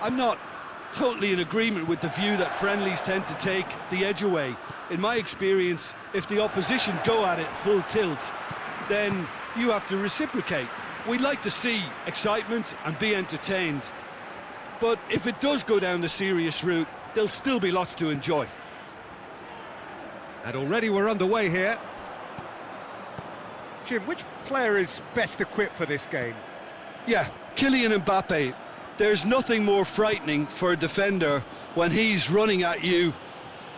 I'm not totally in agreement with the view that friendlies tend to take the edge away. In my experience, if the opposition go at it full tilt, then you have to reciprocate. We'd like to see excitement and be entertained, but if it does go down the serious route, there'll still be lots to enjoy. And already we're underway here. Jim, which player is best equipped for this game? Yeah, Kylian Mbappe. There's nothing more frightening for a defender when he's running at you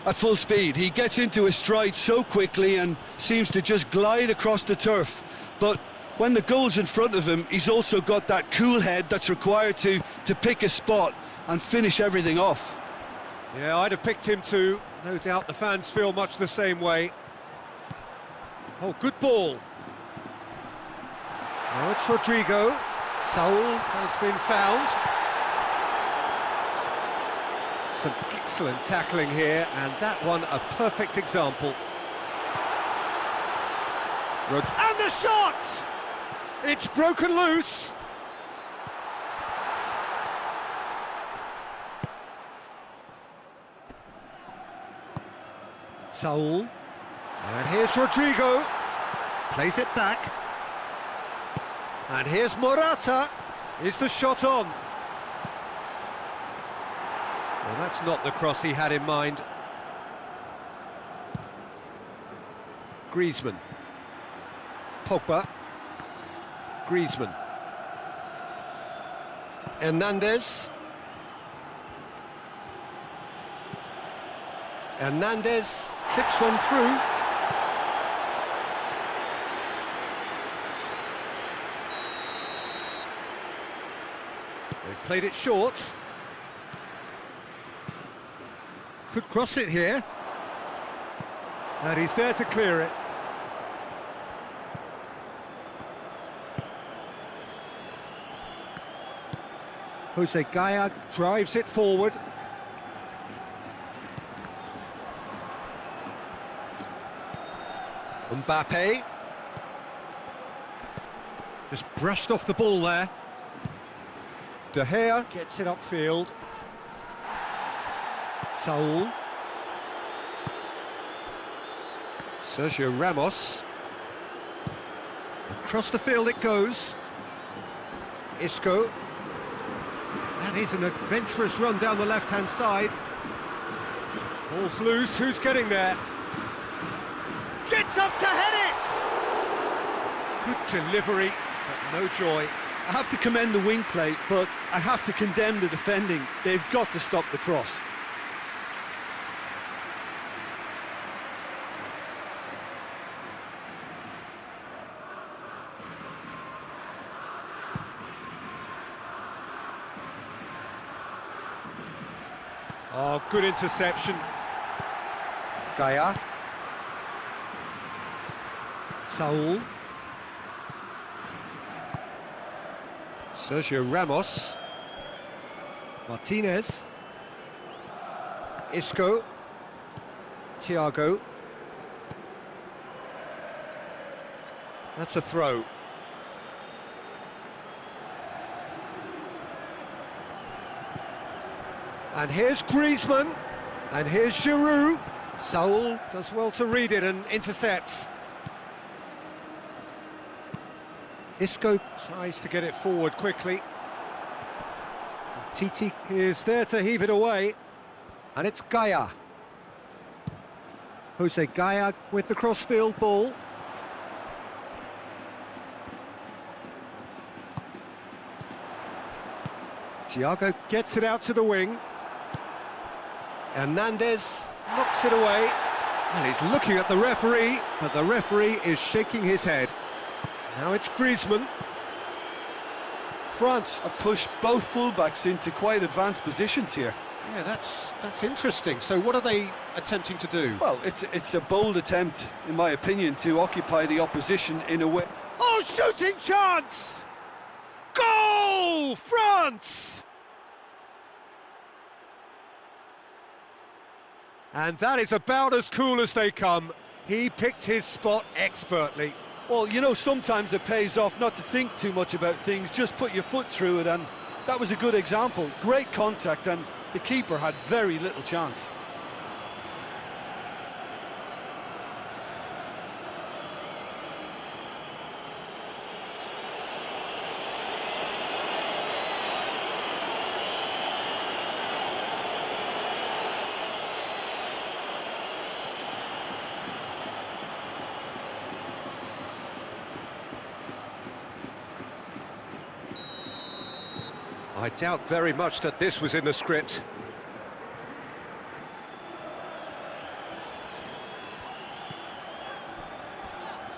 at full speed. He gets into his stride so quickly and seems to just glide across the turf. But when the goal's in front of him, he's also got that cool head that's required to pick a spot and finish everything off. Yeah, I'd have picked him too. No doubt the fans feel much the same way. Oh, good ball. Now it's Rodrigo. Saul has been found. Some excellent tackling here, and that one a perfect example. And the shot! It's broken loose. Saul. And here's Rodrigo. Plays it back. And here's Morata. Is the shot on? Well, that's not the cross he had in mind. Griezmann. Pogba. Griezmann. Hernandez. Hernandez clips one through. They've played it short. Could cross it here. And he's there to clear it. Jose Gaya drives it forward. Mbappe. Just brushed off the ball there. De Gea gets it upfield. Saul. Sergio Ramos. Across the field it goes. Isco. That is an adventurous run down the left-hand side. Ball's loose, who's getting there? Gets up to head it! Good delivery, but no joy. I have to commend the wing play, but I have to condemn the defending. They've got to stop the cross. Oh, good interception. Gaya. Saul. Sergio Ramos. Martinez. Isco. Thiago. That's a throw. And here's Griezmann. And here's Giroud. Saul does well to read it and intercepts. Isco tries to get it forward quickly. Titi is there to heave it away. And it's Gaya. Jose Gaya with the crossfield ball. Thiago gets it out to the wing. Hernandez knocks it away. Well, he's looking at the referee, but the referee is shaking his head. Now it's Griezmann. France have pushed both fullbacks into quite advanced positions here. Yeah, that's interesting. So what are they attempting to do? Well, it's a bold attempt, in my opinion, to occupy the opposition in a way. Oh, shooting chance! Goal, France! And that is about as cool as they come. He picked his spot expertly. Well, you know, sometimes it pays off not to think too much about things, just put your foot through it, and That was a good example. Great contact, and the keeper had very little chance. I doubt very much that this was in the script.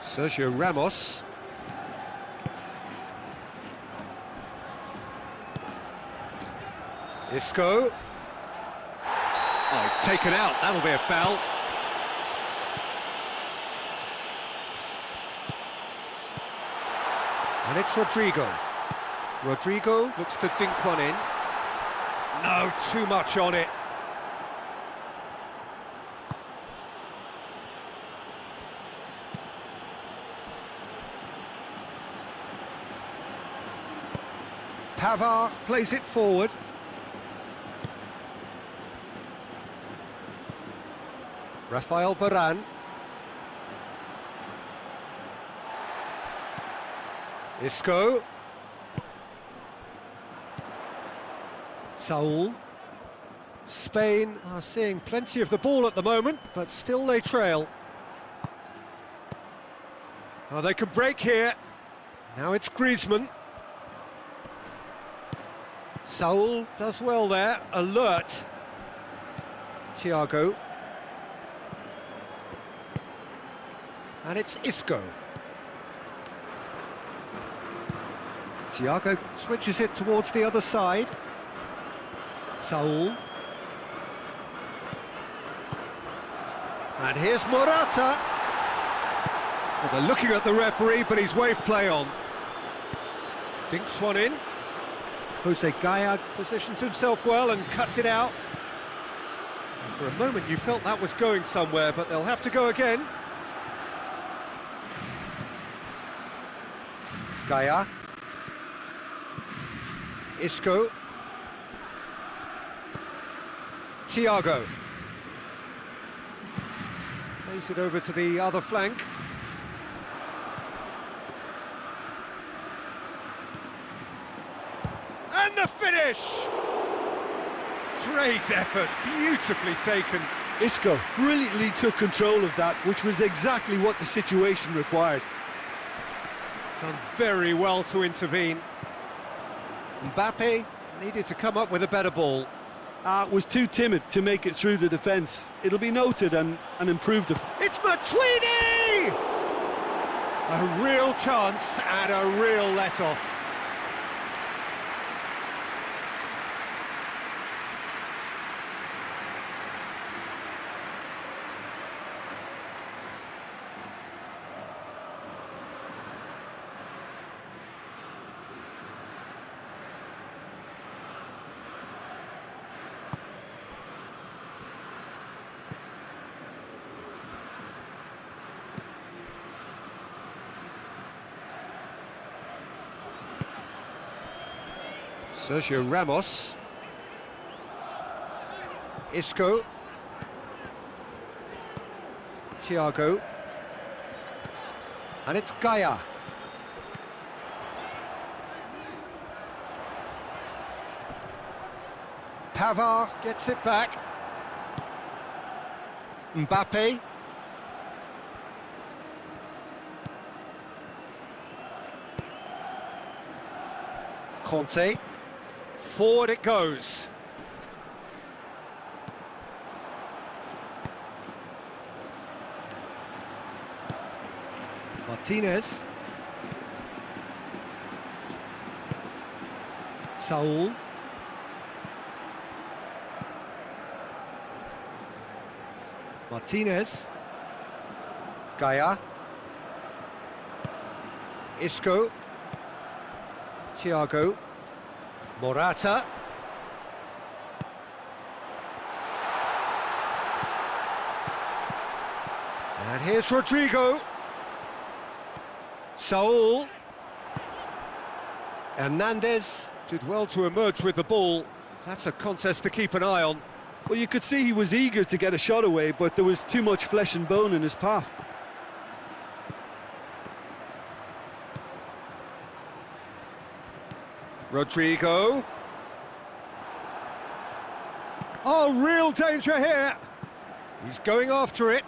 Sergio Ramos. Isco. Oh, he's taken out. That'll be a foul. And it's Rodrigo. Rodrigo looks to dink one in. No, too much on it. Pavard plays it forward. Rafael Varane. Isco. Saul. Spain are seeing plenty of the ball at the moment, but still they trail. Oh, they can break here. Now it's Griezmann. Saul does well there, alert. Thiago. And it's Isco. Thiago switches it towards the other side. Saul. And here's Morata. Well, they're looking at the referee, but he's waved play on. Dinks one in. Jose Gaya positions himself well and cuts it out. And for a moment you felt that was going somewhere, but they'll have to go again. Gaya. Isco. Thiago. Plays it over to the other flank. And the finish! Great effort, beautifully taken. Isco brilliantly took control of that, which was exactly what the situation required. Done very well to intervene. Mbappe needed to come up with a better ball. Was too timid to make it through the defence. It'll be noted and improved upon. It's Matuidi! A real chance and a real let-off. Sergio Ramos. Isco. Thiago. And it's Gaya. Pavard gets it back. Mbappe. Conte. Forward it goes. Martinez. Saul. Martinez. Gaya. Isco. Thiago. Morata. And here's Rodrigo. Saul. Hernandez Did well to emerge with the ball. That's a contest to keep an eye on. Well, you could see he was eager to get a shot away, but there was too much flesh and bone in his path. Rodrigo. Oh, real danger here. He's going after it.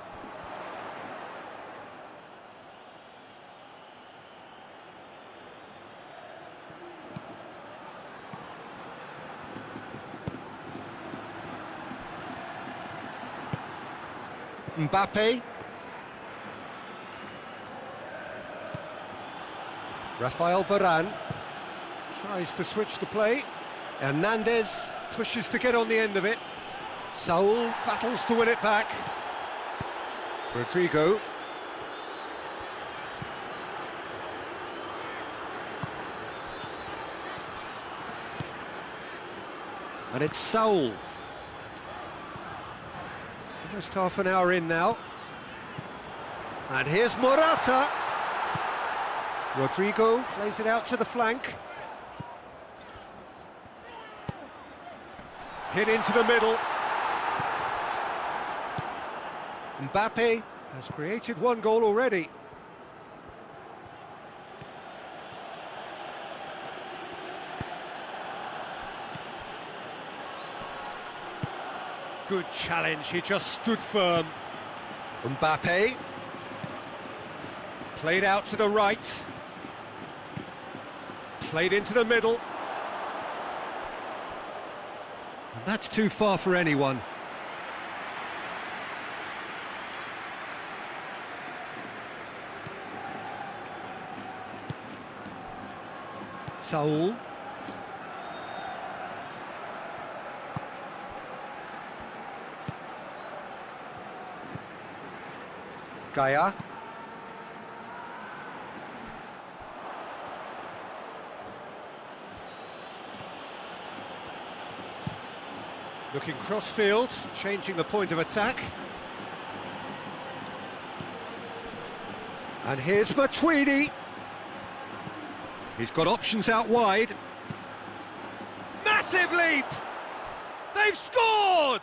Mbappe. Rafael Varane tries to switch the play. Hernandez pushes to get on the end of it. Saul battles to win it back. Rodrigo. And it's Saul. Almost half an hour in now. And here's Morata. Rodrigo plays it out to the flank. Hit into the middle. Mbappe has created one goal already. Good challenge, he just stood firm. Mbappe. Played out to the right. Played into the middle. And that's too far for anyone. Saul. Gaia. Looking cross-field, changing the point of attack. And here's Matuidi. He's got options out wide. Massive leap! They've scored!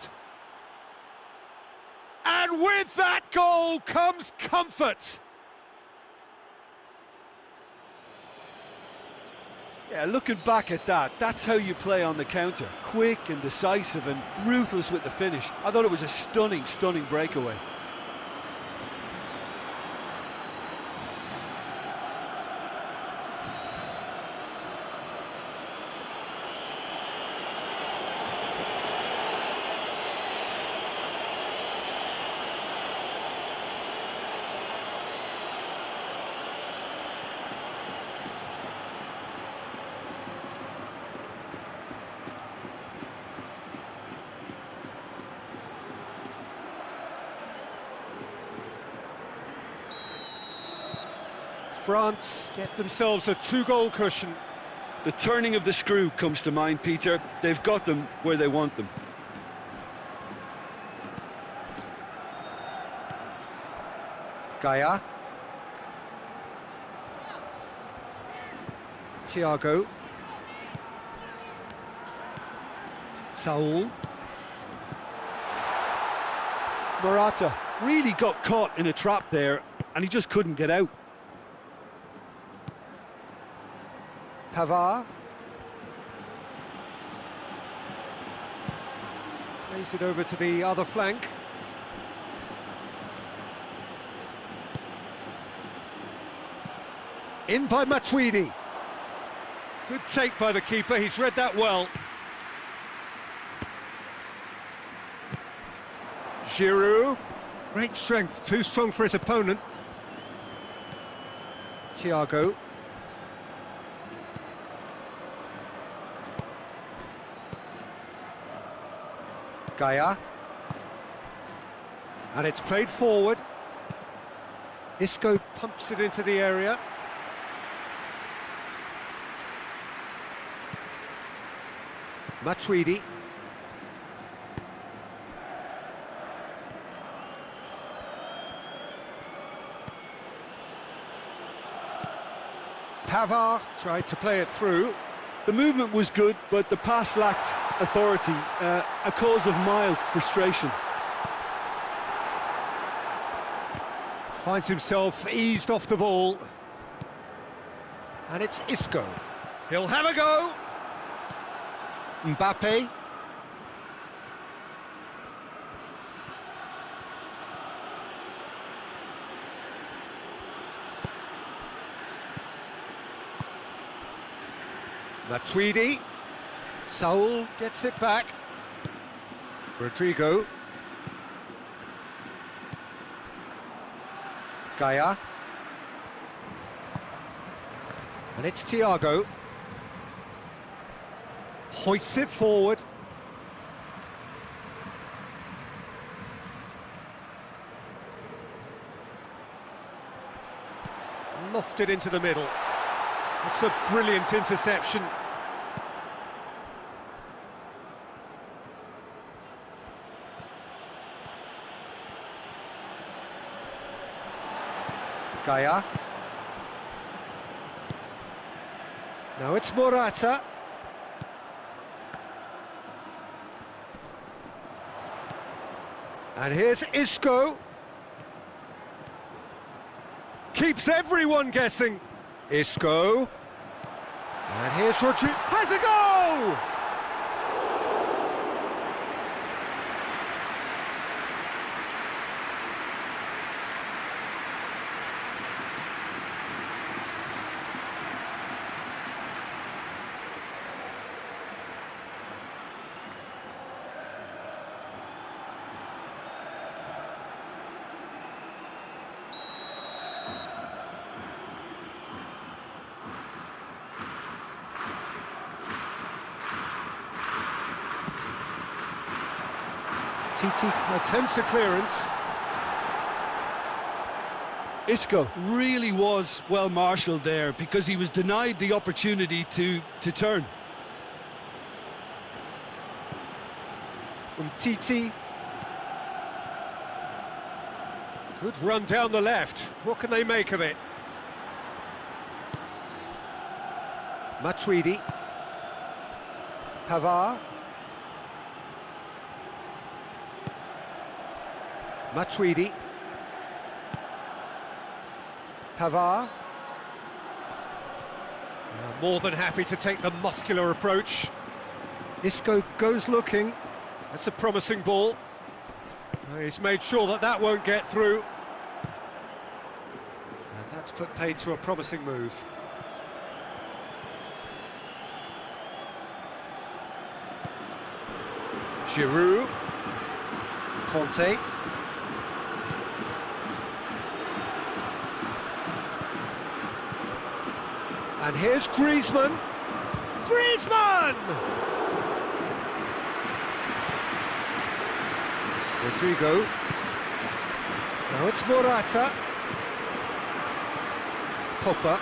And with that goal comes comfort. Yeah, looking back at that, that's how you play on the counter. Quick and decisive and ruthless with the finish. I thought it was a stunning, stunning breakaway. France get themselves a two-goal cushion. The turning of the screw comes to mind, Peter. They've got them where they want them. Gaia. Thiago. Saul. Morata really got caught in a trap there, and he just couldn't get out. Pavard. Plays it over to the other flank. In by Matuidi. Good take by the keeper, he's read that well. Giroud. Great strength, too strong for his opponent. Thiago. Gaia. And it's played forward. Isco pumps it into the area. Matuidi. Pavard tried to play it through. The movement was good, but the pass lacked authority, a cause of mild frustration. Finds himself eased off the ball. And it's Isco. He'll have a go. Mbappe. Matuidi. Saul gets it back. Rodrigo. Gaia. And it's Thiago. Hoists it forward. Lofted into the middle. It's a brilliant interception. Gaia. Now it's Morata. And here's Isco. Keeps everyone guessing. Isco. And here's Rodrigo. Has a go! Titi attempts a clearance. Isco really was well marshalled there because he was denied the opportunity to turn. Titi. Good run down the left. What can they make of it? Matuidi. Pavard. Matuidi. Pavard. More than happy to take the muscular approach. Isco goes looking. That's a promising ball. He's made sure that that won't get through. And that's put paid to a promising move. Giroud. Conte. And here's Griezmann. Griezmann! Rodrigo. Now it's Morata. Pogba.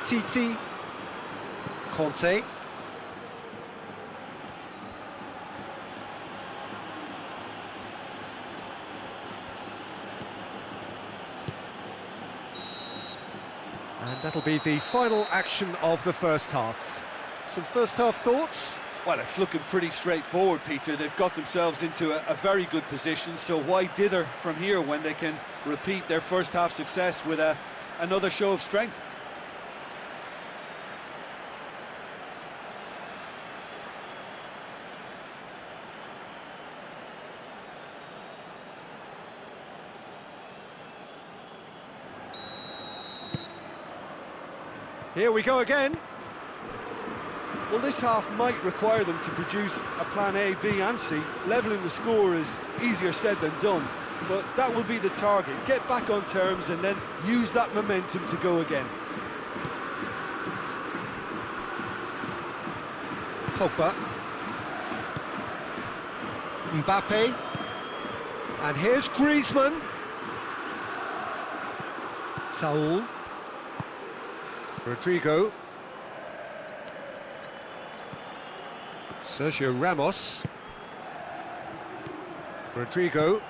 Titi. Conte. And that'll be the final action of the first half. Some first half thoughts? Well, it's looking pretty straightforward, Peter. They've got themselves into a very good position, so why dither from here when they can repeat their first half success with another show of strength? Here we go again. Well, this half might require them to produce a plan A, B and C. Levelling the score is easier said than done, but that will be the target. Get back on terms and then use that momentum to go again. Pogba. Mbappe. And here's Griezmann. Saul. Rodrigo. Sergio Ramos. Rodrigo.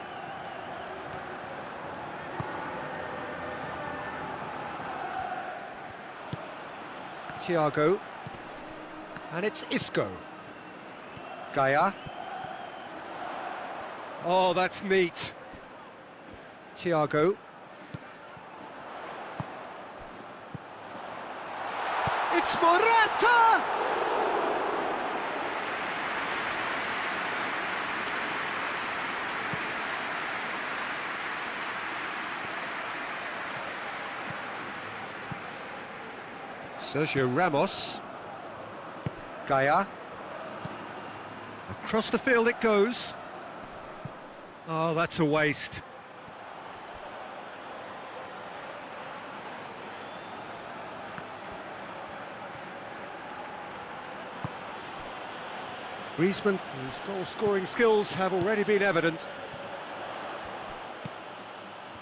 Thiago. And it's Isco. Gaia. Oh, that's neat. Thiago. It's Morata! Sergio Ramos. Gaia. Across the field it goes. Oh, that's a waste. Griezmann, whose goal-scoring skills have already been evident.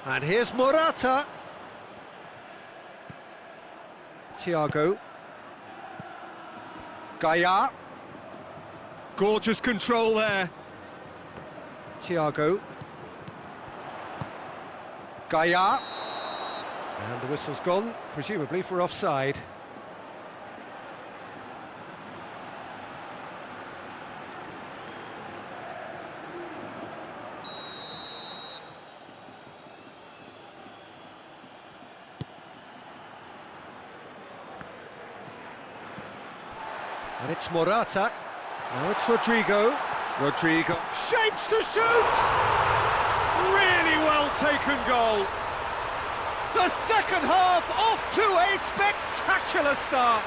And here's Morata. Thiago. Gaia. Gorgeous control there. Thiago. Gaia. And the whistle's gone, presumably for offside. And it's Morata. Now it's Rodrigo. Rodrigo shapes to shoot! Really well taken goal. The second half off to a spectacular start.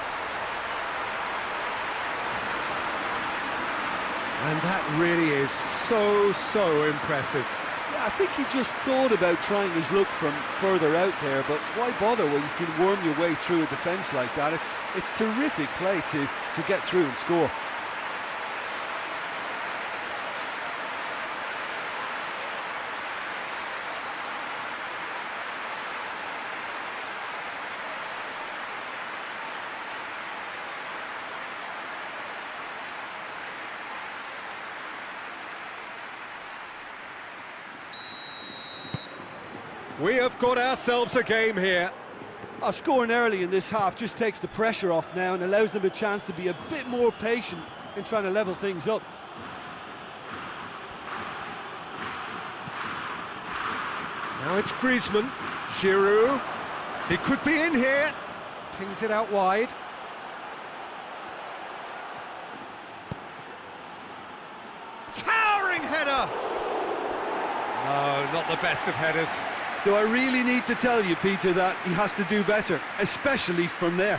And that really is so impressive. Yeah, I think he just thought about trying his luck from further out there, but why bother when you can worm your way through a defence like that? It's terrific play to get through and score. We have got ourselves a game here. Scoring early in this half just takes the pressure off now and allows them a chance to be a bit more patient in trying to level things up. Now it's Griezmann. Giroud. He could be in here. Pings it out wide. Towering header! No, not the best of headers. Do I really need to tell you, Peter, that he has to do better, especially from there?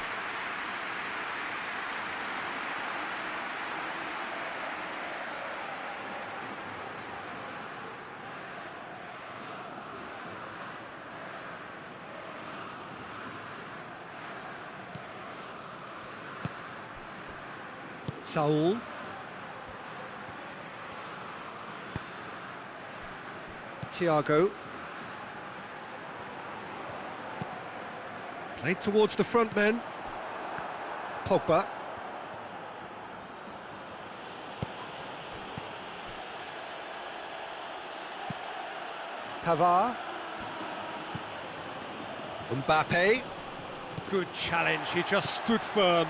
Saul. Thiago. Played towards the front men. Pogba. Pavard. Mbappe. Good challenge, he just stood firm.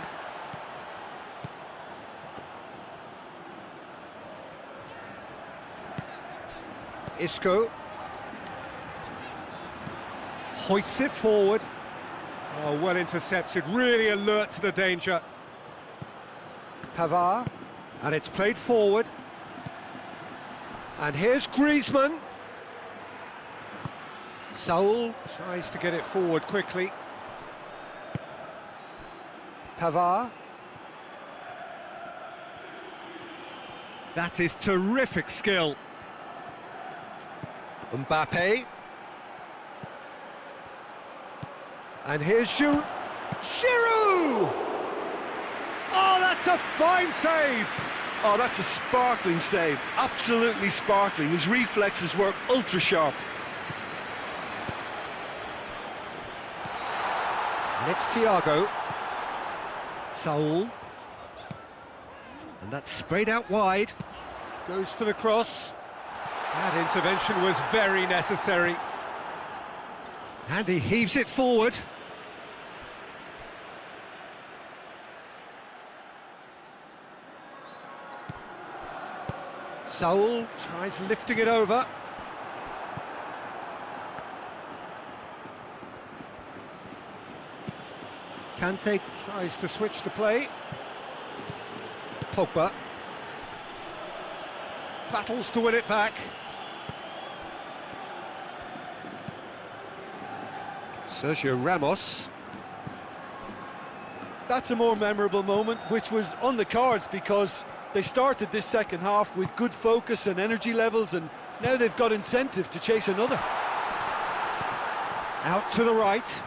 Isco. Hoists it forward. Oh, well intercepted, really alert to the danger. Pavard, and it's played forward. And here's Griezmann. Saul tries to get it forward quickly. Pavard. That is terrific skill. Mbappe. And here's Giroud. Giroud! Oh, that's a fine save! Oh, that's a sparkling save. Absolutely sparkling. His reflexes work ultra sharp. And it's Thiago. Saul. And that's sprayed out wide. Goes for the cross. That intervention was very necessary. And he heaves it forward. Saul tries lifting it over. Kante tries to switch the play. Pogba battles to win it back. Sergio Ramos. That's a more memorable moment, which was on the cards because they started this second half with good focus and energy levels, and now they've got incentive to chase another. Out to the right.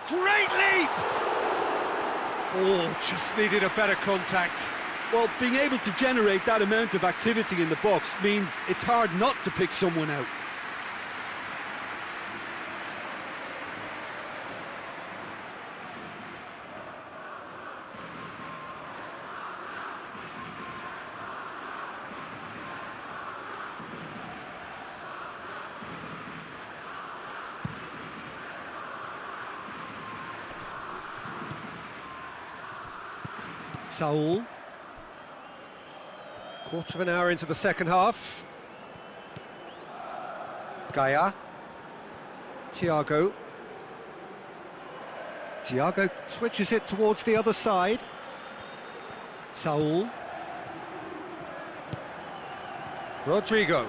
Great leap! Oh, just needed a better contact. Well, being able to generate that amount of activity in the box means it's hard not to pick someone out. Saul. Quarter of an hour into the second half. Gaia. Thiago. Thiago switches it towards the other side. Saul. Rodrigo.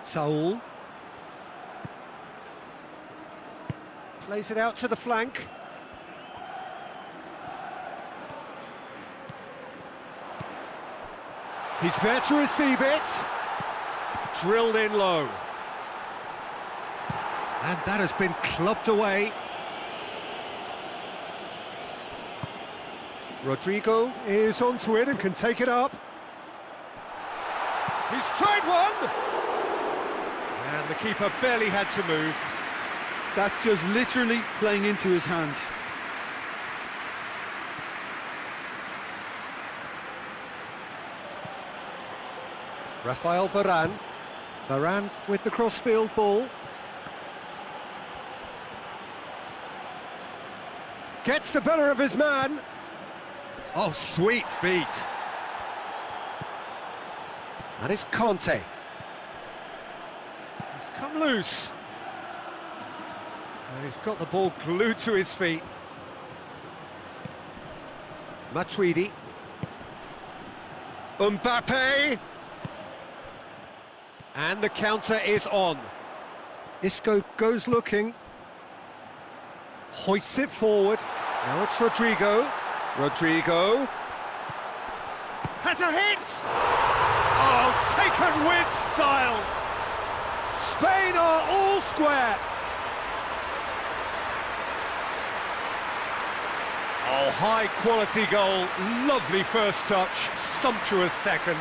Saul. Plays it out to the flank. He's there to receive it. Drilled in low. And that has been clubbed away. Rodrigo is onto it and can take it up. He's tried one! And the keeper barely had to move. That's just literally playing into his hands. Rafael Varane. Varane with the crossfield ball. Gets the better of his man. Oh, sweet feet. And it's Kante. He's come loose. And he's got the ball glued to his feet. Matuidi. Mbappe. And the counter is on. Isco goes looking. Hoists it forward. Now it's Rodrigo. Rodrigo. Has a hit! Oh, taken with style! Spain are all square! Oh, high quality goal. Lovely first touch. Sumptuous second.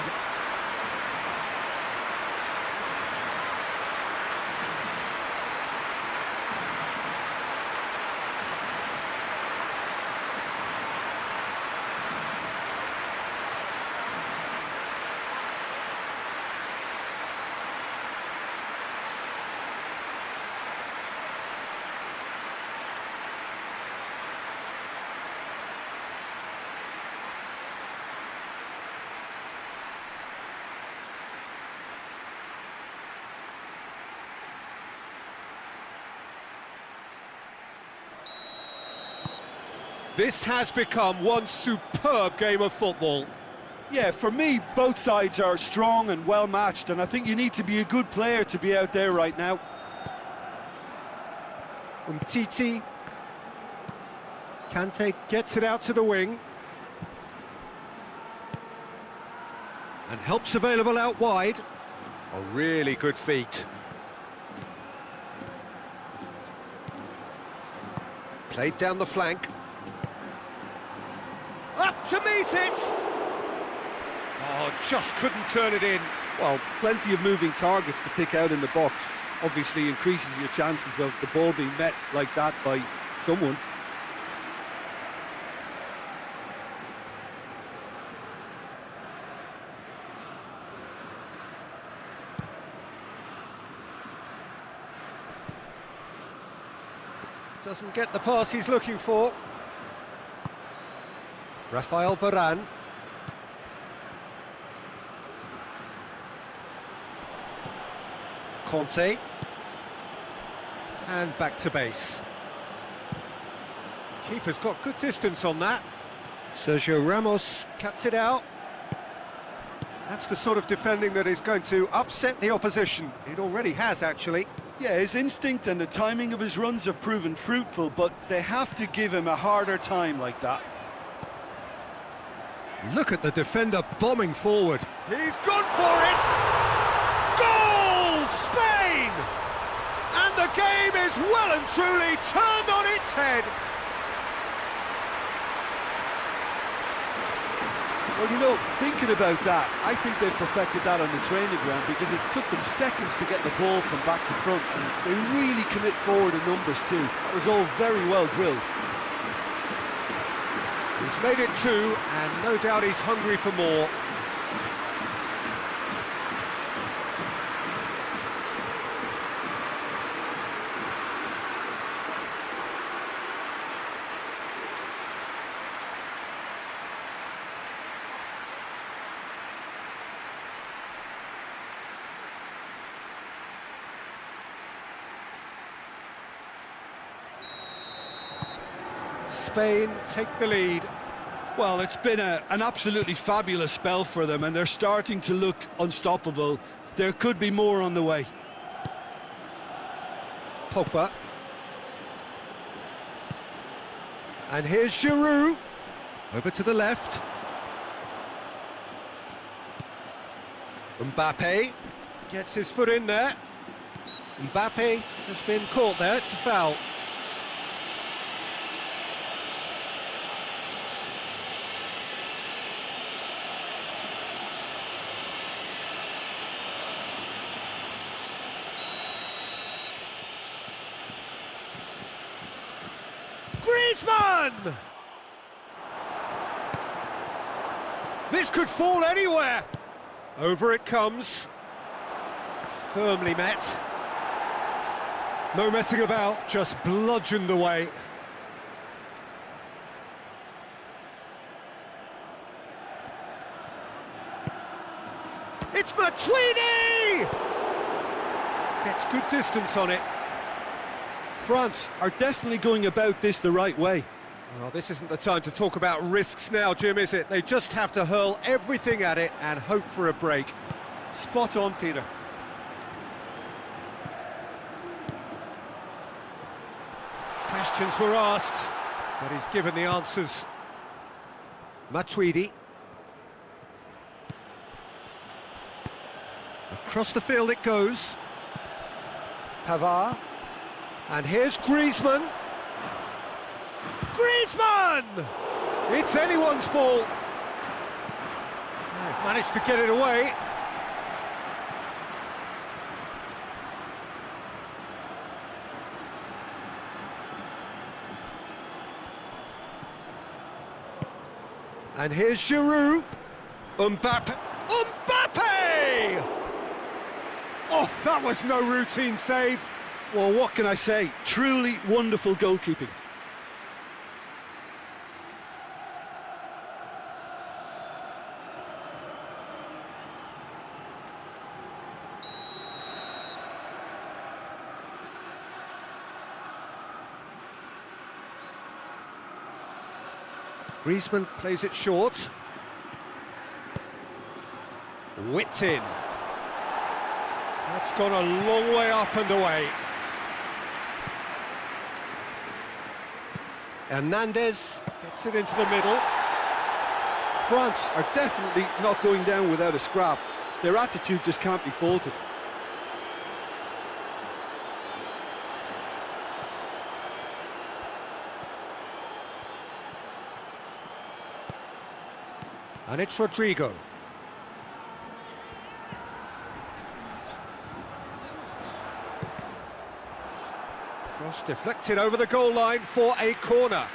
This has become one superb game of football. Yeah, for me, both sides are strong and well matched, and I think you need to be a good player to be out there right now. Umtiti. Kante gets it out to the wing. And help's available out wide. Oh, really good feet. Played down the flank. Up to meet it! Oh, just couldn't turn it in. Well, plenty of moving targets to pick out in the box. Obviously increases your chances of the ball being met like that by someone. Doesn't get the pass he's looking for. Rafael Varane. Conte. And back to base. Keeper's got good distance on that. Sergio Ramos cuts it out. That's the sort of defending that is going to upset the opposition. It already has, actually. Yeah, his instinct and the timing of his runs have proven fruitful, but they have to give him a harder time like that. Look at the defender bombing forward. He's gone for it! Goal! Spain! And the game is well and truly turned on its head. Well, you know, thinking about that, I think they've perfected that on the training ground because it took them seconds to get the ball from back to front. And they really commit forward in numbers too. That was all very well drilled. He's made it two, and no doubt he's hungry for more. Spain take the lead. Well, it's been an absolutely fabulous spell for them, and they're starting to look unstoppable. There could be more on the way. Pogba. And here's Giroud. Over to the left. Mbappe gets his foot in there. Mbappe has been caught there, it's a foul. Griezmann! This could fall anywhere. Over it comes. Firmly met. No messing about, just bludgeoned away. It's Matuidi! Gets good distance on it. France are definitely going about this the right way. Well, this isn't the time to talk about risks now, Jim, is it? They just have to hurl everything at it and hope for a break. Spot on, Peter. Questions were asked, but he's given the answers. Matuidi. Across the field it goes. Pavard. And here's Griezmann. Griezmann! It's anyone's ball. They've managed to get it away. And here's Giroud. Mbappe. Mbappe! Oh, that was no routine save. Well, what can I say? Truly wonderful goalkeeping. Griezmann plays it short. Whipped in. That's gone a long way up and away. Hernandez gets it into the middle. France are definitely not going down without a scrap. Their attitude just can't be faulted. And it's Rodrigo. Cross deflected over the goal line for a corner.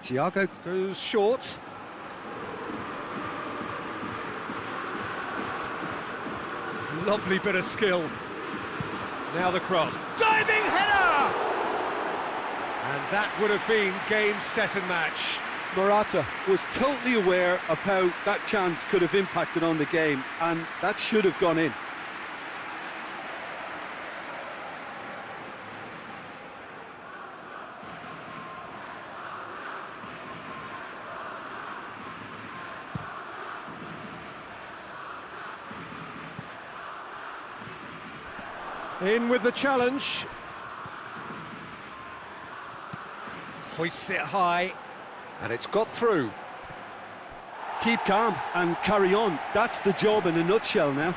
Thiago goes short. Lovely bit of skill. Now the cross. Diving header! And that would have been game, set and match. Morata was totally aware of how that chance could have impacted on the game, and that should have gone in. In with the challenge. Hoists it high, and it's got through. Keep calm and carry on. That's the job in a nutshell now.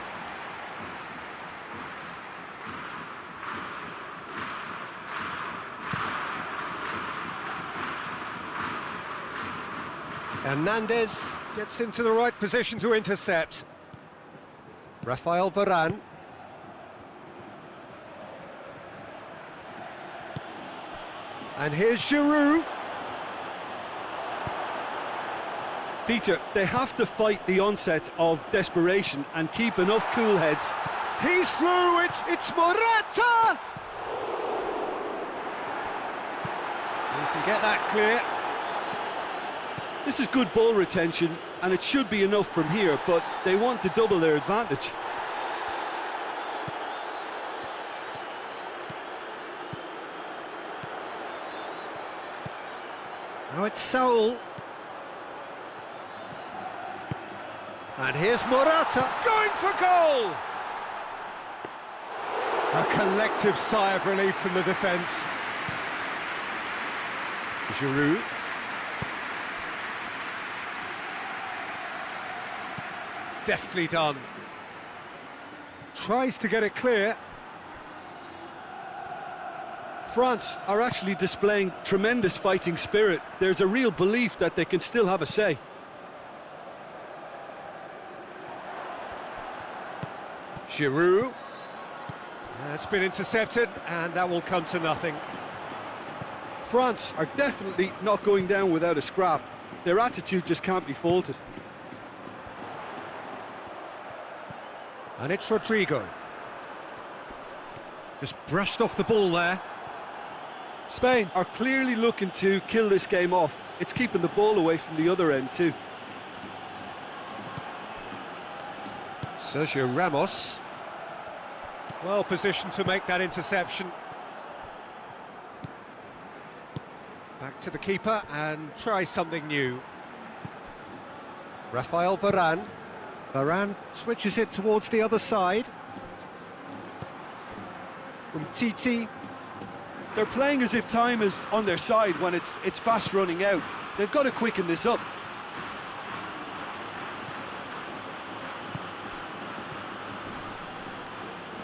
Hernandez gets into the right position to intercept. Rafael Varane. And here's Giroud. Peter, they have to fight the onset of desperation and keep enough cool heads. He's through, it's Morata! You can get that clear. This is good ball retention, and it should be enough from here, but they want to double their advantage. Now it's Saul. And here's Morata, going for goal! A collective sigh of relief from the defence. Giroud. Deftly done. Tries to get it clear. France are actually displaying tremendous fighting spirit. There's a real belief that they can still have a say. Giroud. That's been intercepted, and that will come to nothing. France are definitely not going down without a scrap. Their attitude just can't be faulted. And it's Rodrigo. Just brushed off the ball there. Spain are clearly looking to kill this game off. It's keeping the ball away from the other end too. Sergio Ramos. Well positioned to make that interception. Back to the keeper and try something new. Rafael Varane. Varane switches it towards the other side. Umtiti. They're playing as if time is on their side when it's fast running out. They've got to quicken this up.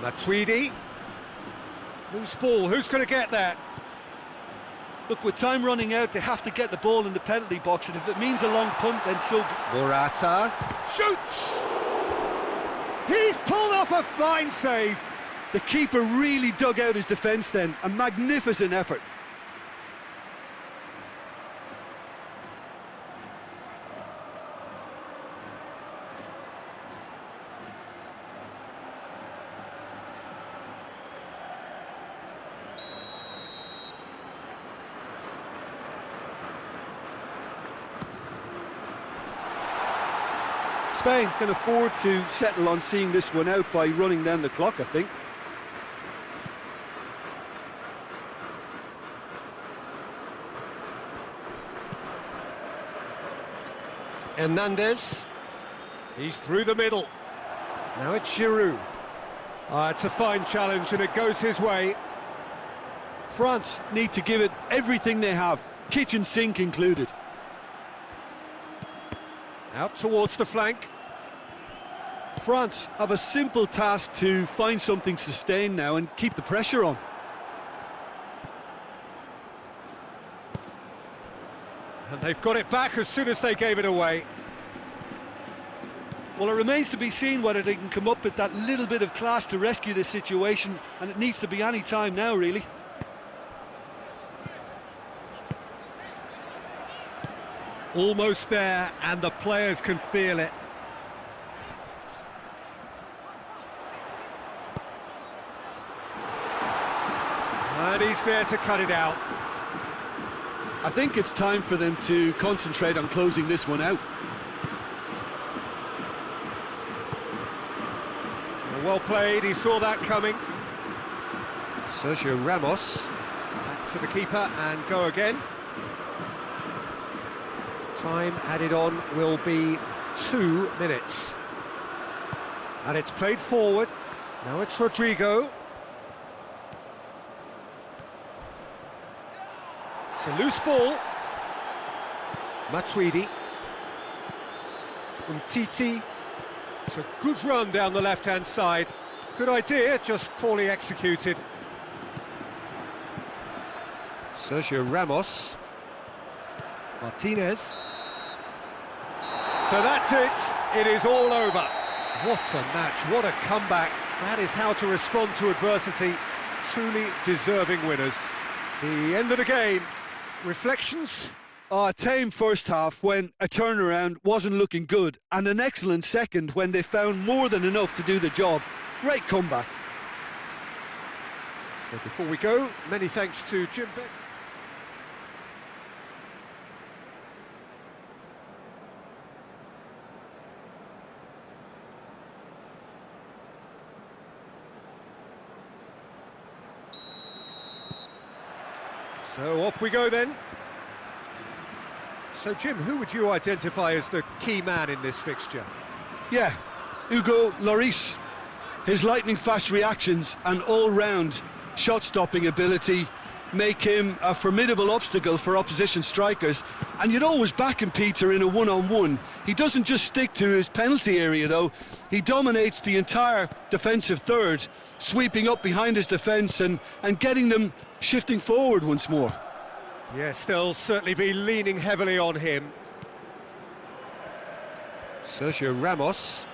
Matuidi. Loose ball, who's going to get that? Look, with time running out, they have to get the ball in the penalty box, and if it means a long punt, then so... Morata shoots! He's pulled off a fine save! The keeper really dug out his defence then, a magnificent effort. Spain can afford to settle on seeing this one out by running down the clock, I think. Hernandez. He's through the middle. Now it's Giroud. It's a fine challenge and it goes his way. France need to give it everything they have, kitchen sink included. Out towards the flank. France have a simple task to find something sustained now and keep the pressure on. And they've got it back as soon as they gave it away. Well, it remains to be seen whether they can come up with that little bit of class to rescue this situation, and it needs to be any time now, really. Almost there, and the players can feel it. And he's there to cut it out. I think it's time for them to concentrate on closing this one out. Well played, he saw that coming. Sergio Ramos, back to the keeper and go again. Time added on will be 2 minutes. And it's played forward. Now it's Rodrigo. It's a loose ball. Matuidi. Umtiti. It's a good run down the left-hand side. Good idea, just poorly executed. Sergio Ramos. Martinez. So that's it. It is all over. What a match, what a comeback. That is how to respond to adversity. Truly deserving winners. The end of the game. Reflections? A tame first half when a turnaround wasn't looking good, and an excellent second when they found more than enough to do the job. Great comeback. So before we go, many thanks to Jim Beck. So off we go then. So Jim, who would you identify as the key man in this fixture? Yeah, Hugo Lloris. His lightning-fast reactions and all-round shot-stopping ability make him a formidable obstacle for opposition strikers. And you'd always back him, Peter, in a one-on-one. He doesn't just stick to his penalty area, though. He dominates the entire defensive third, sweeping up behind his defence and getting them shifting forward once more. Yes, they'll certainly be leaning heavily on him. Sergio Ramos.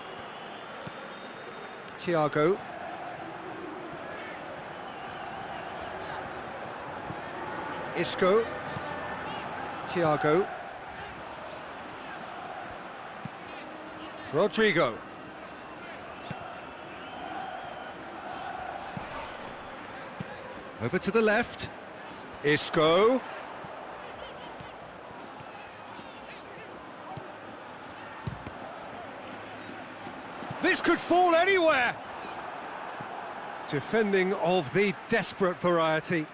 Thiago. Isco. Thiago. Rodrigo. Over to the left. Isco. This could fall anywhere. Defending of the desperate variety.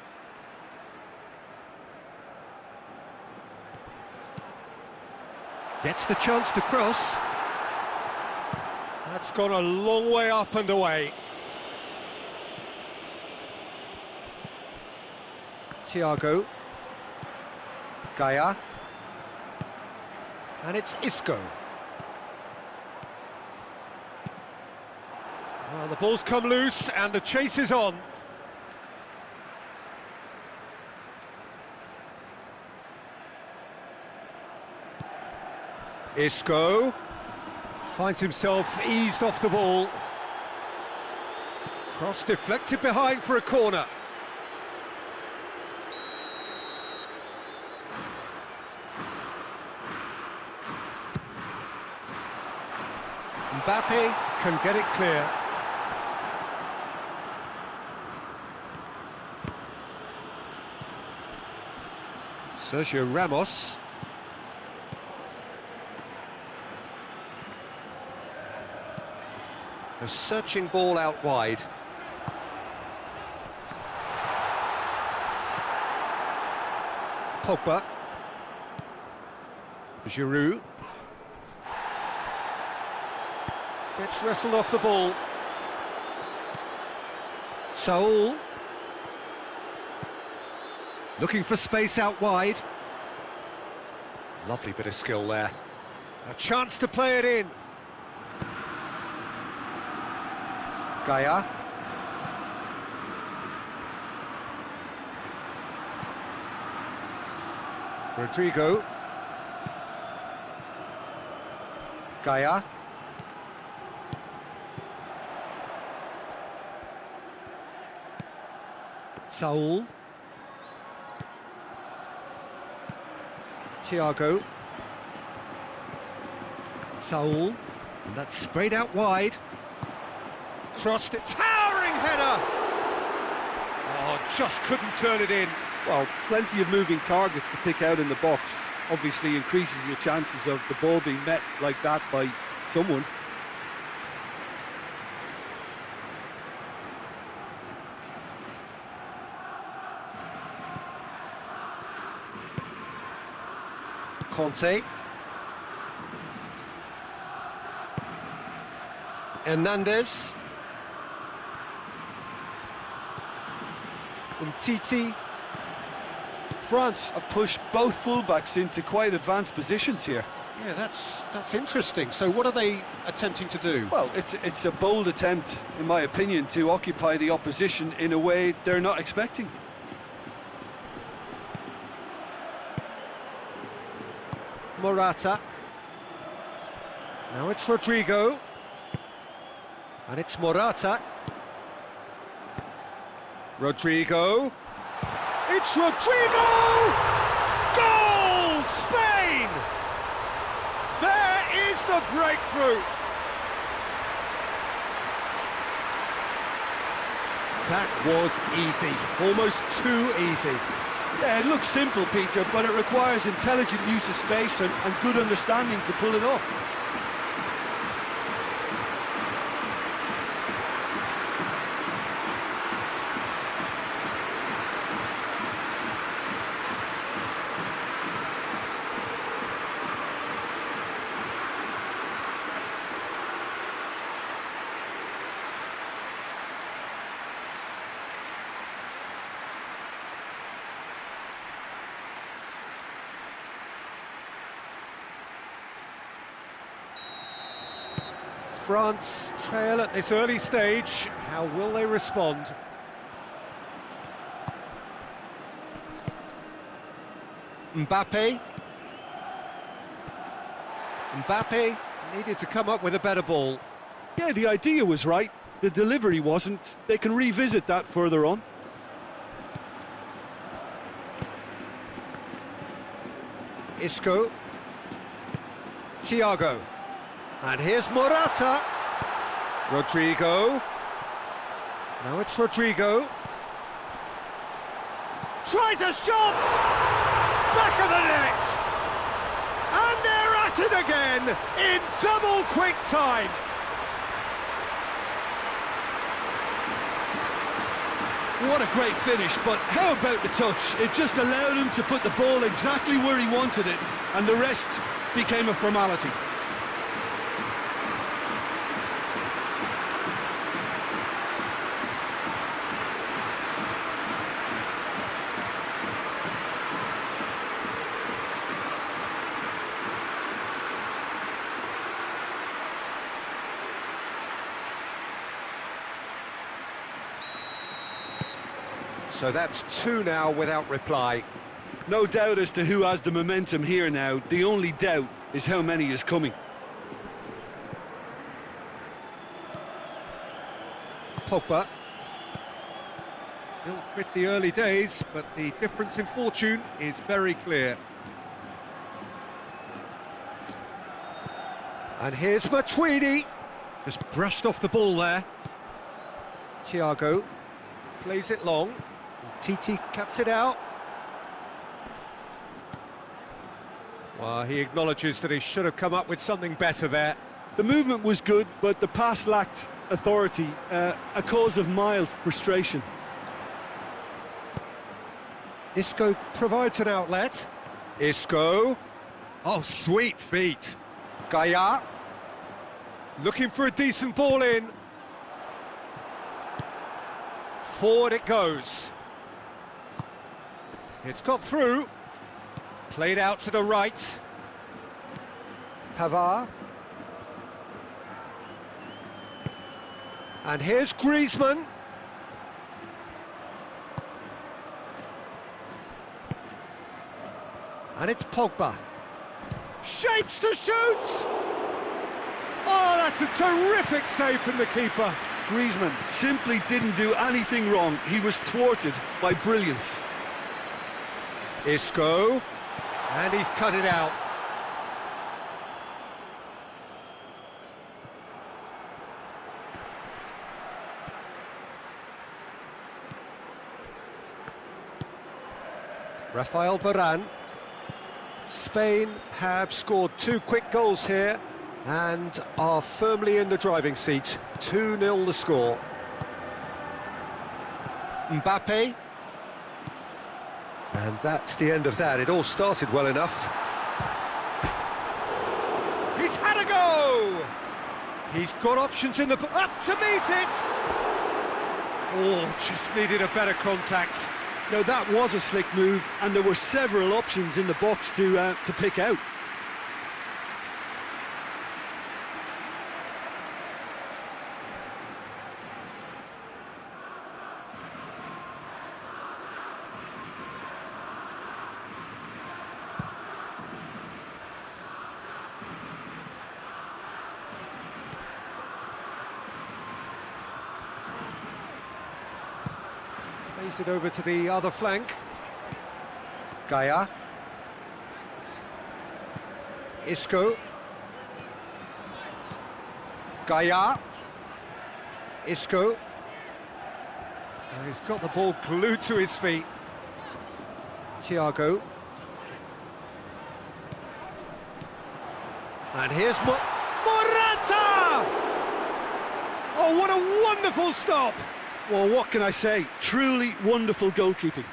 Gets the chance to cross. That's gone a long way up and away. Thiago. Gaia. And it's Isco. Well, the ball's come loose and the chase is on. Isco finds himself eased off the ball. Cross deflected behind for a corner. Mbappe can get it clear. Sergio Ramos. A searching ball out wide. Pogba. Giroud. Gets wrestled off the ball. Saul. Looking for space out wide. Lovely bit of skill there. A chance to play it in. Gaia. Rodrigo. Gaia. Saul. Thiago. Saul. And that's sprayed out wide. Crossed it. Towering header! Oh, just couldn't turn it in. Well, plenty of moving targets to pick out in the box. Obviously increases your chances of the ball being met like that by someone. Conte. Hernandez. Umtiti. France have pushed both fullbacks into quite advanced positions here. Yeah, that's interesting. So what are they attempting to do? Well, it's a bold attempt, in my opinion, to occupy the opposition in a way they're not expecting. Morata. Now it's Rodrigo. And it's Morata. Rodrigo. It's Rodrigo! Goal! Spain! There is the breakthrough. That was easy. Almost too easy. Yeah, it looks simple, Peter, but it requires intelligent use of space and good understanding to pull it off. France trail at this early stage. How will they respond? Mbappe. Mbappe needed to come up with a better ball. Yeah, the idea was right. The delivery wasn't. They can revisit that further on. Isco. Thiago. And here's Morata. Rodrigo. Now it's Rodrigo. Tries a shot! Back of the net! And they're at it again in double quick time. What a great finish, but how about the touch? It just allowed him to put the ball exactly where he wanted it, and the rest became a formality. So that's two now without reply. No doubt as to who has the momentum here now. The only doubt is how many is coming. Pogba. Still pretty early days, but the difference in fortune is very clear. And here's Matuidi. Just brushed off the ball there. Thiago plays it long. Titi cuts it out. Well, he acknowledges that he should have come up with something better there. The movement was good, but the pass lacked authority, a cause of mild frustration. Isco provides an outlet. Isco. Oh, sweet feet. Gaia. Looking for a decent ball in. Forward it goes. It's got through. Played out to the right. Pavard. And here's Griezmann. And it's Pogba. Shapes to shoot! Oh, that's a terrific save from the keeper. Griezmann simply didn't do anything wrong. He was thwarted by brilliance. Isco. And he's cut it out. Rafael Varane. Spain have scored 2 quick goals here and are firmly in the driving seat. 2-0 the score. Mbappe. And that's the end of that. It all started well enough. He's had a go! He's got options in the... up to meet it! Oh, just needed a better contact. Now that was a slick move, and there were several options in the box to pick out. Plays it over to the other flank. Gaia. Isco. Gaia. Isco. And he's got the ball glued to his feet. Thiago. And here's Morata! Oh, what a wonderful stop! Well, what can I say? Truly wonderful goalkeeping.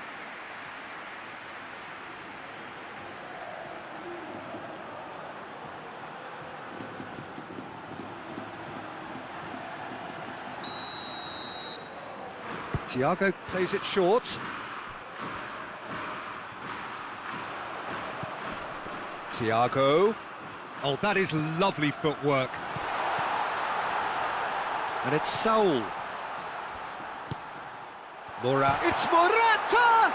Thiago plays it short. Thiago. Oh, that is lovely footwork. And it's Saul. It's Morata!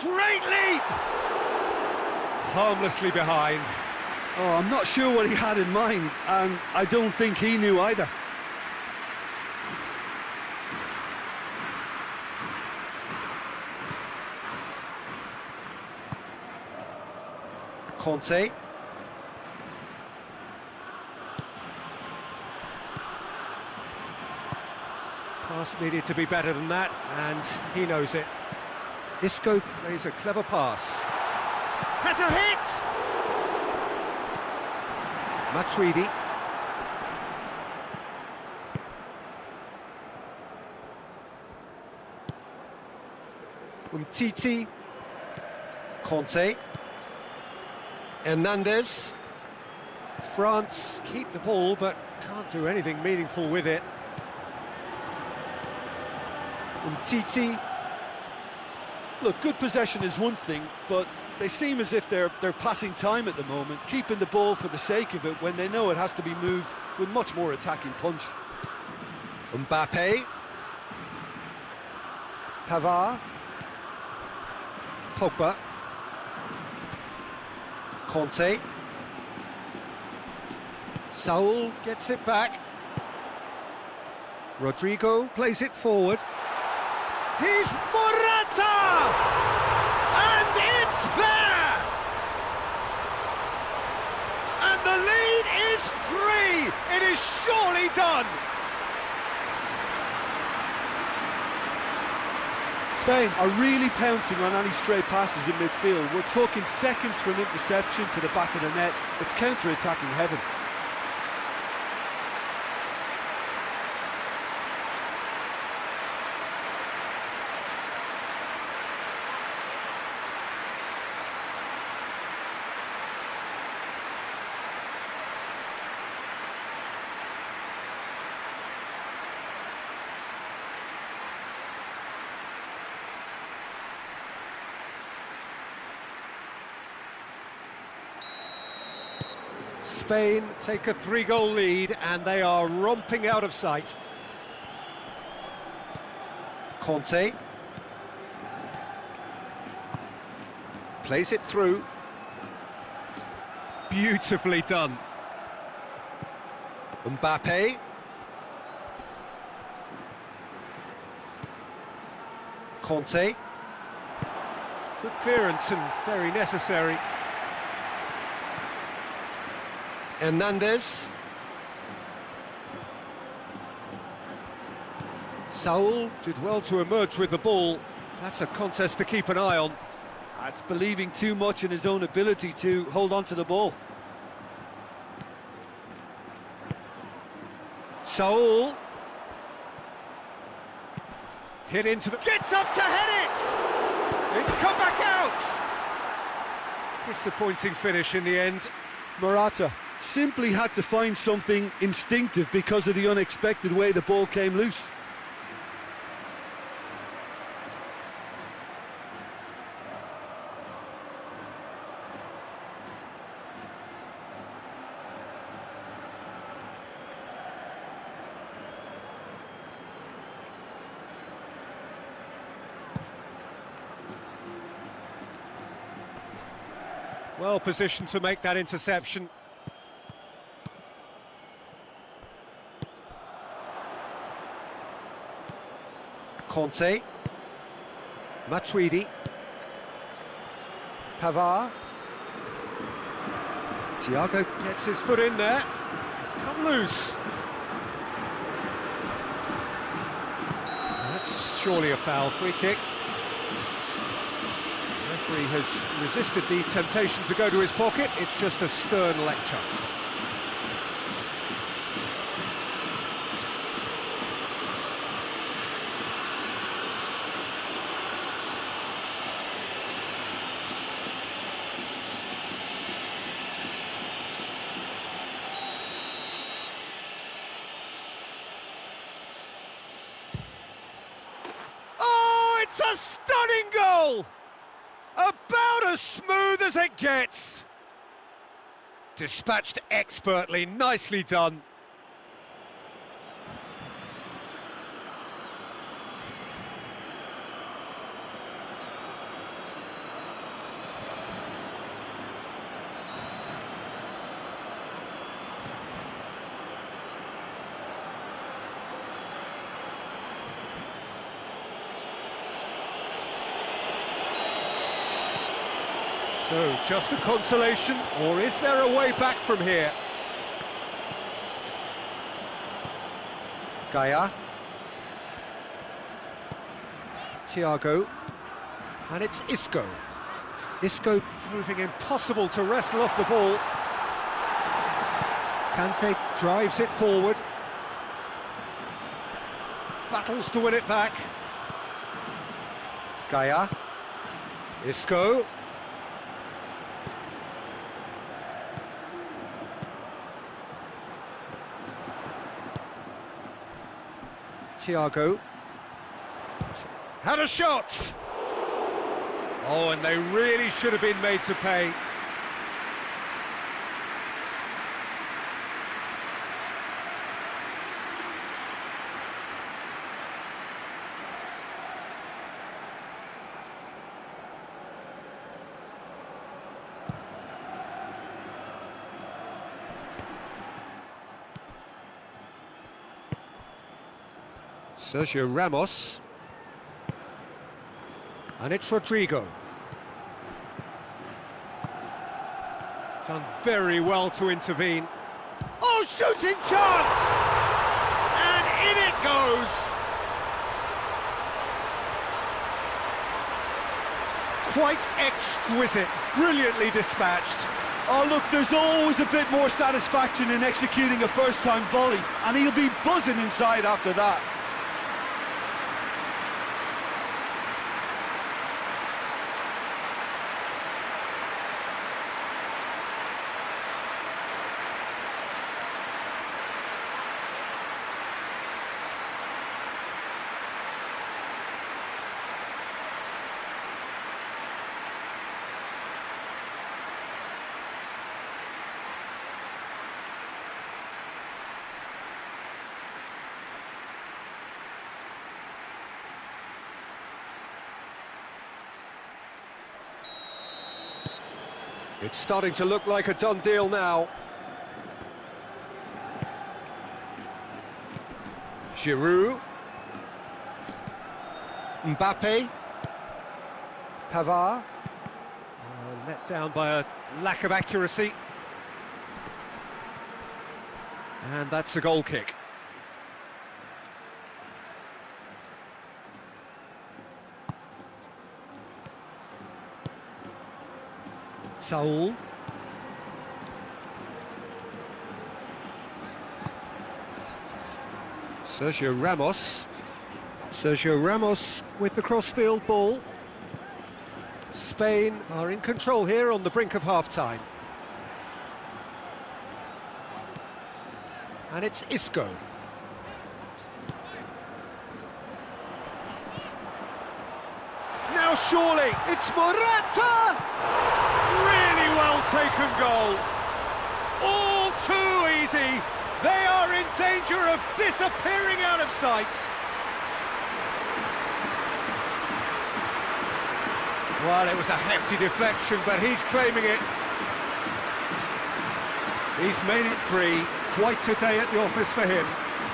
Great leap! Harmlessly behind. Oh, I'm not sure what he had in mind, and I don't think he knew either. Conte. Pass needed to be better than that, and he knows it. Isco plays a clever pass. Has a hit! Matuidi. Umtiti. Conte. Hernandez. France keep the ball, but can't do anything meaningful with it. Umtiti. Look, good possession is one thing, but they seem as if they're passing time at the moment, keeping the ball for the sake of it when they know it has to be moved with much more attacking punch. Mbappe. Pavard. Pogba. Conte. Saul gets it back. Rodrigo plays it forward. He's Morata! And it's there! And the lead is 3! It is surely done! Spain are really pouncing on any stray passes in midfield. We're talking seconds from interception to the back of the net. It's counter-attacking heaven. Spain take a 3-goal lead and they are romping out of sight. Conte. Plays it through. Beautifully done. Mbappe. Conte. Good clearance and very necessary. Hernandez. Saul did well to emerge with the ball. That's a contest to keep an eye on. That's believing too much in his own ability to hold on to the ball. Saul. Hit into the... Gets up to head it! It's come back out! Disappointing finish in the end. Morata simply had to find something instinctive because of the unexpected way the ball came loose. Well positioned to make that interception. Conte. Matuidi. Pavard. Thiago gets his foot in there. It's come loose. That's surely a foul. Free kick. The referee has resisted the temptation to go to his pocket. It's just a stern lecture. Oh, it's a stunning goal! About as smooth as it gets. Dispatched expertly, nicely done. So, just a consolation, or is there a way back from here? Gaia. Thiago. And it's Isco. Isco proving impossible to wrestle off the ball. Kante drives it forward. Battles to win it back. Gaia. Isco. Thiago had a shot. Oh, and they really should have been made to pay. Sergio Ramos. And it's Rodrigo. Done very well to intervene. Oh, shooting chance! And in it goes! Quite exquisite, brilliantly dispatched. Oh look, there's always a bit more satisfaction in executing a first-time volley, and he'll be buzzing inside after that. It's starting to look like a done deal now. Giroud. Mbappe. Pavard. Let down by a lack of accuracy. And that's a goal kick. Saul. Sergio Ramos. Sergio Ramos with the crossfield ball. Spain are in control here on the brink of half-time. And it's Isco. Now surely, it's Morata! Really well taken goal. All too easy. They are in danger of disappearing out of sight. Well, it was a hefty deflection, but he's claiming it. He's made it 3. Quite a day at the office for him.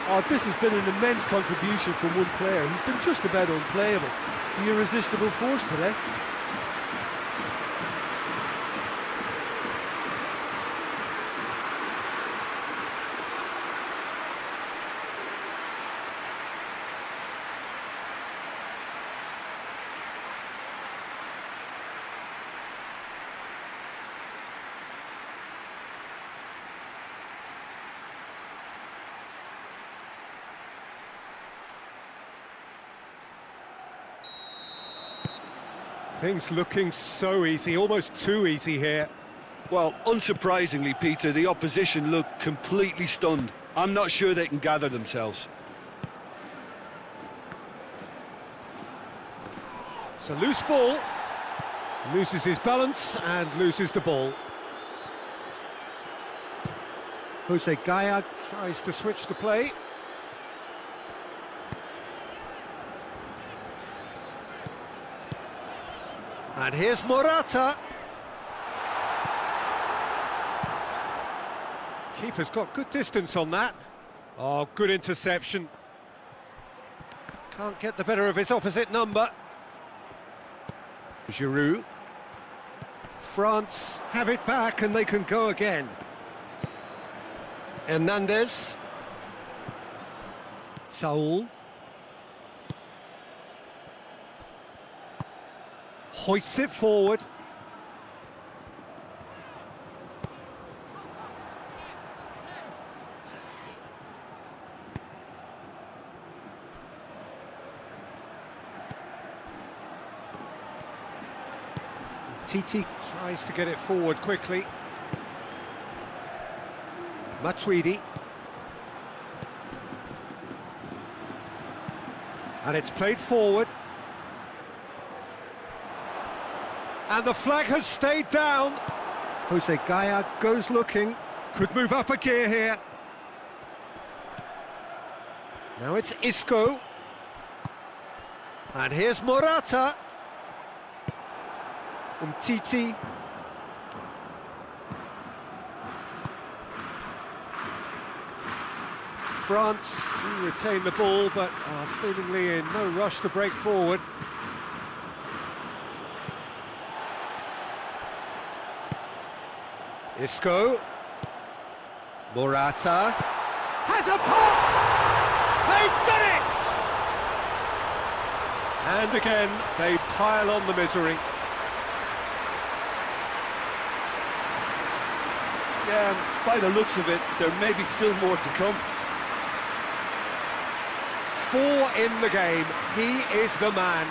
Oh, this has been an immense contribution from one player. He's been just about unplayable. The irresistible force today. Things looking so easy, almost too easy here. Well, unsurprisingly, Peter, the opposition look completely stunned. I'm not sure they can gather themselves. It's a loose ball. Loses his balance and loses the ball. Jose Gaya tries to switch the play. And here's Morata. Keeper's got good distance on that. Oh, good interception. Can't get the better of his opposite number. Giroud. France have it back and they can go again. Hernandez. Saul. Hoists it forward. Titi tries to get it forward quickly. Matuidi. And it's played forward. And the flag has stayed down. Jose Gaya goes looking. Could move up a gear here. Now it's Isco. And here's Morata. Titi. France do retain the ball, but are seemingly in no rush to break forward. Isco. Morata. Has a pop! They've done it! And again, they pile on the misery. Yeah, by the looks of it, there may be still more to come. 4 in the game. He is the man.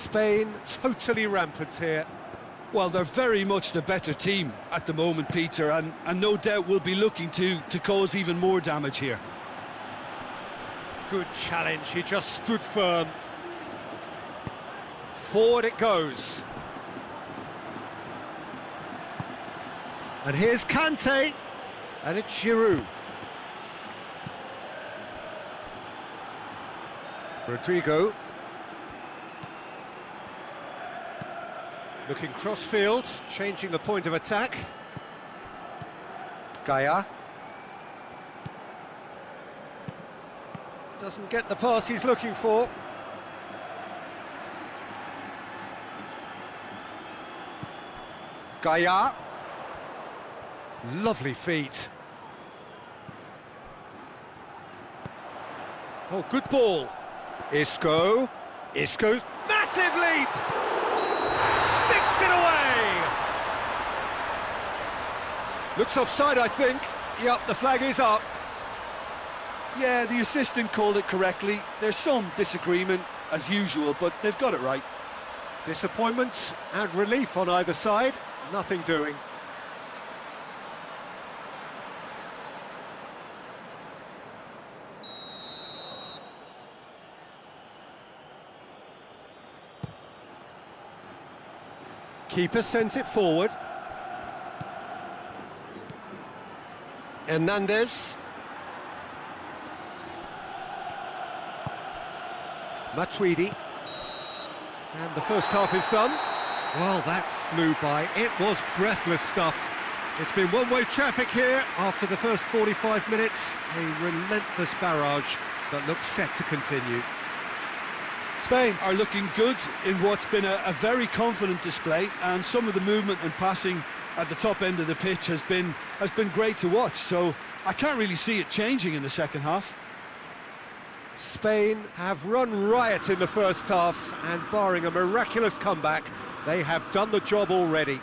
Spain totally rampant here. Well, they're very much the better team at the moment, Peter, and no doubt will be looking to cause even more damage here. Good challenge, he just stood firm. Forward it goes. And here's Kante, and it's Giroud. Rodrigo. Looking cross-field, changing the point of attack. Gaia. Doesn't get the pass he's looking for. Gaia. Lovely feet. Oh, good ball. Isco. Isco's massive leap! Sticks it away! Looks offside, I think. Yep, the flag is up. Yeah, the assistant called it correctly. There's some disagreement, as usual, but they've got it right. Disappointment and relief on either side. Nothing doing. Keeper sends it forward. Hernandez. Matuidi. And the first half is done. Well, that flew by. It was breathless stuff. It's been one-way traffic here after the first 45 minutes. A relentless barrage that looks set to continue. Spain are looking good in what's been a very confident display, and some of the movement and passing at the top end of the pitch has been great to watch, so I can't really see it changing in the second half. Spain have run riot in the first half, and barring a miraculous comeback, they have done the job already.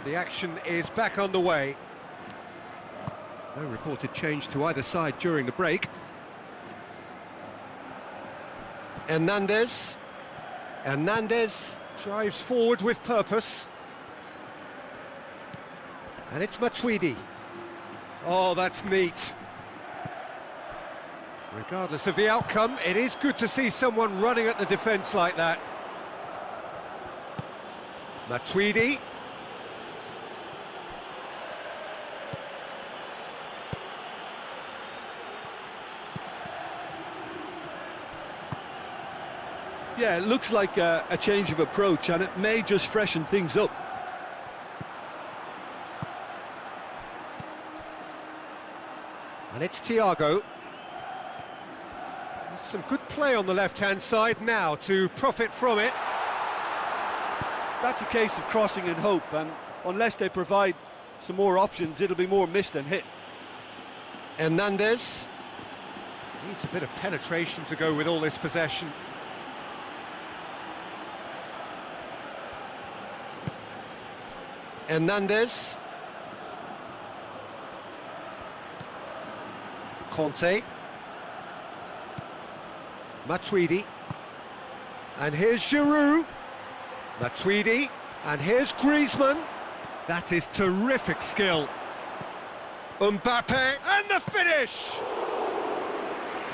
And the action is back on the way. No reported change to either side during the break. Hernandez drives forward with purpose. And it's Matuidi. Oh, that's neat. Regardless of the outcome, it is good to see someone running at the defence like that. Matuidi. Yeah, it looks like a change of approach, and it may just freshen things up. And it's Thiago. Some good play on the left-hand side now to profit from it. That's a case of crossing in hope, and unless they provide some more options, it'll be more miss than hit. Hernandez. Needs a bit of penetration to go with all this possession. Hernandez. Conte. Matuidi. And here's Giroud. Matuidi. And here's Griezmann. That is terrific skill. Mbappe. And the finish!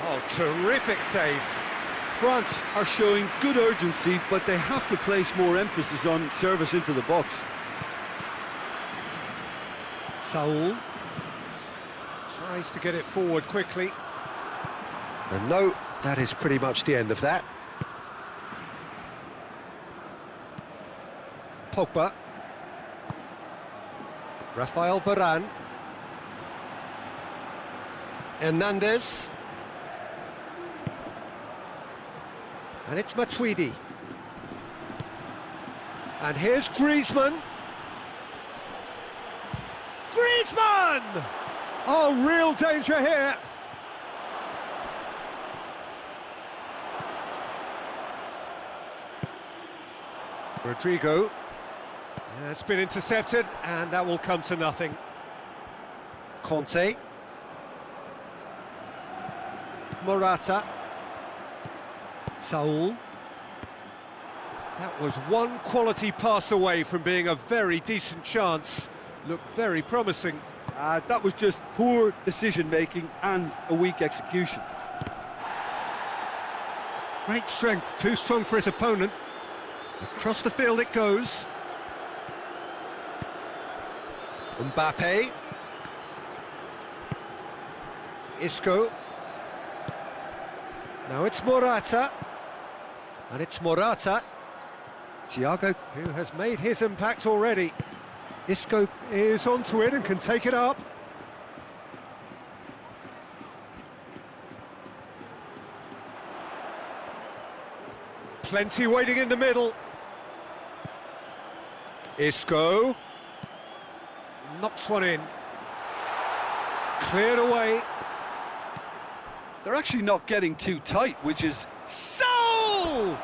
Oh, terrific save. France are showing good urgency, but they have to place more emphasis on service into the box. Saul tries to get it forward quickly. And no, that is pretty much the end of that. Pogba. Rafael Varane. Hernandez. And it's Matuidi. And here's Griezmann. Griezmann! Oh, real danger here. Rodrigo. Yeah, it's been intercepted, and that will come to nothing. Conte. Morata. Saul. That was one quality pass away from being a very decent chance. Looked very promising. That was just poor decision-making and a weak execution. Great strength, too strong for his opponent. Across the field it goes. Mbappe. Isco. Now it's Morata. And it's Morata. Thiago, who has made his impact already. Isco is onto it and can take it up. Plenty waiting in the middle. Isco. Knocks one in. Cleared away. They're actually not getting too tight, which is... Soul! And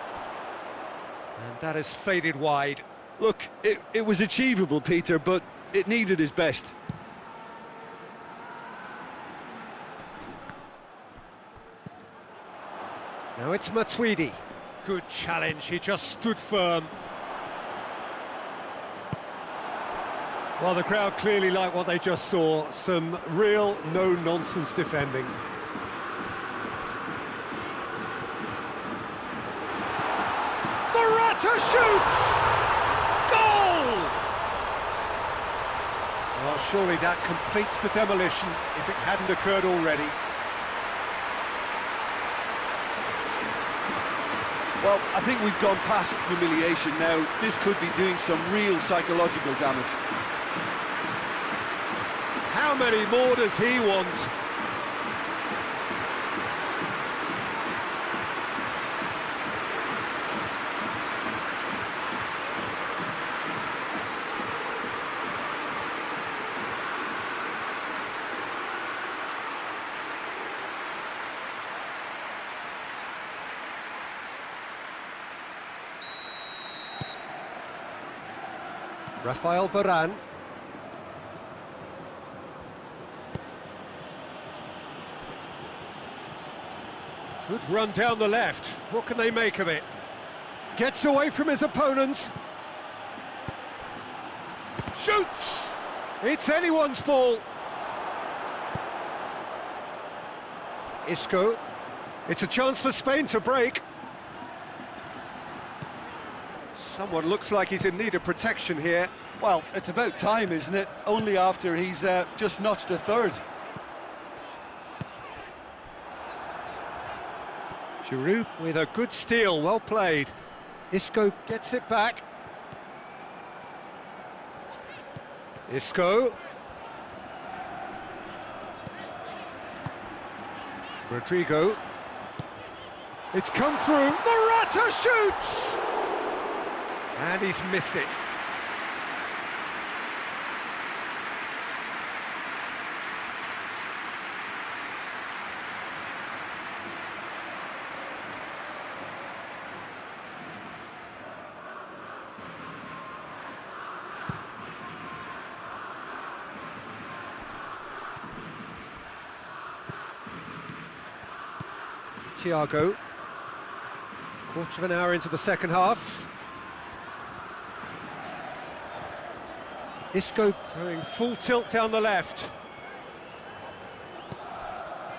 that has faded wide. Look, it was achievable, Peter, but it needed his best. Now it's Matuidi. Good challenge, he just stood firm. Well, the crowd clearly liked what they just saw. Some real no-nonsense defending. Morata shoots! Goal! Well, surely that completes the demolition if it hadn't occurred already. Well, I think we've gone past humiliation now. This could be doing some real psychological damage. How many more does he want? Rafael Varane. Good run down the left. What can they make of it? Gets away from his opponents. Shoots! It's anyone's ball. Isco. It's a chance for Spain to break. Someone looks like he's in need of protection here. Well, it's about time, isn't it? Only after he's just notched a third. Giroud with a good steal, well played. Isco gets it back. Isco. Rodrigo. It's come through. Morata shoots! And he's missed it. Thiago. Quarter of an hour into the second half. Isco going full tilt down the left.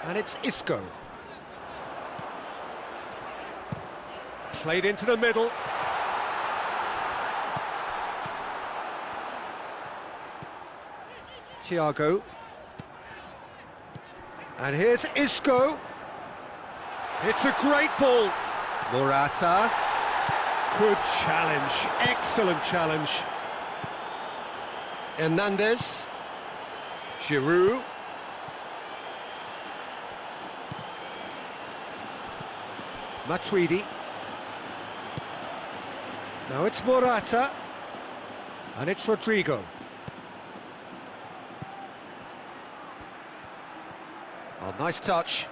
And it's Isco. Played into the middle. Thiago. And here's Isco. It's a great ball. Morata. Good challenge. Excellent challenge. Hernandez. Giroud. Matuidi. Now it's Morata. And it's Rodrigo. Oh, nice touch.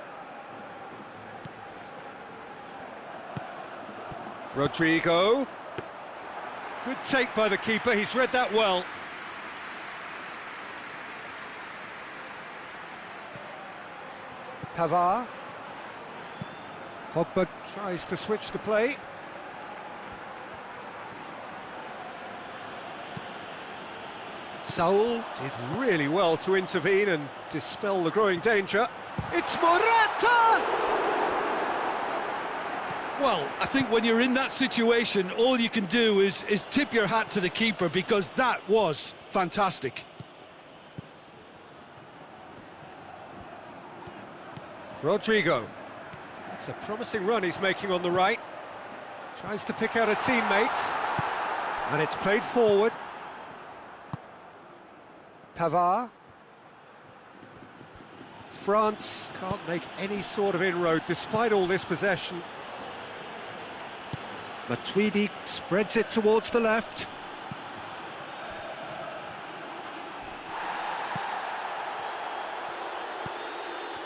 Rodrigo. Good take by the keeper, he's read that well. Pavard. Pogba tries to switch the play. Saul did really well to intervene and dispel the growing danger. It's Morata! Well, I think when you're in that situation, all you can do is tip your hat to the keeper, because that was fantastic. Rodrigo. That's a promising run he's making on the right. Tries to pick out a teammate. And it's played forward. Pavard. France can't make any sort of inroad despite all this possession. Matuidi spreads it towards the left.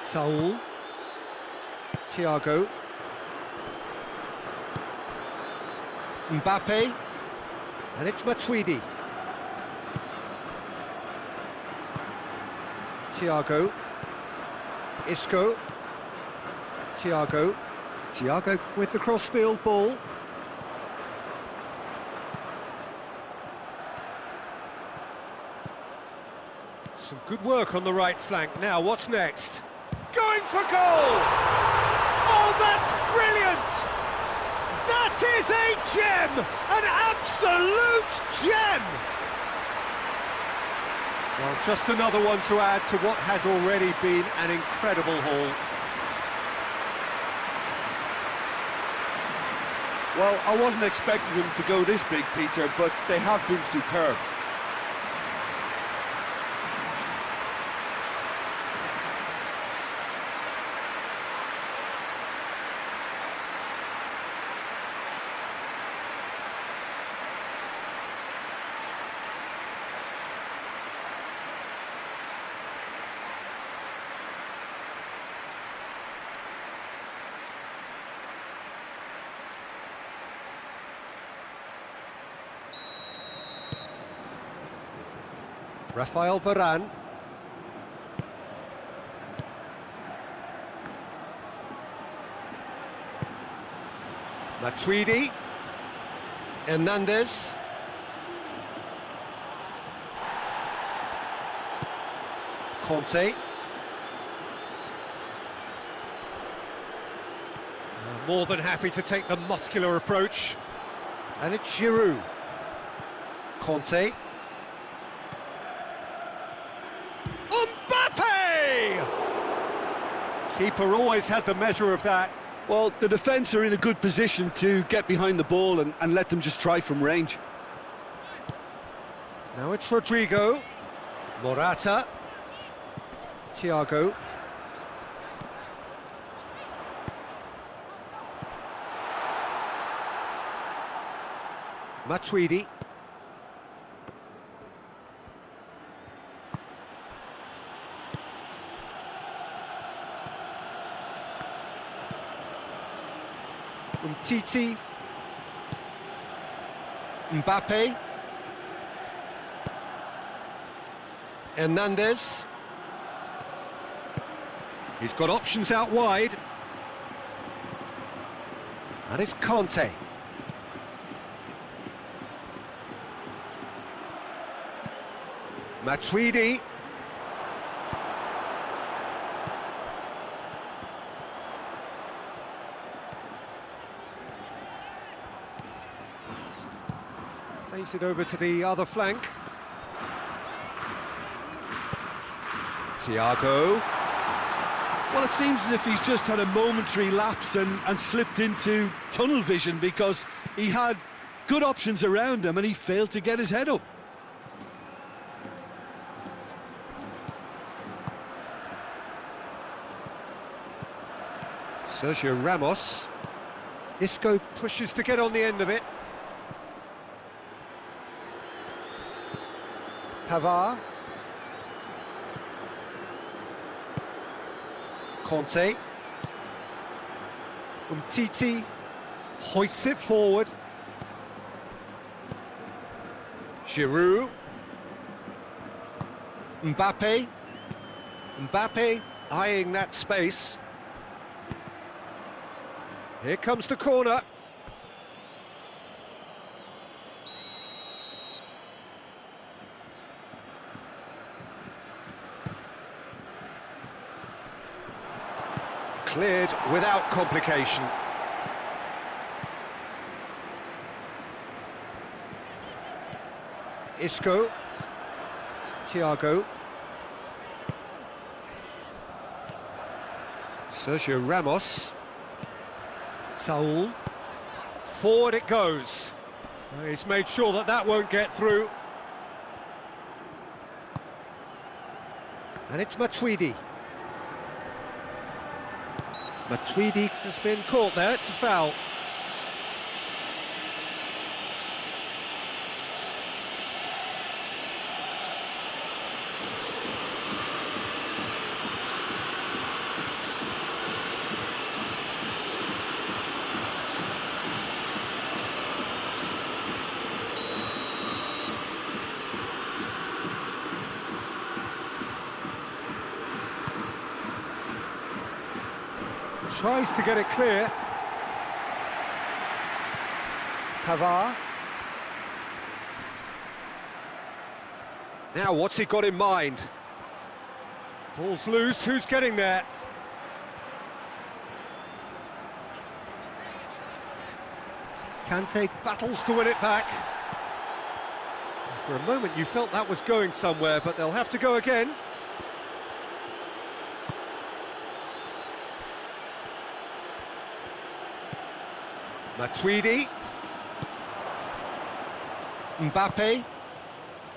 Saul. Thiago. Mbappe. And it's Matuidi. Thiago. Isco. Thiago. Thiago with the crossfield ball. Some good work on the right flank. Now, what's next? Going for goal! Oh, that's brilliant! That is a gem! An absolute gem! Well, just another one to add to what has already been an incredible haul. Well, I wasn't expecting them to go this big, Peter, but they have been superb. Rafael Varane. Matuidi. Hernandez. Conte. More than happy to take the muscular approach. And it's Giroud. Conte. Mbappe! Keeper always had the measure of that. Well, the defence are in a good position to get behind the ball and let them just try from range. Now it's Rodrigo. Morata. Thiago. Matuidi. Umtiti. Mbappe. Hernandez. He's got options out wide. And it's Conte. Matuidi. Plays it over to the other flank. Thiago. Well, it seems as if he's just had a momentary lapse and slipped into tunnel vision, because he had good options around him and he failed to get his head up. Sergio Ramos. Isco pushes to get on the end of it. Pavard. Conte. Umtiti hoists it forward. Giroud. Mbappe. Mbappe eyeing that space. Here comes the corner. Cleared without complication. Isco. Thiago. Sergio Ramos. Saul. Forward it goes. He's made sure that that won't get through. And it's Matuidi. Matuidi has been caught there, it's a foul. Tries to get it clear. Pavard. Now what's he got in mind? Ball's loose, who's getting there? Kante battles to win it back. For a moment you felt that was going somewhere, but they'll have to go again. Matuidi. Mbappe.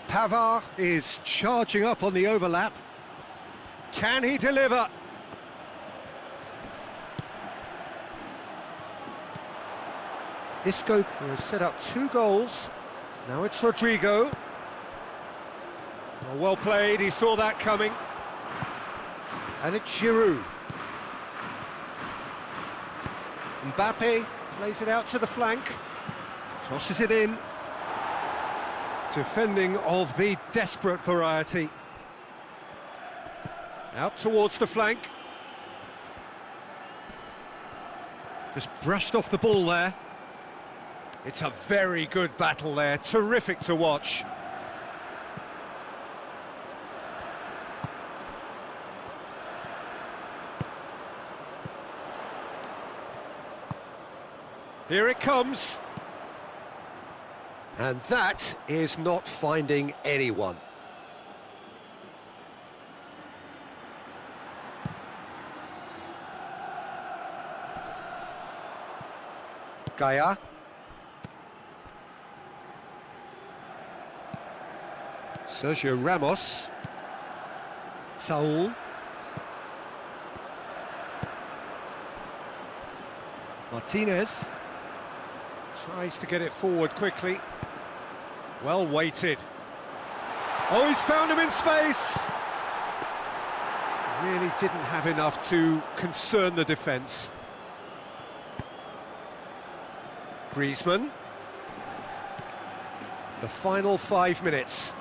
Pavard is charging up on the overlap. Can he deliver? Isco, who has set up 2 goals. Now it's Rodrigo. Well played, he saw that coming. And it's Giroud. Mbappe plays it out to the flank. Crosses it in. Defending of the desperate variety. Out towards the flank. Just brushed off the ball there. It's a very good battle there, terrific to watch. Here it comes. And that is not finding anyone. Gaia. Sergio Ramos. Saul. Martinez. Tries to get it forward quickly. Well weighted. Oh, he's found him in space! Really didn't have enough to concern the defence. Griezmann. The final 5 minutes.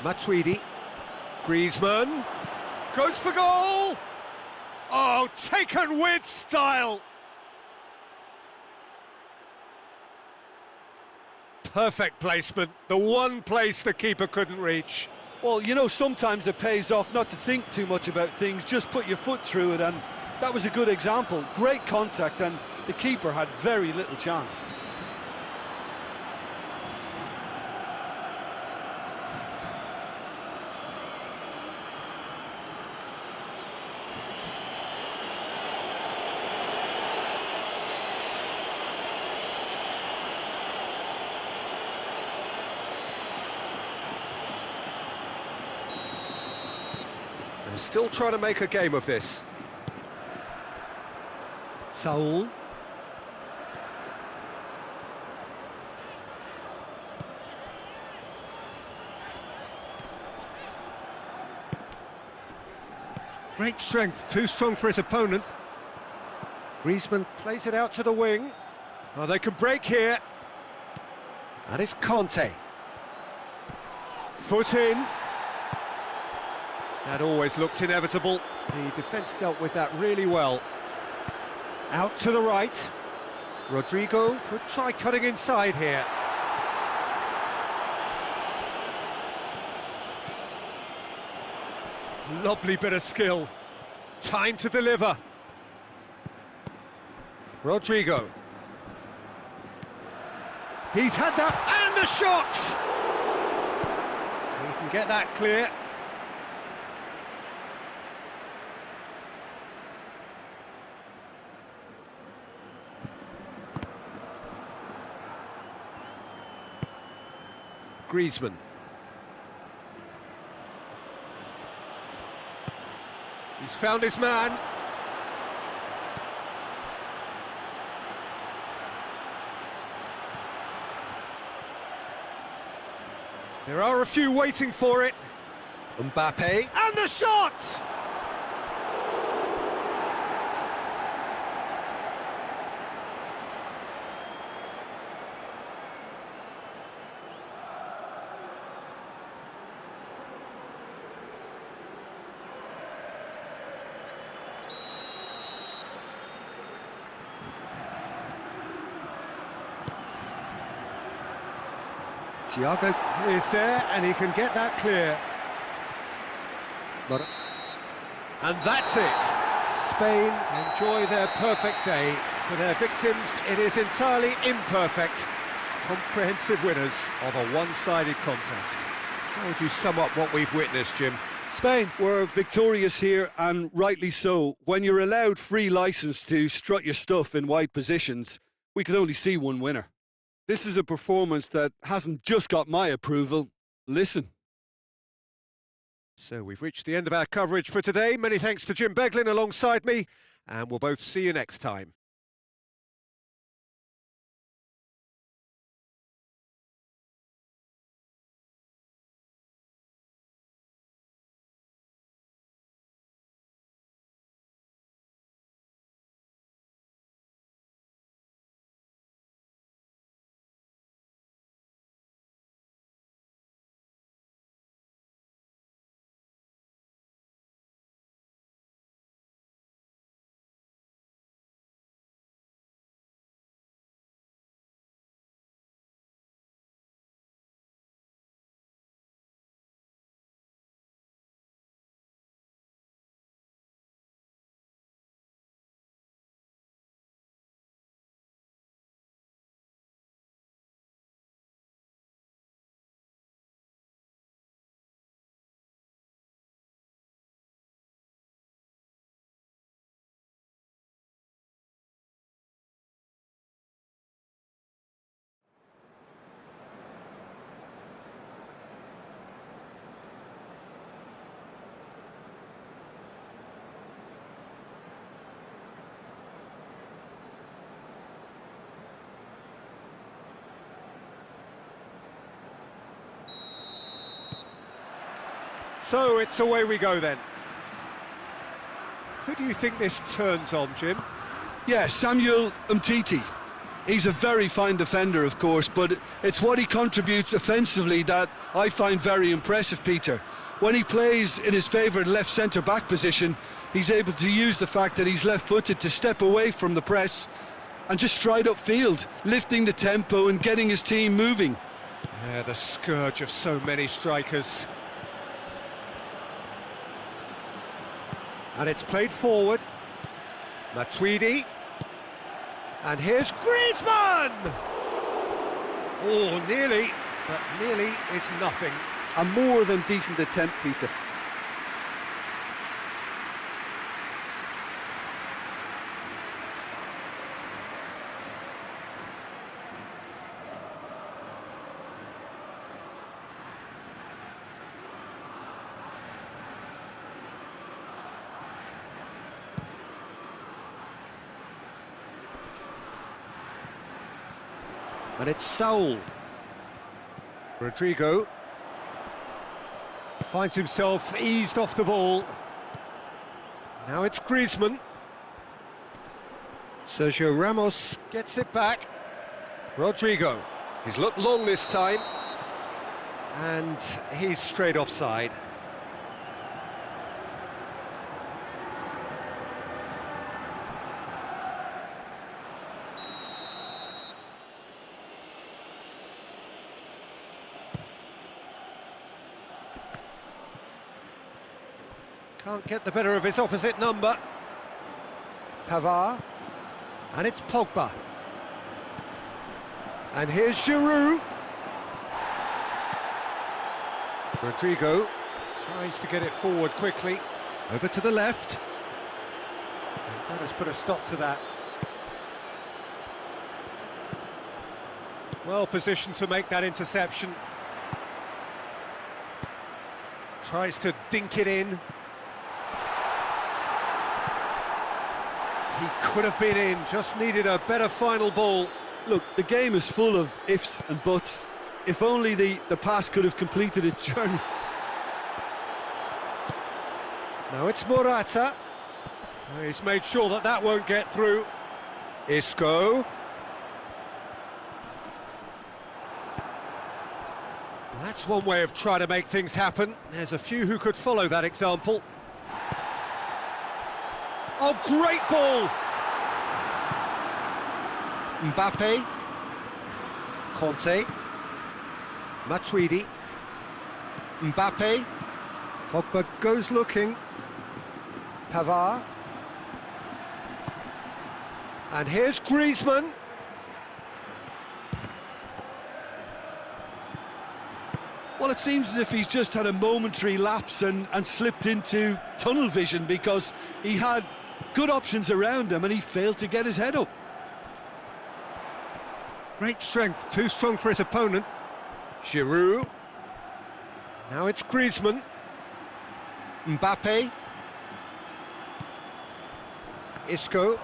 Matuidi. Griezmann. Goes for goal! Oh, taken with style! Perfect placement, the one place the keeper couldn't reach. Well, you know, sometimes it pays off not to think too much about things, just put your foot through it, and that was a good example. Great contact, and the keeper had very little chance. They're still trying to make a game of this. Saul. Great strength, too strong for his opponent. Griezmann plays it out to the wing. Oh, they can break here. That is Conte. Foot in. That always looked inevitable. The defence dealt with that really well. Out to the right. Rodrigo could try cutting inside here. Lovely bit of skill. Time to deliver. Rodrigo. He's had that, and the shot! He can get that clear. Griezmann. He's found his man. There are a few waiting for it. Mbappe. And the shot! Thiago is there, and he can get that clear. And that's it. Spain enjoy their perfect day. For their victims, it is entirely imperfect. Comprehensive winners of a one-sided contest. How would you sum up what we've witnessed, Jim? Spain were victorious here, and rightly so. When you're allowed free licence to strut your stuff in wide positions, we could only see one winner. This is a performance that hasn't just got my approval. Listen. So we've reached the end of our coverage for today. Many thanks to Jim Beglin alongside me, and we'll both see you next time. So it's away we go then. Who do you think this turns on, Jim? Yeah, Samuel Umtiti. He's a very fine defender, of course, but it's what he contributes offensively that I find very impressive, Peter. When he plays in his favourite left centre-back position, he's able to use the fact that he's left-footed to step away from the press and just stride upfield, lifting the tempo and getting his team moving. Yeah, the scourge of so many strikers. And it's played forward. Matuidi. And here's Griezmann! Oh, nearly, but nearly is nothing. A more than decent attempt, Peter. And it's Saul. Rodrigo finds himself eased off the ball. Now it's Griezmann. Sergio Ramos gets it back. Rodrigo. He's looked long this time. And he's straight offside. Can't get the better of his opposite number. Pavard. And it's Pogba. And here's Giroud. Rodrigo tries to get it forward quickly. Over to the left. And that has put a stop to that. Well positioned to make that interception. Tries to dink it in. He could have been in, just needed a better final ball. Look, the game is full of ifs and buts. If only the pass could have completed its journey. Now it's Morata. He's made sure that that won't get through. Isco. That's one way of trying to make things happen. There's a few who could follow that example. Oh, great ball! Mbappe. Conte. Matuidi. Mbappe. Pogba goes looking. Pavard. And here's Griezmann. Well, it seems as if he's just had a momentary lapse and slipped into tunnel vision, because he had good options around him and he failed to get his head up. Great strength, too strong for his opponent. Giroud. Now it's Griezmann. Mbappe. Isco.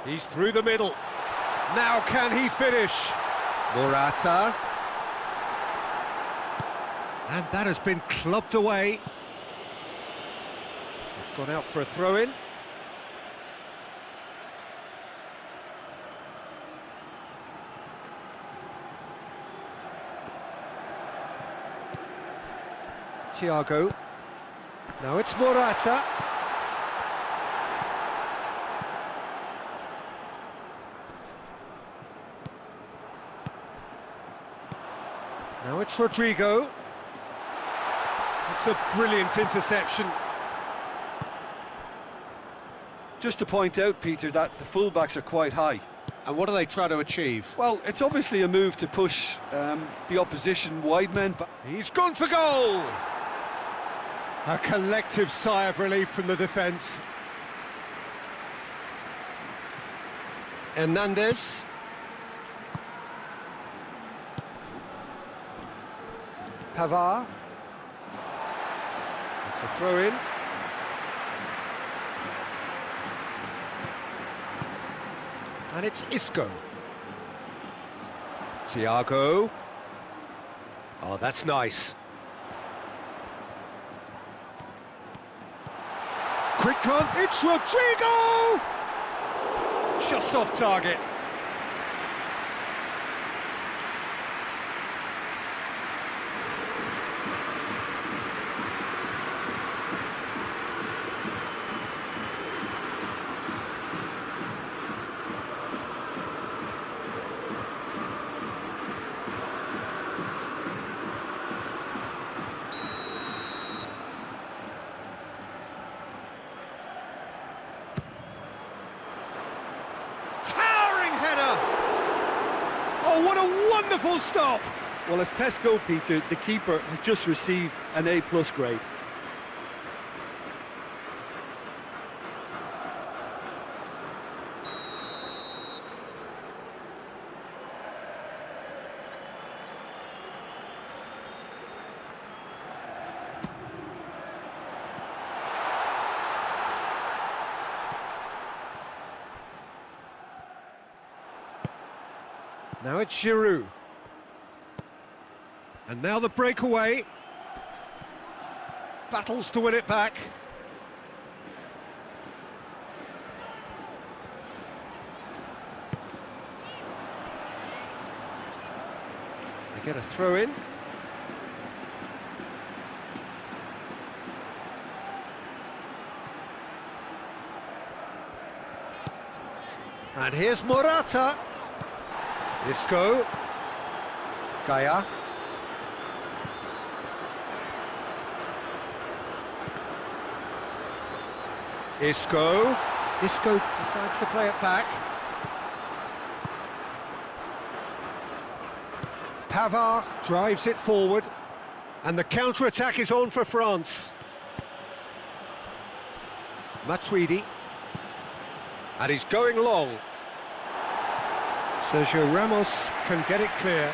He's through the middle. Now can he finish? Morata. And that has been clubbed away. It's gone out for a throw-in. Thiago. Now it's Morata. Now it's Rodrigo. It's a brilliant interception. Just to point out, Peter, that the fullbacks are quite high. And what are they trying to achieve? Well, it's obviously a move to push the opposition wide men. But He's gone for goal! A collective sigh of relief from the defence. Hernandez. Pavard. It's a throw-in. And it's Isco. Thiago. Oh, that's nice. quick glance, it's Rodrigo! Just off target. Oh, what a wonderful stop! Well, as tests go, Peter, the keeper has just received an A+ grade. Now it's Giroud. And now the breakaway. Battles to win it back. They get a throw in. And here's Morata. Isco. Gaia. Isco. Isco decides to play it back. Pavard drives it forward. And the counter-attack is on for France. Matuidi. And he's going long. Sergio Ramos can get it clear.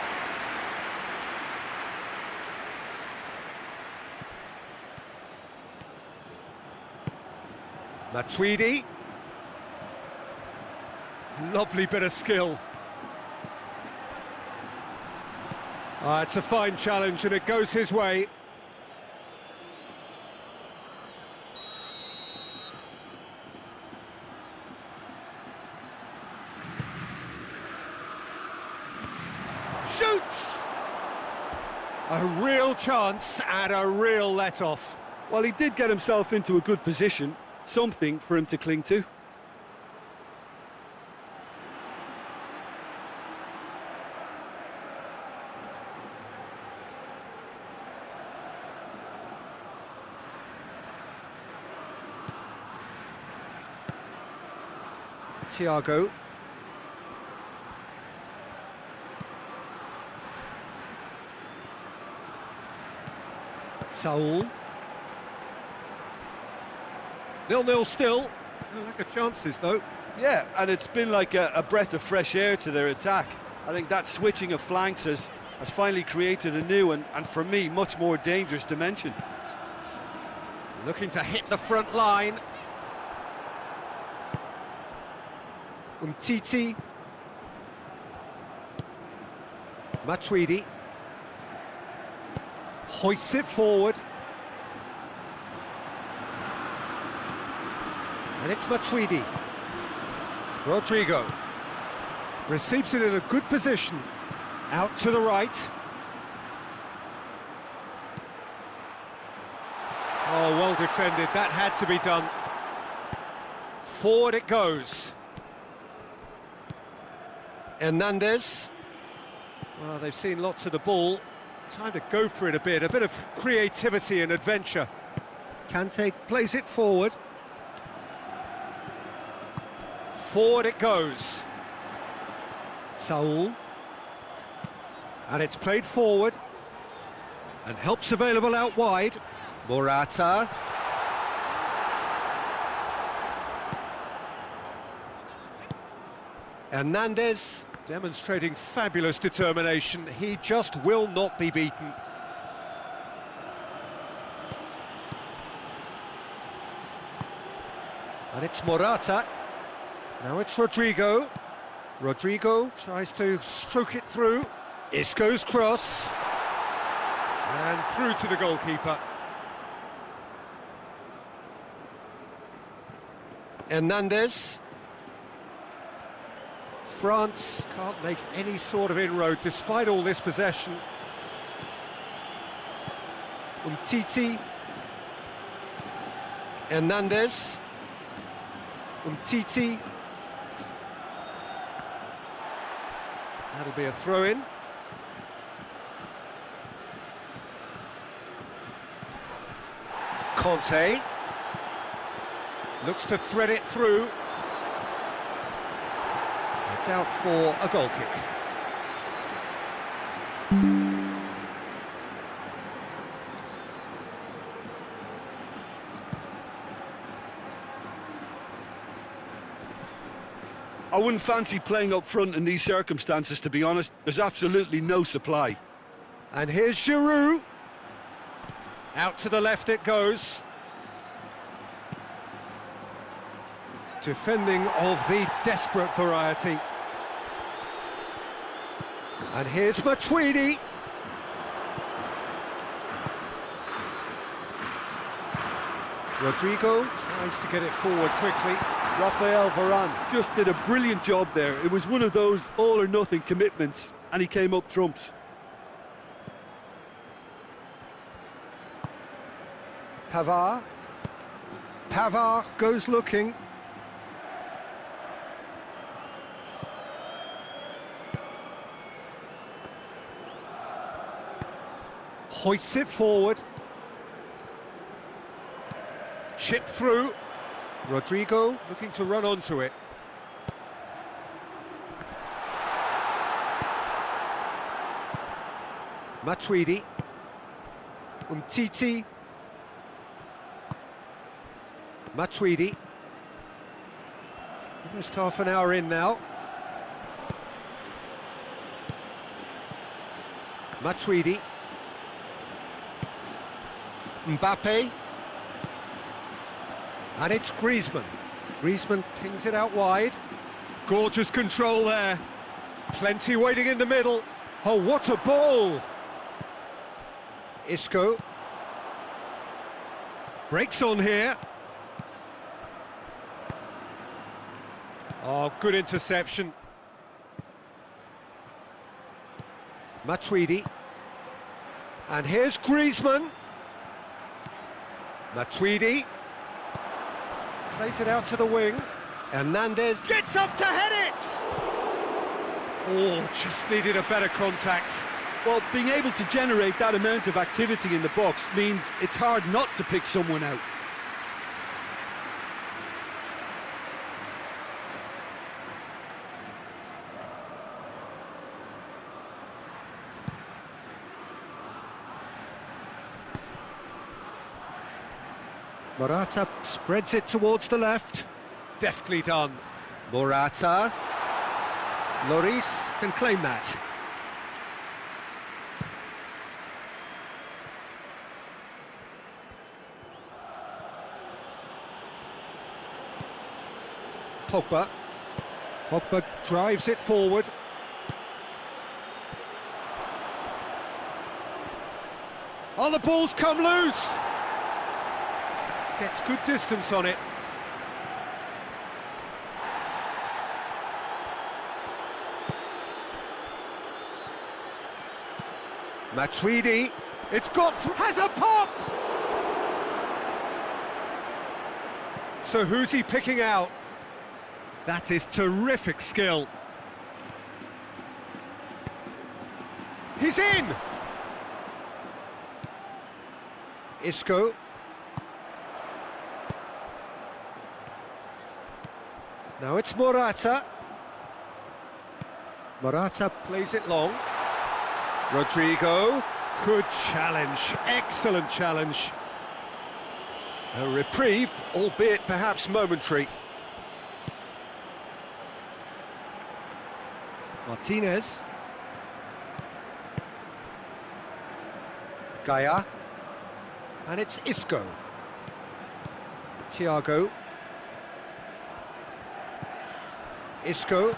Matuidi. Lovely bit of skill. It's a fine challenge and it goes his way. Shoots! A real chance and a real let-off. Well, he did get himself into a good position, something for him to cling to. Thiago. Saul. 0-0 still. No lack of chances, though. Yeah, and it's been like a breath of fresh air to their attack. I think that switching of flanks has finally created a new and for me, much more dangerous dimension. Looking to hit the front line. Umtiti. Matuidi. Hoists it forward. And it's Matuidi. Rodrigo. Receives it in a good position. Out to the right. Oh, well defended. That had to be done. Forward it goes. Hernandez. Well, they've seen lots of the ball. Time to go for it a bit of creativity and adventure. Kante plays it forward. Forward it goes. Saul. And it's played forward. And help's available out wide. Morata. Hernandez demonstrating fabulous determination. He just will not be beaten. And it's Morata. Now it's Rodrigo. Rodrigo tries to stroke it through. Isco's cross. And through to the goalkeeper. Hernandez. France can't make any sort of inroad despite all this possession. Umtiti. Hernandez. Umtiti. That'll be a throw-in. Conte. Looks to thread it through. It's out for a goal kick. I wouldn't fancy playing up front in these circumstances, to be honest. There's absolutely no supply. And here's Giroud. Out to the left it goes. Defending of the desperate variety. And here's Matuidi. Rodrigo tries to get it forward quickly. Rafael Varane just did a brilliant job there. It was one of those all-or-nothing commitments, and he came up trumps. Pavard. Pavard goes looking. Hoists it forward. Chip through. Rodrigo looking to run onto it. Matuidi. Umtiti. Matuidi. Almost half an hour in now. Matuidi. Mbappe. And it's Griezmann. Griezmann pings it out wide. Gorgeous control there. Plenty waiting in the middle. Oh, what a ball! Isco. Breaks on here. Oh, good interception. Matuidi. And here's Griezmann. Matuidi. Plays it out to the wing. Hernandez gets up to head it! Oh, just needed a better contact. Well, being able to generate that amount of activity in the box means it's hard not to pick someone out. Morata spreads it towards the left. Deftly done. Morata. Lloris can claim that. Pogba. Pogba drives it forward. Oh, the ball's come loose! Gets good distance on it. Matuidi. It's got... has a pop! So who's he picking out? That is terrific skill. He's in! Isco. Now it's Morata. Morata plays it long. Rodrigo. Good challenge. Excellent challenge. A reprieve, albeit perhaps momentary. Martinez. Gaia. And it's Isco. Thiago. Isco.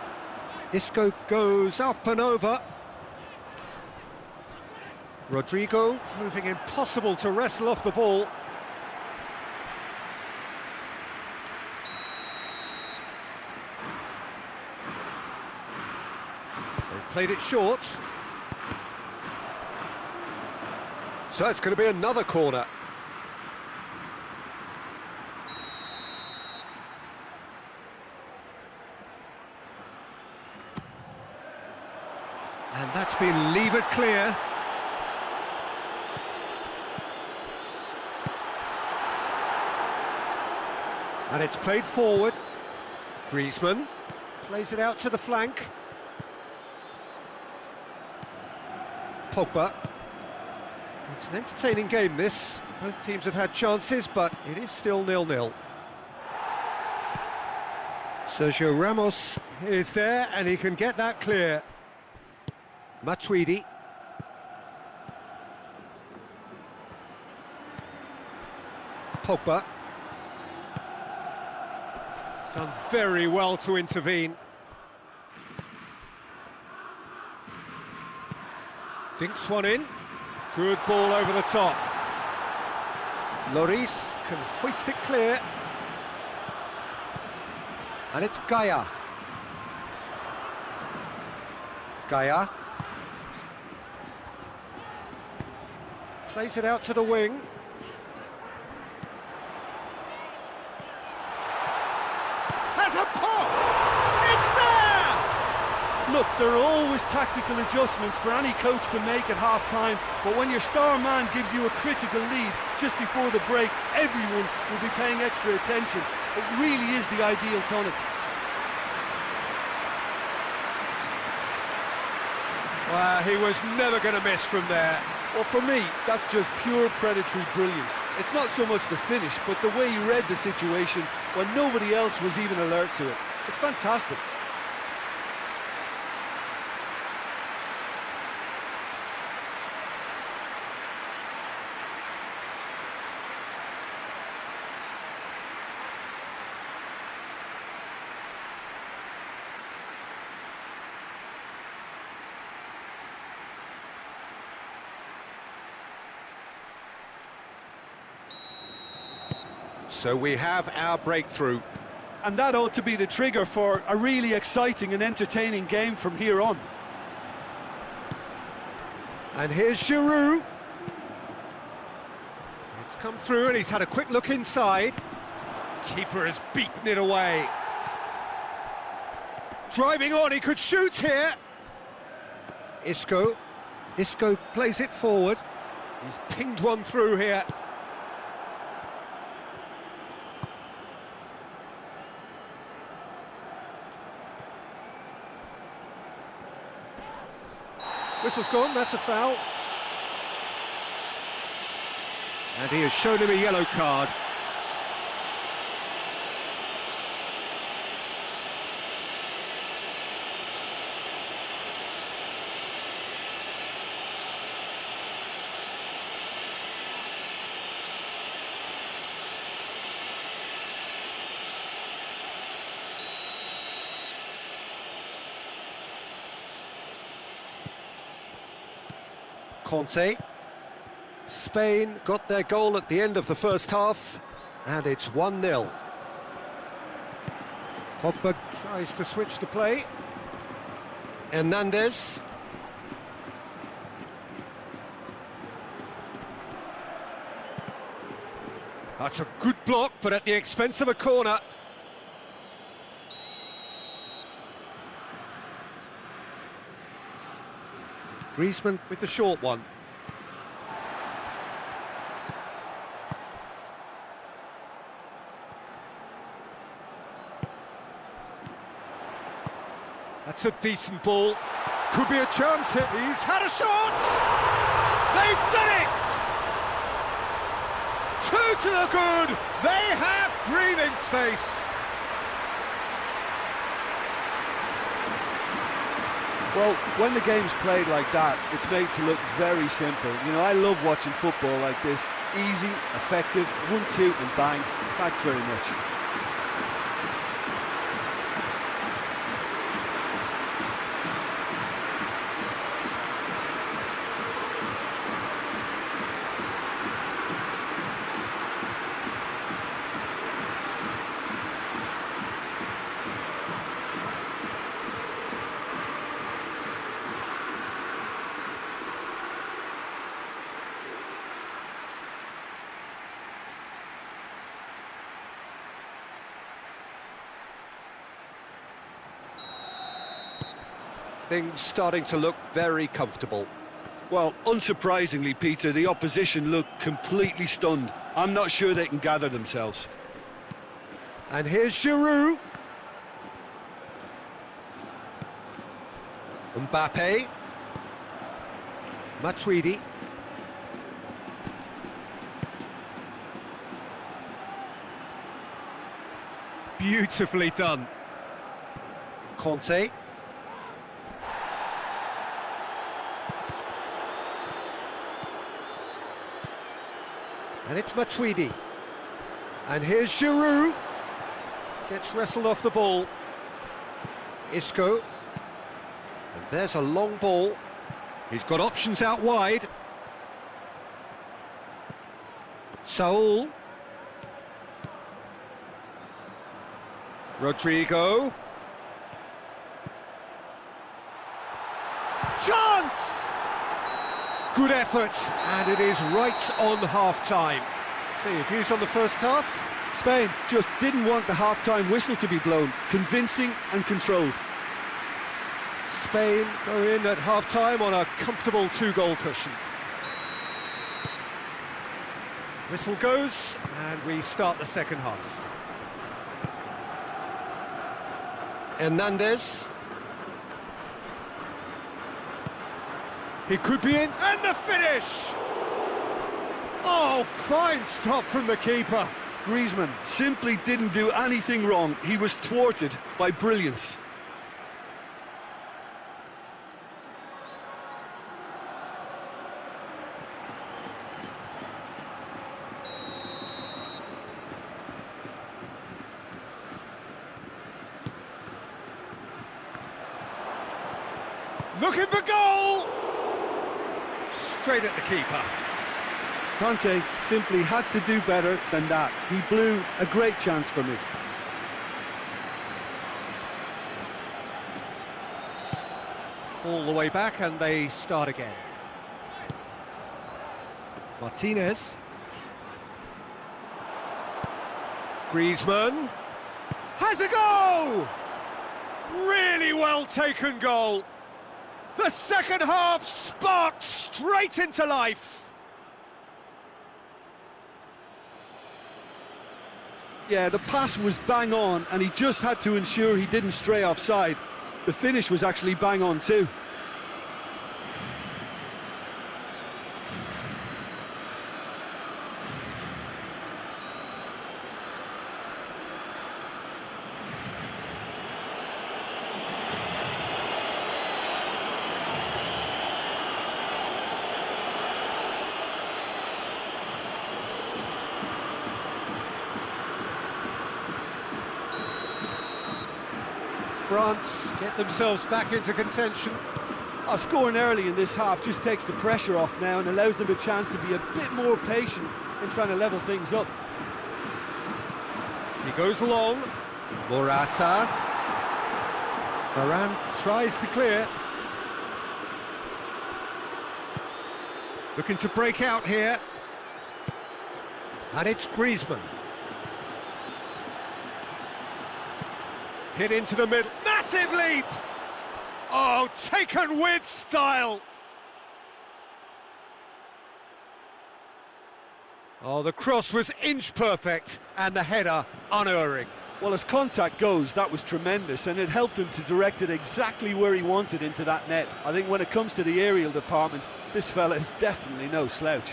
Isco goes up and over. Rodrigo proving impossible to wrestle off the ball. Played it short. So it's going to be another corner. And that's been levered clear. And it's played forward. Griezmann plays it out to the flank. Pogba. It's an entertaining game, this. Both teams have had chances, but it is still 0-0. Sergio Ramos is there, and he can get that clear. Matuidi. Pogba. Done very well to intervene. Dinks one in. Good ball over the top. Lloris can hoist it clear. And it's Gaia. Gaia. Plays it out to the wing. Has a pop! It's there! Look, there are always tactical adjustments for any coach to make at half-time, but when your star man gives you a critical lead just before the break, everyone will be paying extra attention. It really is the ideal tonic. Well, he was never going to miss from there. Well, for me, that's just pure predatory brilliance. It's not so much the finish, but the way he read the situation when nobody else was even alert to it. It's fantastic. So we have our breakthrough. And that ought to be the trigger for a really exciting and entertaining game from here on. And here's Giroud. It's come through and he's had a quick look inside. Keeper has beaten it away. Driving on, he could shoot here. Isco. Isco plays it forward. He's pinged one through here. Whistle's gone, that's a foul. And he has shown him a yellow card. Conte. Spain got their goal at the end of the first half, and it's 1-0. Pogba tries to switch the play. Hernandez. That's a good block, but at the expense of a corner. Griezmann with the short one. That's a decent ball. Could be a chance here. He's had a shot! They've done it! Two to the good! They have breathing space! Well, when the game's played like that, it's made to look very simple. You know, I love watching football like this. Easy, effective, 1-2 and bang. Thanks very much. Things starting to look very comfortable. Well, unsurprisingly, Peter, the opposition look completely stunned. I'm not sure they can gather themselves. And here's Giroud. Mbappe. Matuidi. Beautifully done. Conte. And it's Matuidi. And here's Giroud. Gets wrestled off the ball. Isco. And there's a long ball. He's got options out wide. Saul. Rodrigo. Chance! Good effort, and it is right on half-time. See your views on the first half? Spain just didn't want the half-time whistle to be blown. Convincing and controlled. Spain go in at half-time on a comfortable two-goal cushion. Whistle goes, and we start the second half. Hernandez. He could be in, and the finish! Oh, fine stop from the keeper. Griezmann simply didn't do anything wrong. He was thwarted by brilliance. Looking for goal! Straight at the keeper. Conte simply had to do better than that. He blew a great chance for me. All the way back, and they start again. Martinez. Griezmann. Has a goal! Really well taken goal. The second half sparked straight into life. Yeah, the pass was bang on, and he just had to ensure he didn't stray offside. The finish was actually bang on too. France get themselves back into contention. Scoring early in this half just takes the pressure off now and allows them a chance to be a bit more patient in trying to level things up. He goes long. Morata. Varane tries to clear. Looking to break out here. And it's Griezmann. Hit into the middle. Massive leap! Oh, taken with style! Oh, the cross was inch perfect, and the header unerring. Well, as contact goes, that was tremendous, and it helped him to direct it exactly where he wanted into that net. I think when it comes to the aerial department, this fella is definitely no slouch.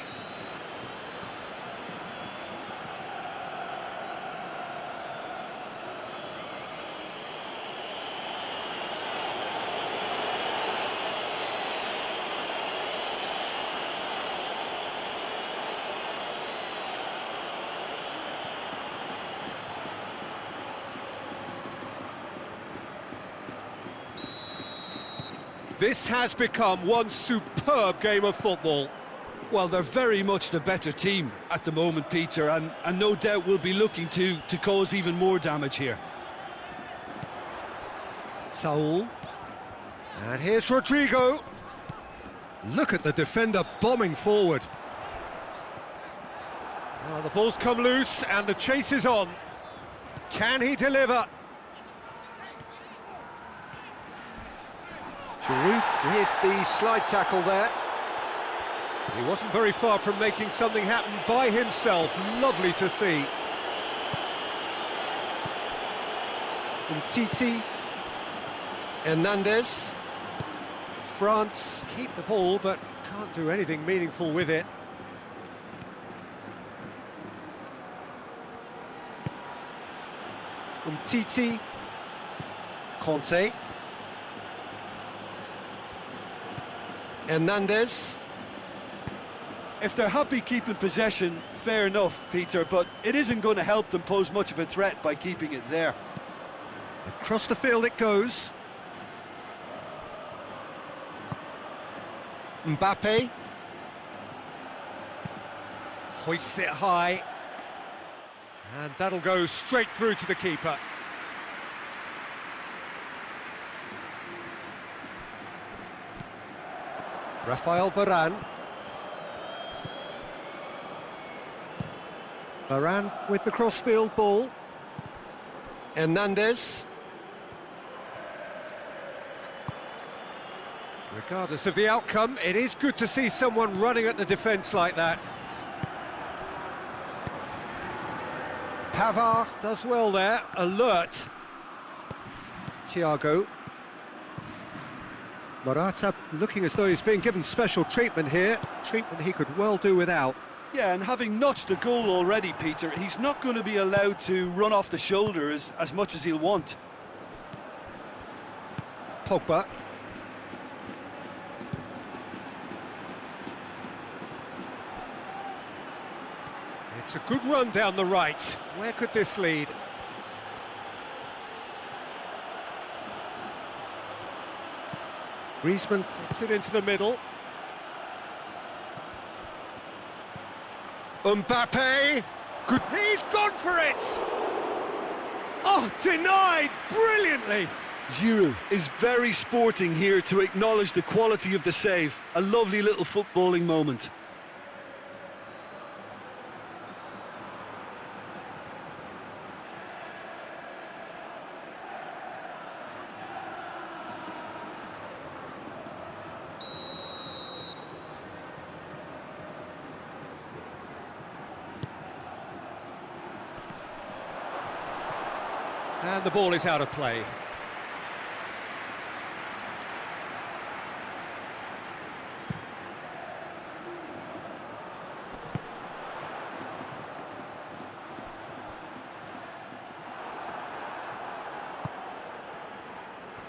This has become one superb game of football. Well, they're very much the better team at the moment, Peter, and no doubt will be looking to cause even more damage here. Saul. And here's Rodrigo. Look at the defender bombing forward. Well, the ball's come loose and the chase is on. Can he deliver? Giroud with the slide tackle there. He wasn't very far from making something happen by himself. Lovely to see. Titi, Hernandez. France keep the ball, but can't do anything meaningful with it. Titi, Conte, Hernandez. If they're happy keeping possession, fair enough, Peter, but it isn't going to help them pose much of a threat by keeping it there. Across the field it goes. Mbappe. Hoists it high. And that'll go straight through to the keeper. Rafael Varane. Varane with the crossfield ball. Hernandez. Regardless of the outcome, it is good to see someone running at the defence like that. Pavard does well there, alert. Thiago. Morata looking as though he's being given special treatment here, treatment he could well do without. Yeah, and having notched a goal already, Peter, he's not going to be allowed to run off the shoulder as much as he'll want. Pogba. It's a good run down the right. Where could this lead? Griezmann gets it into the middle. Mbappe! Good. He's gone for it! Oh, denied brilliantly! Giroud is very sporting here to acknowledge the quality of the save. A lovely little footballing moment. And the ball is out of play.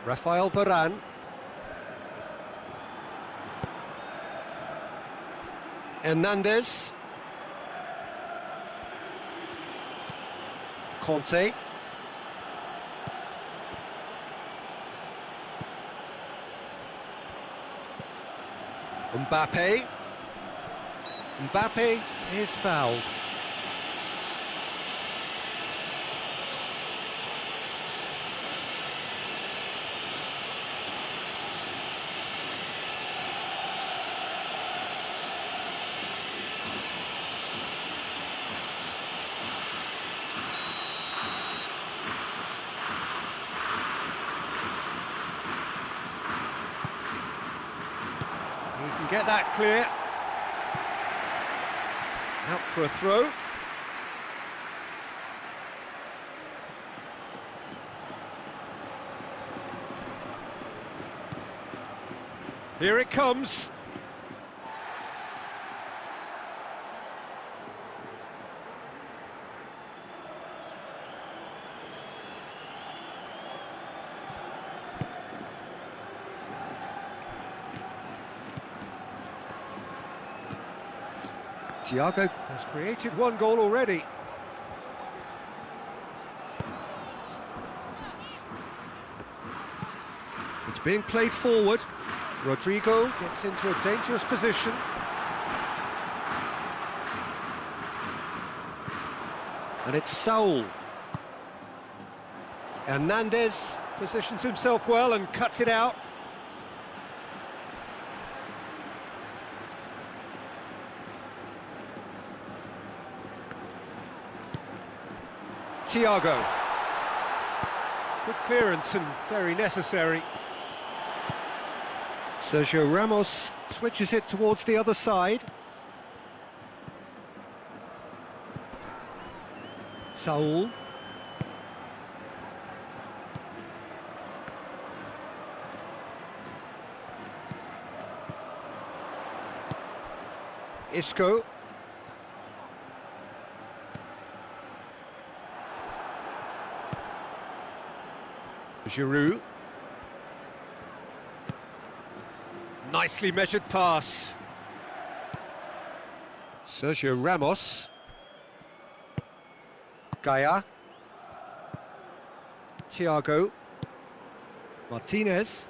Rafael Varane. Hernandez. Conte. Mbappe. Mbappe is fouled. He can get that clear. Out for a throw. Here it comes. Thiago has created one goal already. It's being played forward. Rodrigo gets into a dangerous position. And it's Saul. Hernandez positions himself well and cuts it out. Thiago. Good clearance and very necessary. Sergio Ramos switches it towards the other side. Saul. Isco. Giroud. Nicely measured pass. Sergio Ramos. Gaia. Thiago. Martinez.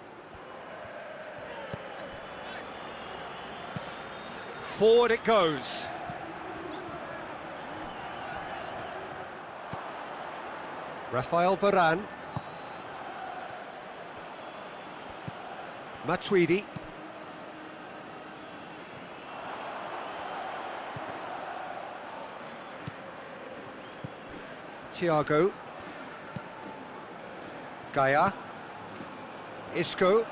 Forward it goes. Rafael Varane. Matuidi. Thiago. Gaia. Isco.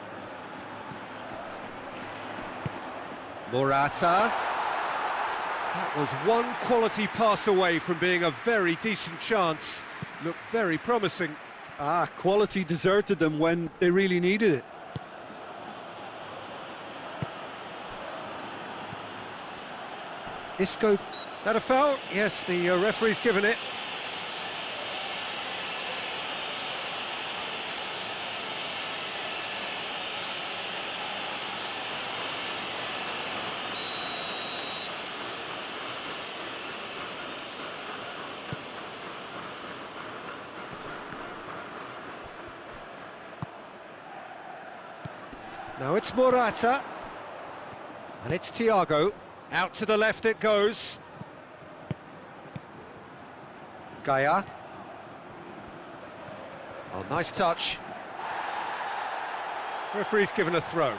Morata. That was one quality pass away from being a very decent chance. Looked very promising. Quality deserted them when they really needed it. Isco. That a foul? Yes, the referee's given it. Now it's Morata. And it's Thiago. Out to the left it goes. Gaia. Oh, nice touch. Referee's given a throw.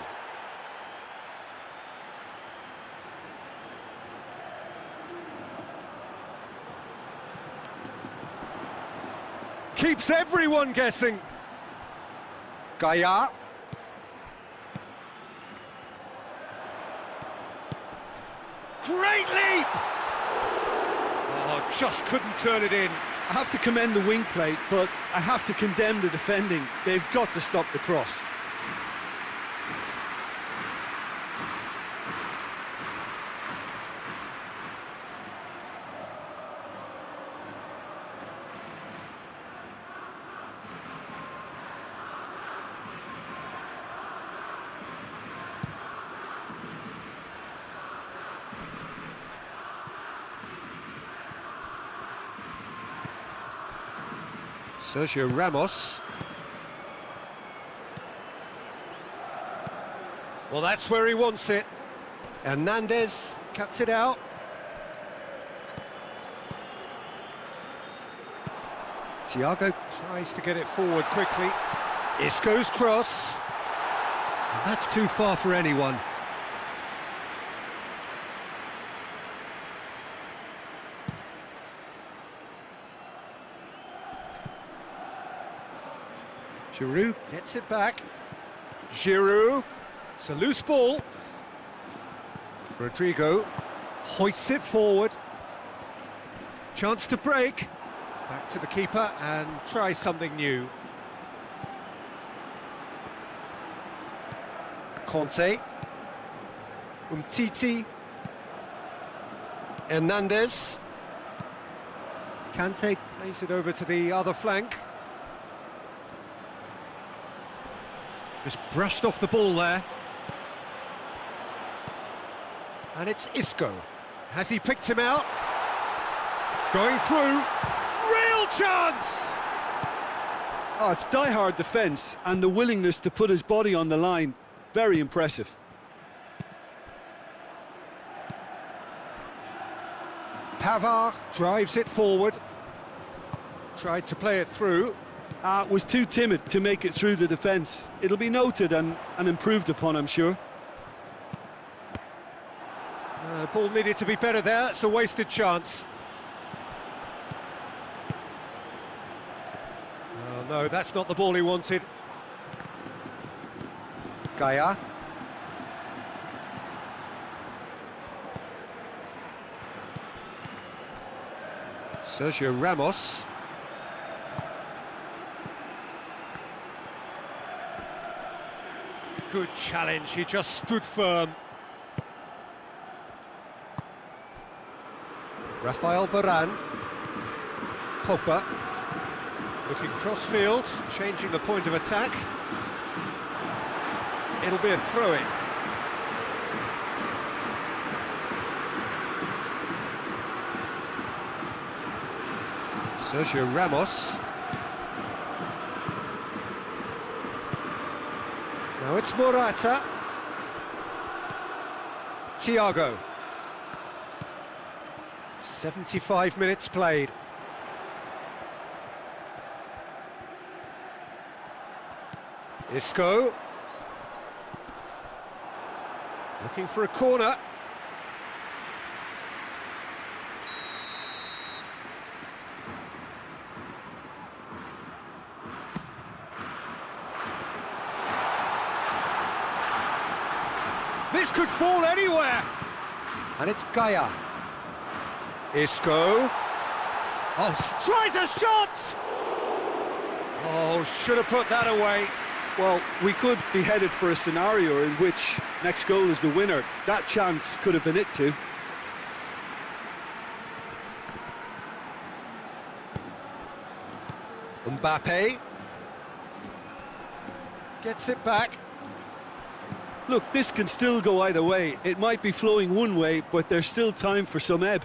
Keeps everyone guessing. Gaia. Great leap! Oh, just couldn't turn it in. I have to commend the wing plate, but I have to condemn the defending. They've got to stop the cross. Sergio Ramos. Well, that's where he wants it. Hernandez cuts it out. Thiago tries to get it forward quickly. Isco's cross. And that's too far for anyone. Giroud gets it back. Giroud. It's a loose ball. Rodrigo hoists it forward. Chance to break. Back to the keeper and try something new. Conte. Umtiti. Hernandez. Kante plays it over to the other flank. Just brushed off the ball there. And it's Isco. Has he picked him out? Going through. Real chance! Oh, it's die-hard defence and the willingness to put his body on the line. Very impressive. Pavard drives it forward. Tried to play it through. Was too timid to make it through the defence. It'll be noted and improved upon, I'm sure. Ball needed to be better there. It's a wasted chance. Oh, no, that's not the ball he wanted. Gaia. Sergio Ramos. Good challenge, he just stood firm. Rafael Varane. Pogba. Looking cross-field, changing the point of attack. It'll be a throw-in. Sergio Ramos. Now it's Morata. Thiago. 75 minutes played. Isco. Looking for a corner. This could fall anywhere. And it's Gaia. Isco. Oh, tries a shot! Oh, should have put that away. Well, we could be headed for a scenario in which next goal is the winner. That chance could have been it too. Mbappe. Gets it back. Look, this can still go either way. It might be flowing one way, but there's still time for some ebb.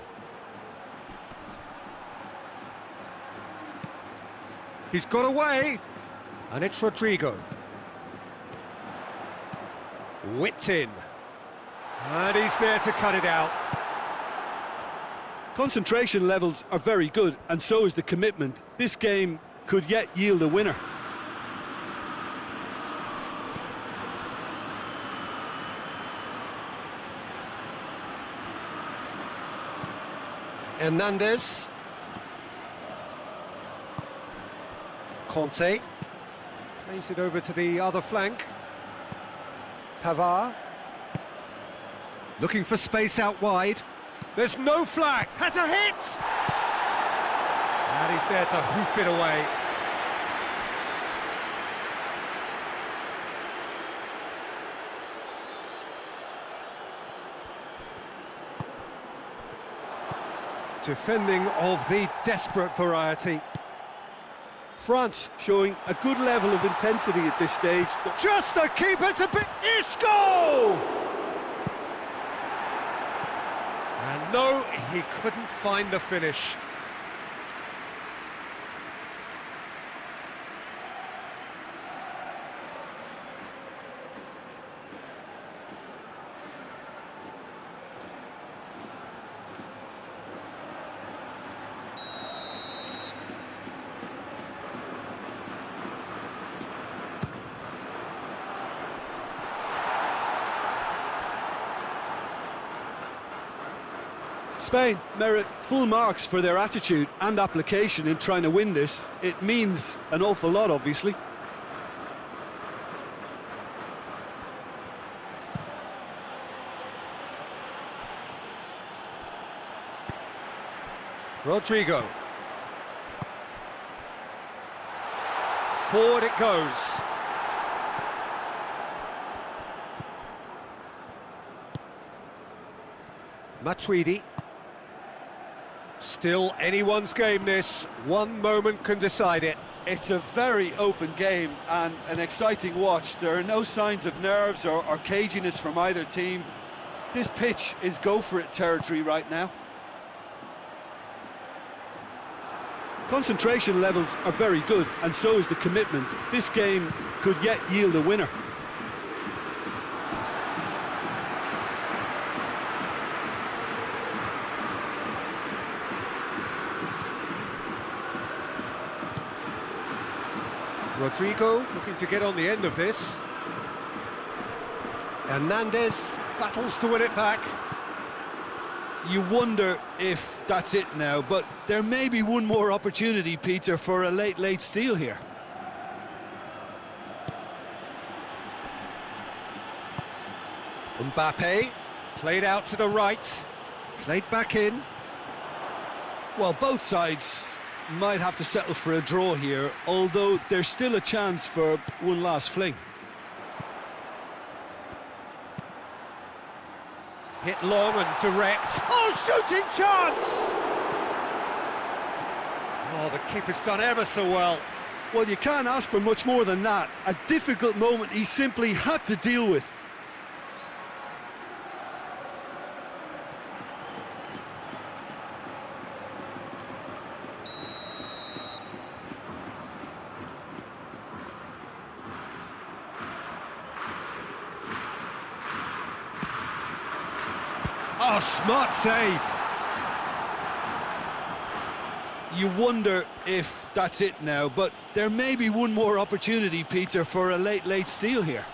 He's got away. And it's Rodrigo. Whipped in. And he's there to cut it out. Concentration levels are very good, and so is the commitment. This game could yet yield a winner. Hernandez. Conte. Plays it over to the other flank. Pavard. Looking for space out wide. There's no flag. Has a hit! And he's there to hoof it away. Defending of the desperate variety. France showing a good level of intensity at this stage. Just the keeper to beat Isco! And no, he couldn't find the finish. Spain merit full marks for their attitude and application in trying to win this. It means an awful lot, obviously. Rodrigo. Forward it goes. Matuidi. Still anyone's game this. One moment can decide it. It's a very open game and an exciting watch. There are no signs of nerves or caginess from either team. This pitch is go-for-it territory right now. Concentration levels are very good, and so is the commitment. This game could yet yield a winner. Rodrigo looking to get on the end of this. Hernandez battles to win it back. You wonder if that's it now, but there may be one more opportunity, Peter, for a late steal here. Mbappe played out to the right, played back in. Well, both sides might have to settle for a draw here, although there's still a chance for one last fling. Hit long and direct. Oh, shooting chance! Oh, the keeper's done ever so well. Well, you can't ask for much more than that. A difficult moment he simply had to deal with. Oh, smart save. You wonder if that's it now, but there may be one more opportunity, Peter, for a late steal here.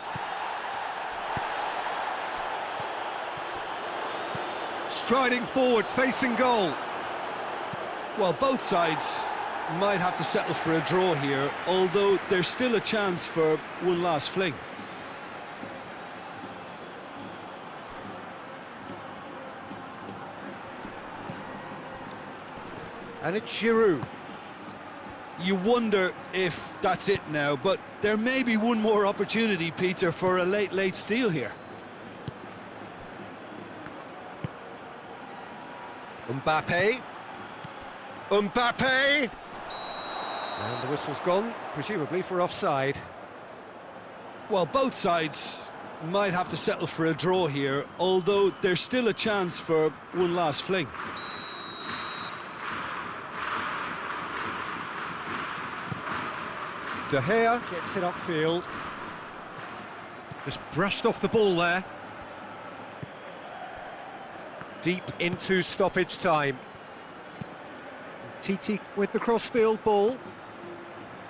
Striding forward, facing goal. Well, both sides might have to settle for a draw here, although there's still a chance for one last fling. And it's Giroud. You wonder if that's it now, but there may be one more opportunity, Peter, for a late steal here. Mbappe. Mbappe! And the whistle's gone, presumably for offside. Well, both sides might have to settle for a draw here, although there's still a chance for one last fling. De Gea gets it upfield. Just brushed off the ball there. Deep into stoppage time. Titi with the crossfield ball.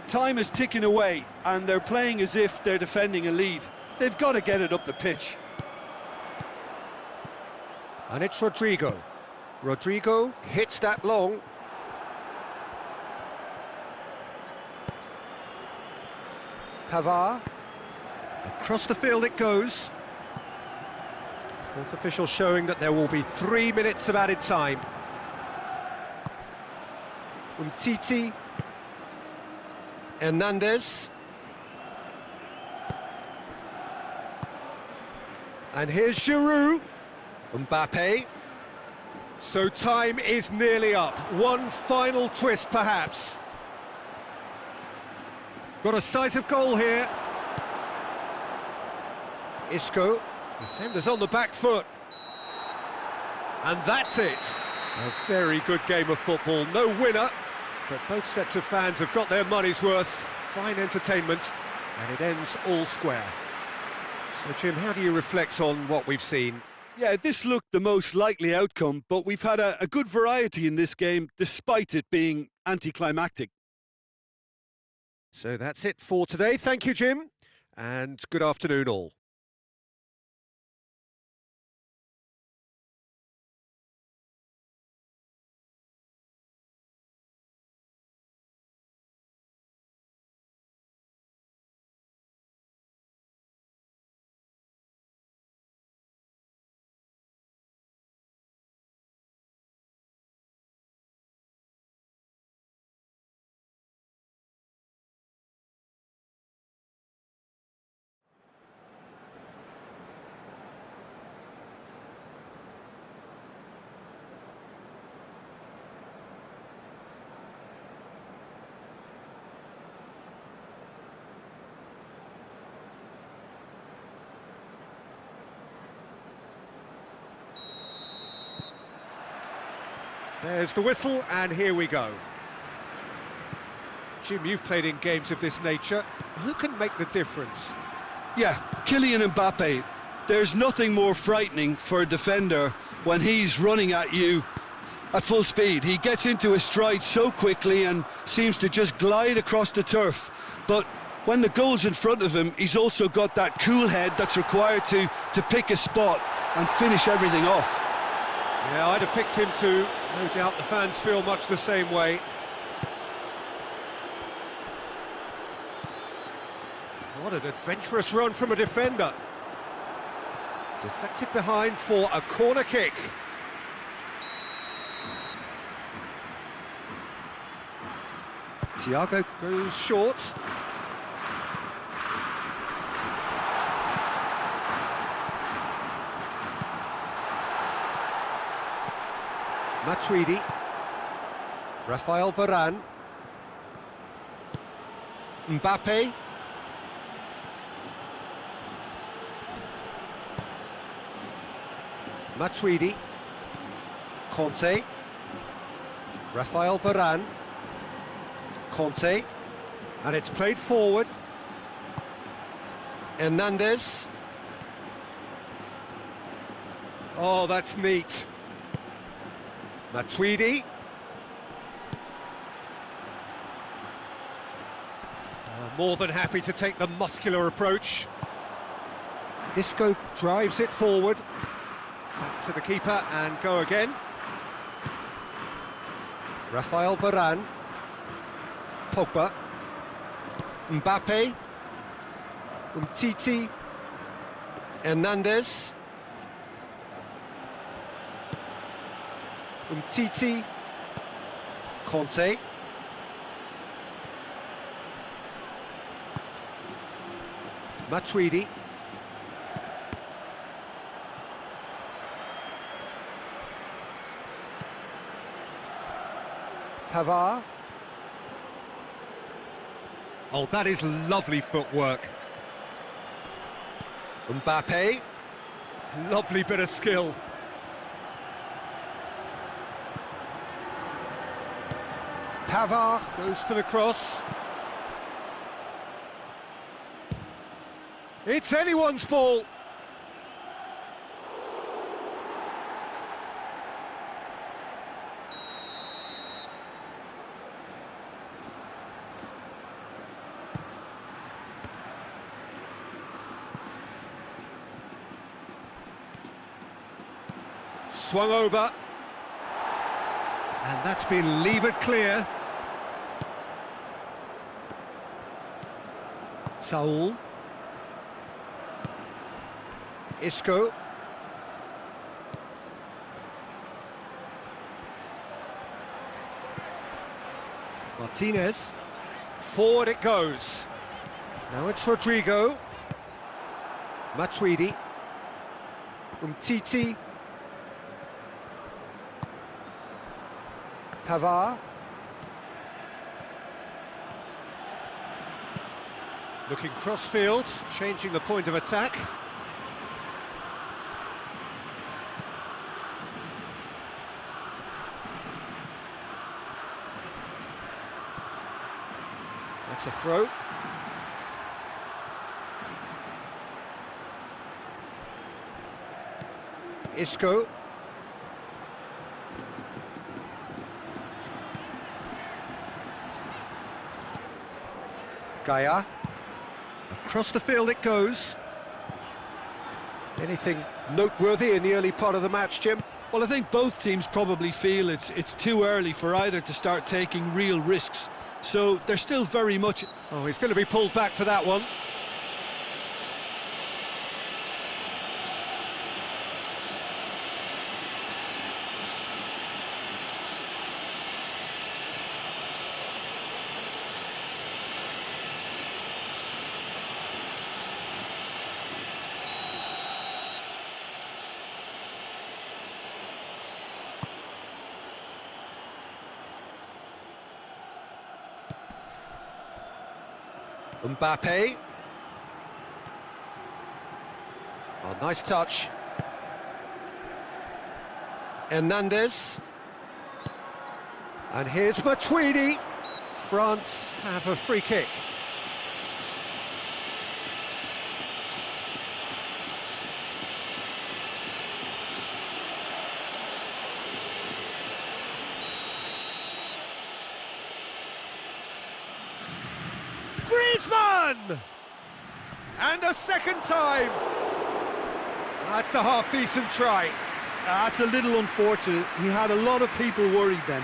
Time is ticking away, and they're playing as if they're defending a lead. They've got to get it up the pitch. And it's Rodrigo. Rodrigo hits that long. Pavard. Across the field it goes. Fourth official showing that there will be 3 minutes of added time. Titi. Hernandez. And here's Giroud. Mbappe. So time is nearly up. One final twist, perhaps. Got a sight of goal here. Isco. Defenders on the back foot. And that's it. A very good game of football. No winner, but both sets of fans have got their money's worth. Fine entertainment, and it ends all square. So, Jim, how do you reflect on what we've seen? Yeah, this looked the most likely outcome, but we've had a good variety in this game, despite it being anticlimactic. So that's it for today. Thank you, Jim, and good afternoon all. There's the whistle, and here we go. Jim, you've played in games of this nature. Who can make the difference? Yeah, Kylian Mbappe. There's nothing more frightening for a defender when he's running at you at full speed. He gets into his stride so quickly and seems to just glide across the turf. But when the goal's in front of him, he's also got that cool head that's required to pick a spot and finish everything off. Yeah, I'd have picked him too. No doubt the fans feel much the same way. What an adventurous run from a defender. Deflected behind for a corner kick. Thiago goes short. Matuidi. Rafael Varane. Mbappe. Matuidi. Conte. Rafael Varane. Conte. And it's played forward. Hernandez. Oh, that's neat. Matuidi. More than happy to take the muscular approach. Isco drives it forward. Back to the keeper and go again. Rafael Varane. Pogba. Mbappe. Umtiti. Hernandez. Umtiti. Conte. Matuidi. Pavard. Oh, that is lovely footwork. Mbappe. Lovely bit of skill. Pavard goes for the cross. It's anyone's ball. Swung over. And that's been levered clear. Saul. Isco. Martinez. Forward it goes. Now it's Rodrigo. Matuidi. Umtiti. Pavard. Looking cross-field, changing the point of attack. That's a throw. Isco. Gaia. Across the field it goes. Anything noteworthy in the early part of the match, Jim? Well, I think both teams probably feel it's too early for either to start taking real risks. So they're still very much... Oh, he's going to be pulled back for that one. Mbappe. Oh, nice touch. Hernandez. And here's Matuidi. France have a free kick. Griezmann! And a second time. That's a half-decent try. That's a little unfortunate. He had a lot of people worried then.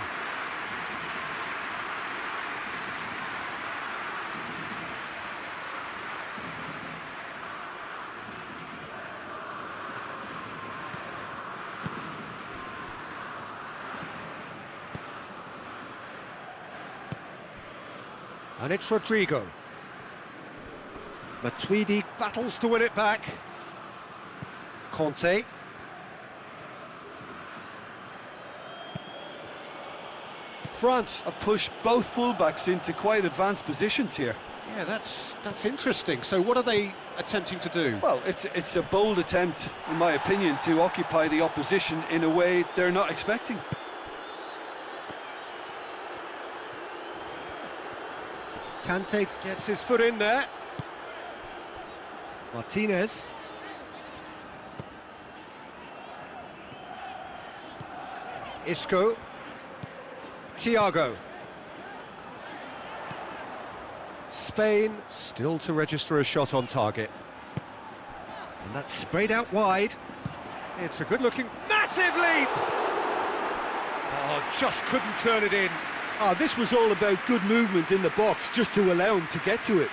And it's Rodrigo. Matuidi battles to win it back. Conte. France have pushed both fullbacks into quite advanced positions here. Yeah, that's interesting. So what are they attempting to do? Well, it's a bold attempt, in my opinion, to occupy the opposition in a way they're not expecting. Kante gets his foot in there. Martinez. Isco. Thiago. Spain still to register a shot on target. And that's sprayed out wide. It's a good-looking, massive leap! Oh, just couldn't turn it in. This was all about good movement in the box, just to allow him to get to it.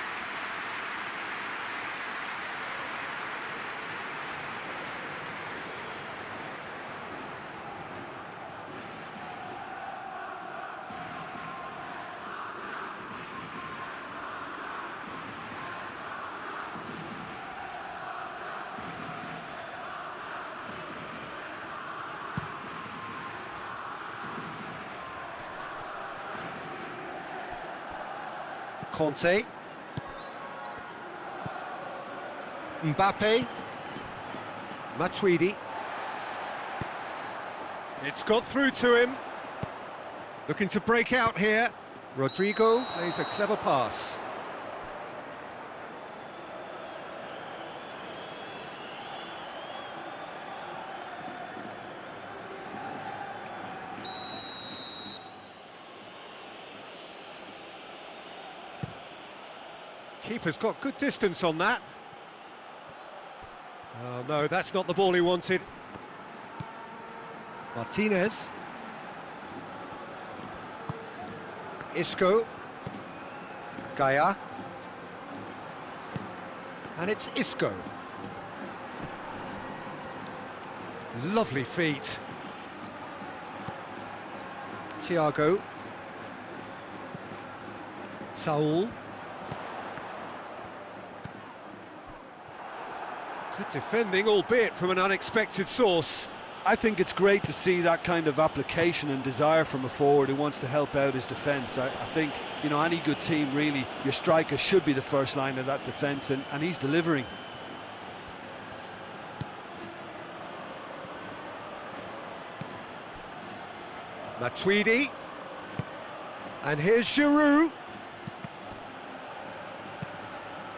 Conte. Mbappe. Matuidi. It's got through to him. Looking to break out here. Rodrigo plays a clever pass. Keeper's got good distance on that. Oh no, that's not the ball he wanted. Martinez. Isco. Gaia. And it's Isco. Lovely feet. Thiago. Saul. Good defending, albeit from an unexpected source. I think it's great to see that kind of application and desire from a forward who wants to help out his defence. I think, you know, any good team, really, your striker should be the first line of that defence, and he's delivering. Matuidi. And here's Giroud.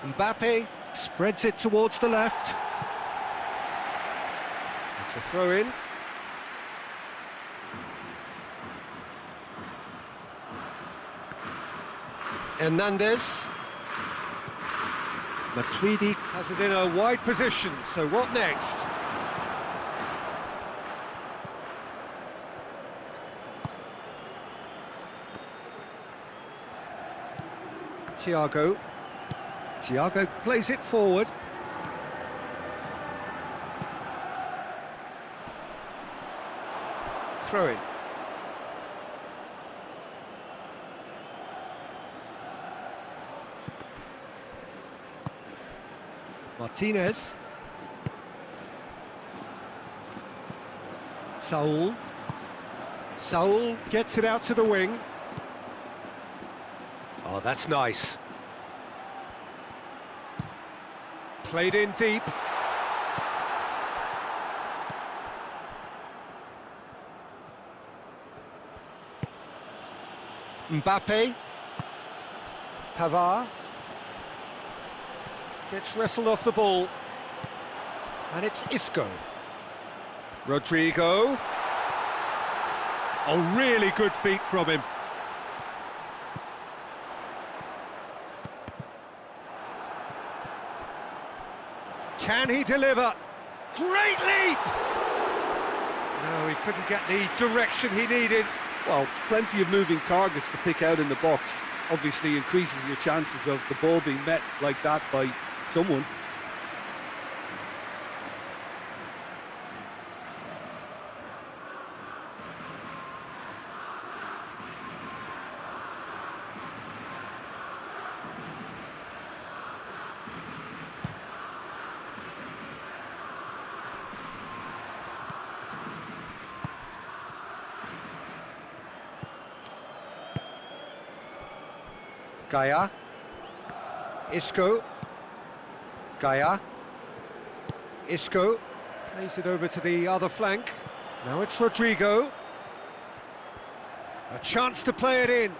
Mbappe spreads it towards the left. It's a throw-in. Hernandez. Matuidi has it in a wide position, so what next? Thiago. Thiago plays it forward. Throw in. Martinez. Saul. Saul gets it out to the wing. Oh, that's nice. Played in deep. Mbappe. Pavard. Gets wrestled off the ball. And it's Isco. Rodrigo. Oh, really good feet from him. Can he deliver? Great leap! No, he couldn't get the direction he needed. Well, plenty of moving targets to pick out in the box. Obviously increases your chances of the ball being met like that by someone. Gaia. Isco. Gaia. Isco. Plays it over to the other flank. Now it's Rodrigo. A chance to play it in.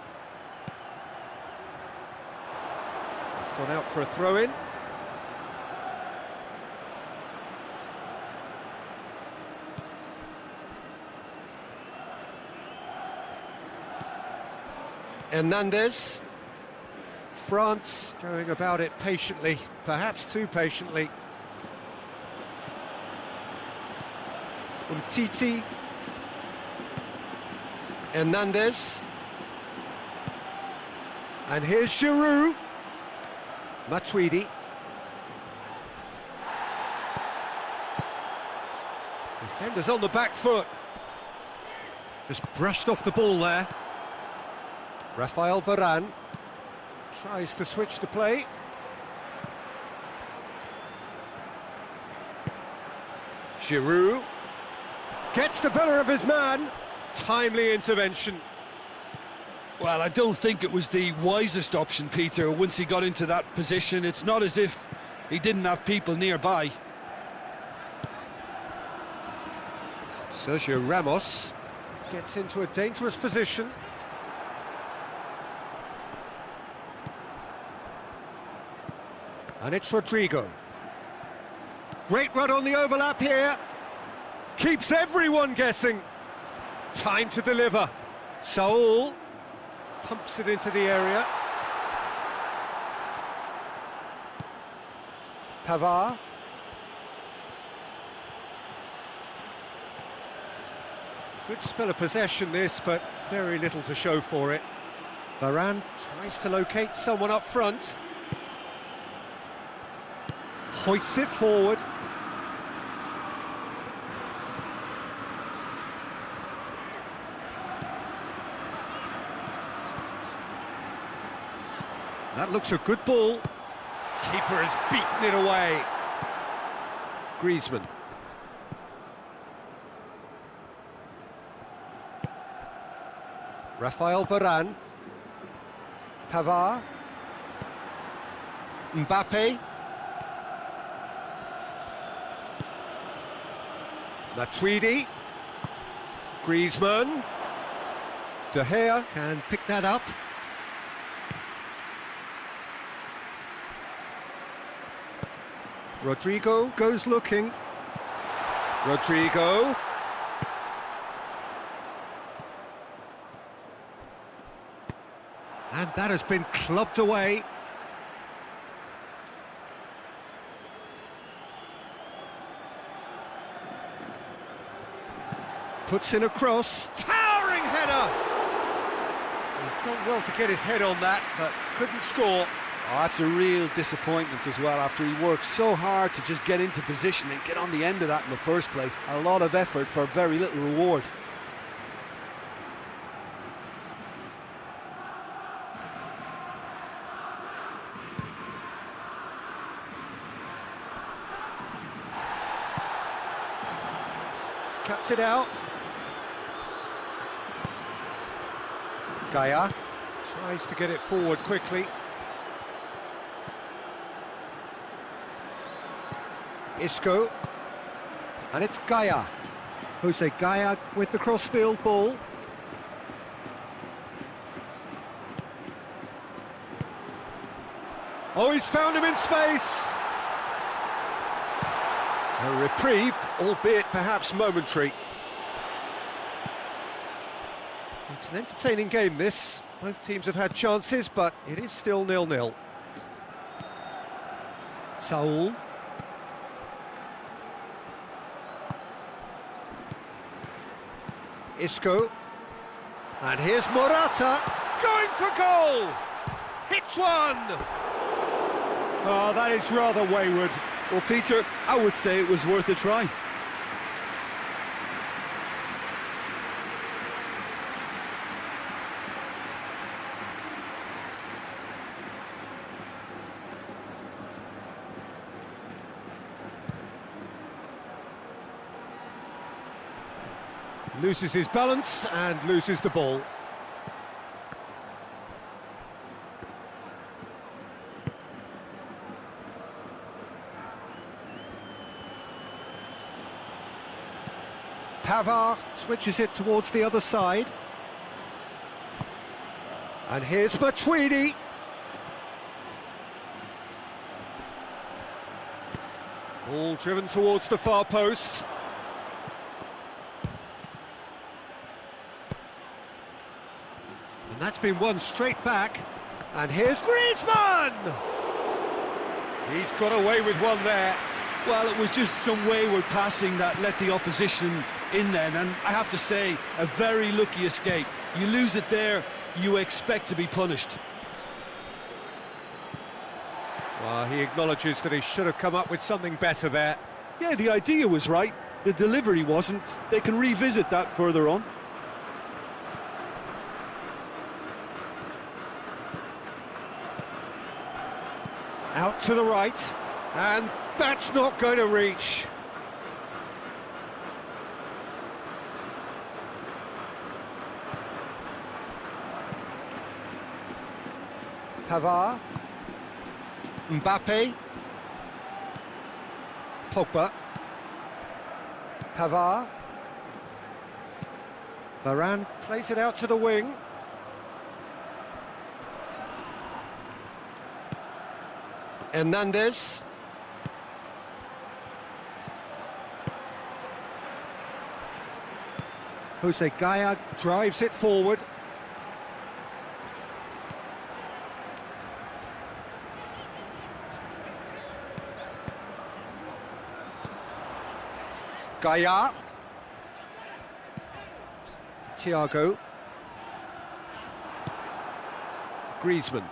It's gone out for a throw-in. Hernandez. France going about it patiently, perhaps too patiently. Umtiti. Hernandez. And here's Giroud. Matuidi. Defenders on the back foot. Just brushed off the ball there. Rafael Varane tries to switch the play. Giroud gets the better of his man. Timely intervention. Well, I don't think it was the wisest option, Peter, once he got into that position. It's not as if he didn't have people nearby. Sergio Ramos gets into a dangerous position. And it's Rodrigo. Great run on the overlap here. Keeps everyone guessing. Time to deliver. Saul pumps it into the area. Pavard. Good spell of possession this, but very little to show for it. Varane tries to locate someone up front. Hoists it forward. That looks a good ball. Keeper has beaten it away. Griezmann. Rafael Varane. Pavard. Mbappe. Matuidi. Griezmann. De Gea can pick that up. Rodrigo goes looking. Rodrigo. And that has been clubbed away. Puts in a cross. Towering header! He's done well to get his head on that, but couldn't score. Oh, that's a real disappointment as well, after he worked so hard to just get into position and get on the end of that in the first place. A lot of effort for very little reward. Cuts it out. Gaia tries to get it forward quickly. Isco. And it's Gaia. Jose Gaia with the crossfield ball. Oh, he's found him in space. A reprieve, albeit perhaps momentary. It's an entertaining game, this. Both teams have had chances, but it is still 0-0. Saul. Isco. And here's Morata, going for goal! Hits one! Oh, that is rather wayward. Well, Peter, I would say it was worth a try. Loses his balance and loses the ball. Pavard switches it towards the other side. And here's Matuidi. Ball driven towards the far post. And that's been won straight back. And here's Griezmann! He's got away with one there. Well, it was just some wayward passing that let the opposition in then, and I have to say, a very lucky escape. You lose it there, you expect to be punished. Well, he acknowledges that he should have come up with something better there. Yeah, the idea was right, the delivery wasn't. They can revisit that further on. Out to the right, and that's not going to reach. Pavard. Mbappe. Pogba. Pavard. Varane plays it out to the wing. Hernandez. Jose Gaya drives it forward. Gaya. Thiago. Griezmann.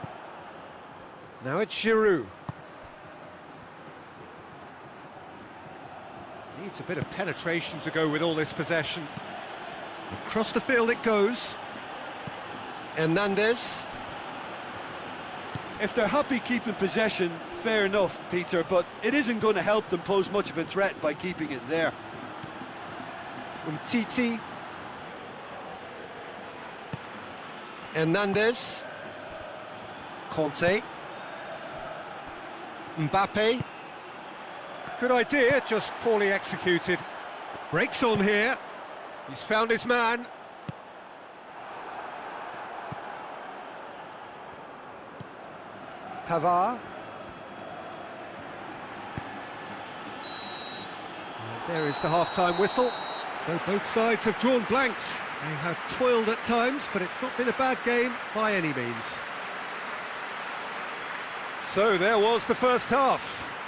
Now it's Giroud. Needs a bit of penetration to go with all this possession. Across the field it goes. Hernandez. If they're happy keeping possession, fair enough, Peter, but it isn't going to help them pose much of a threat by keeping it there. Umtiti. Hernandez. Conte. Mbappe. Good idea, just poorly executed. Breaks on here. He's found his man. Pavard. There is the half-time whistle. So both sides have drawn blanks. They have toiled at times, but it's not been a bad game by any means. So there was the first half.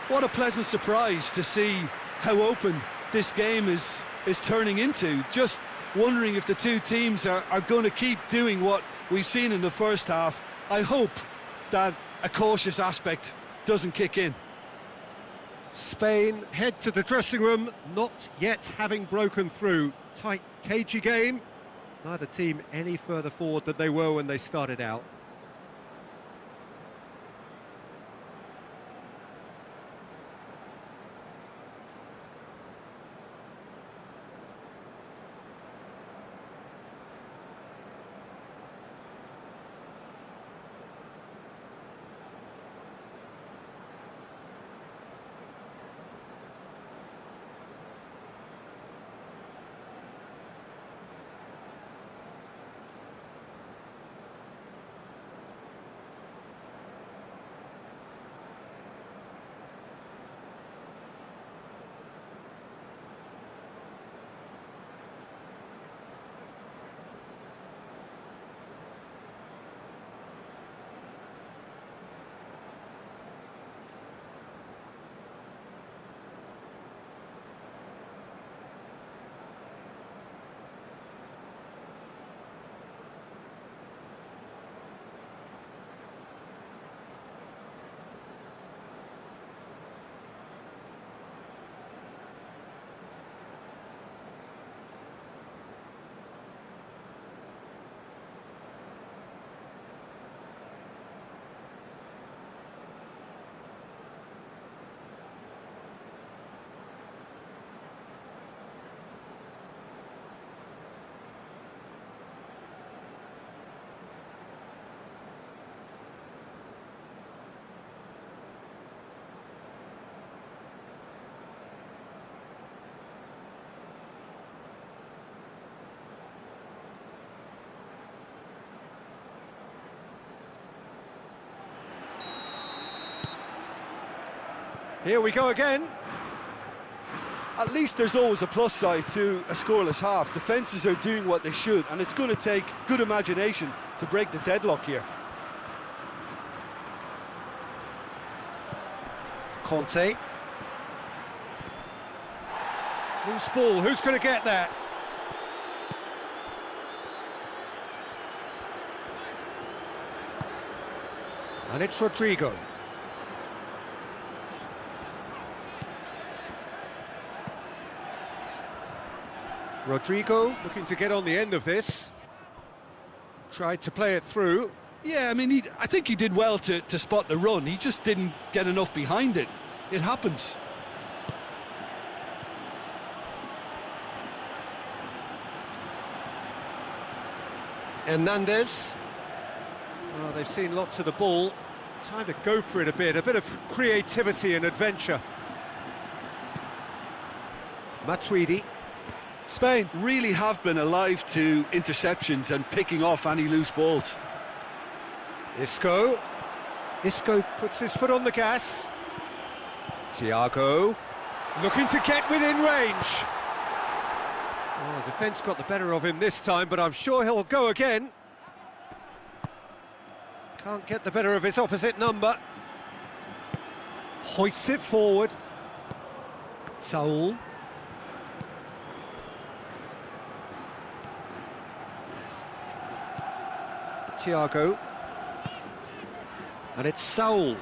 What a pleasant surprise to see how open this game is turning into. Just wondering if the two teams are going to keep doing what we've seen in the first half. I hope that a cautious aspect doesn't kick in. Spain head to the dressing room, not yet having broken through. Tight, cagey game. Neither team any further forward than they were when they started out. Here we go again. At least there's always a plus side to a scoreless half. Defences are doing what they should, and it's going to take good imagination to break the deadlock here. Conte. Loose ball, who's going to get that? And it's Rodrigo. Rodrigo looking to get on the end of this. Tried to play it through. Yeah, I mean, I think he did well to spot the run. He just didn't get enough behind it. It happens. Hernandez. Oh, they've seen lots of the ball. Time to go for it a bit of creativity and adventure. Matuidi. Spain really have been alive to interceptions and picking off any loose balls. Isco. Isco puts his foot on the gas. Thiago. Looking to get within range. Oh, defence got the better of him this time, but I'm sure he'll go again. Can't get the better of his opposite number. Hoists it forward. Saul. Thiago. And it's Saul.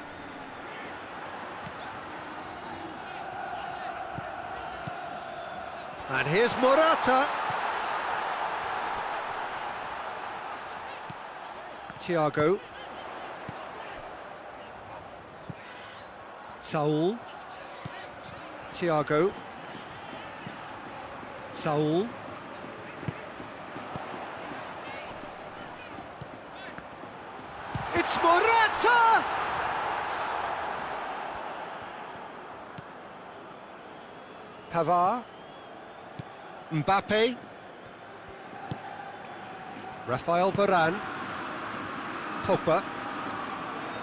And here's Morata. Thiago. Saul. Thiago. Saul. It's Morata! Pavard. Mbappe. Rafael Varane. Pogba.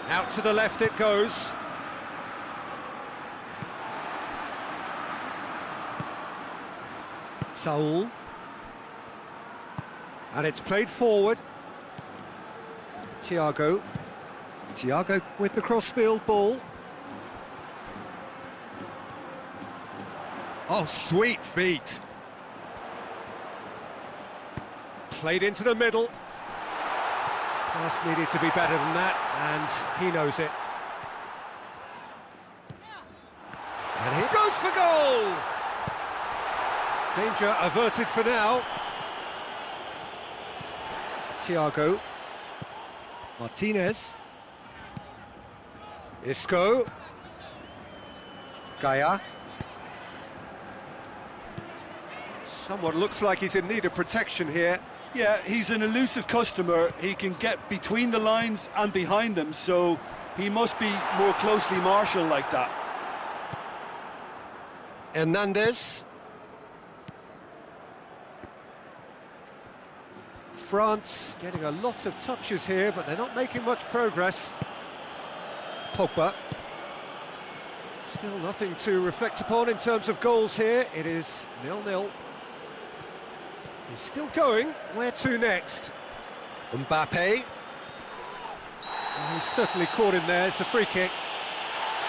Out to the left it goes. Saul. And it's played forward. Thiago. Thiago with the crossfield ball. Oh, sweet feet. Played into the middle. Pass needed to be better than that, and he knows it. And he goes for goal! Danger averted for now. Thiago. Martinez. Isco. Gaia. Someone looks like he's in need of protection here. Yeah, he's an elusive customer. He can get between the lines and behind them, so he must be more closely marshalled like that. Hernandez. France getting a lot of touches here, but they're not making much progress. Pogba. Still nothing to reflect upon in terms of goals here. It is 0-0. He's still going. Where to next? Mbappe. And he's certainly caught him there. It's a free kick.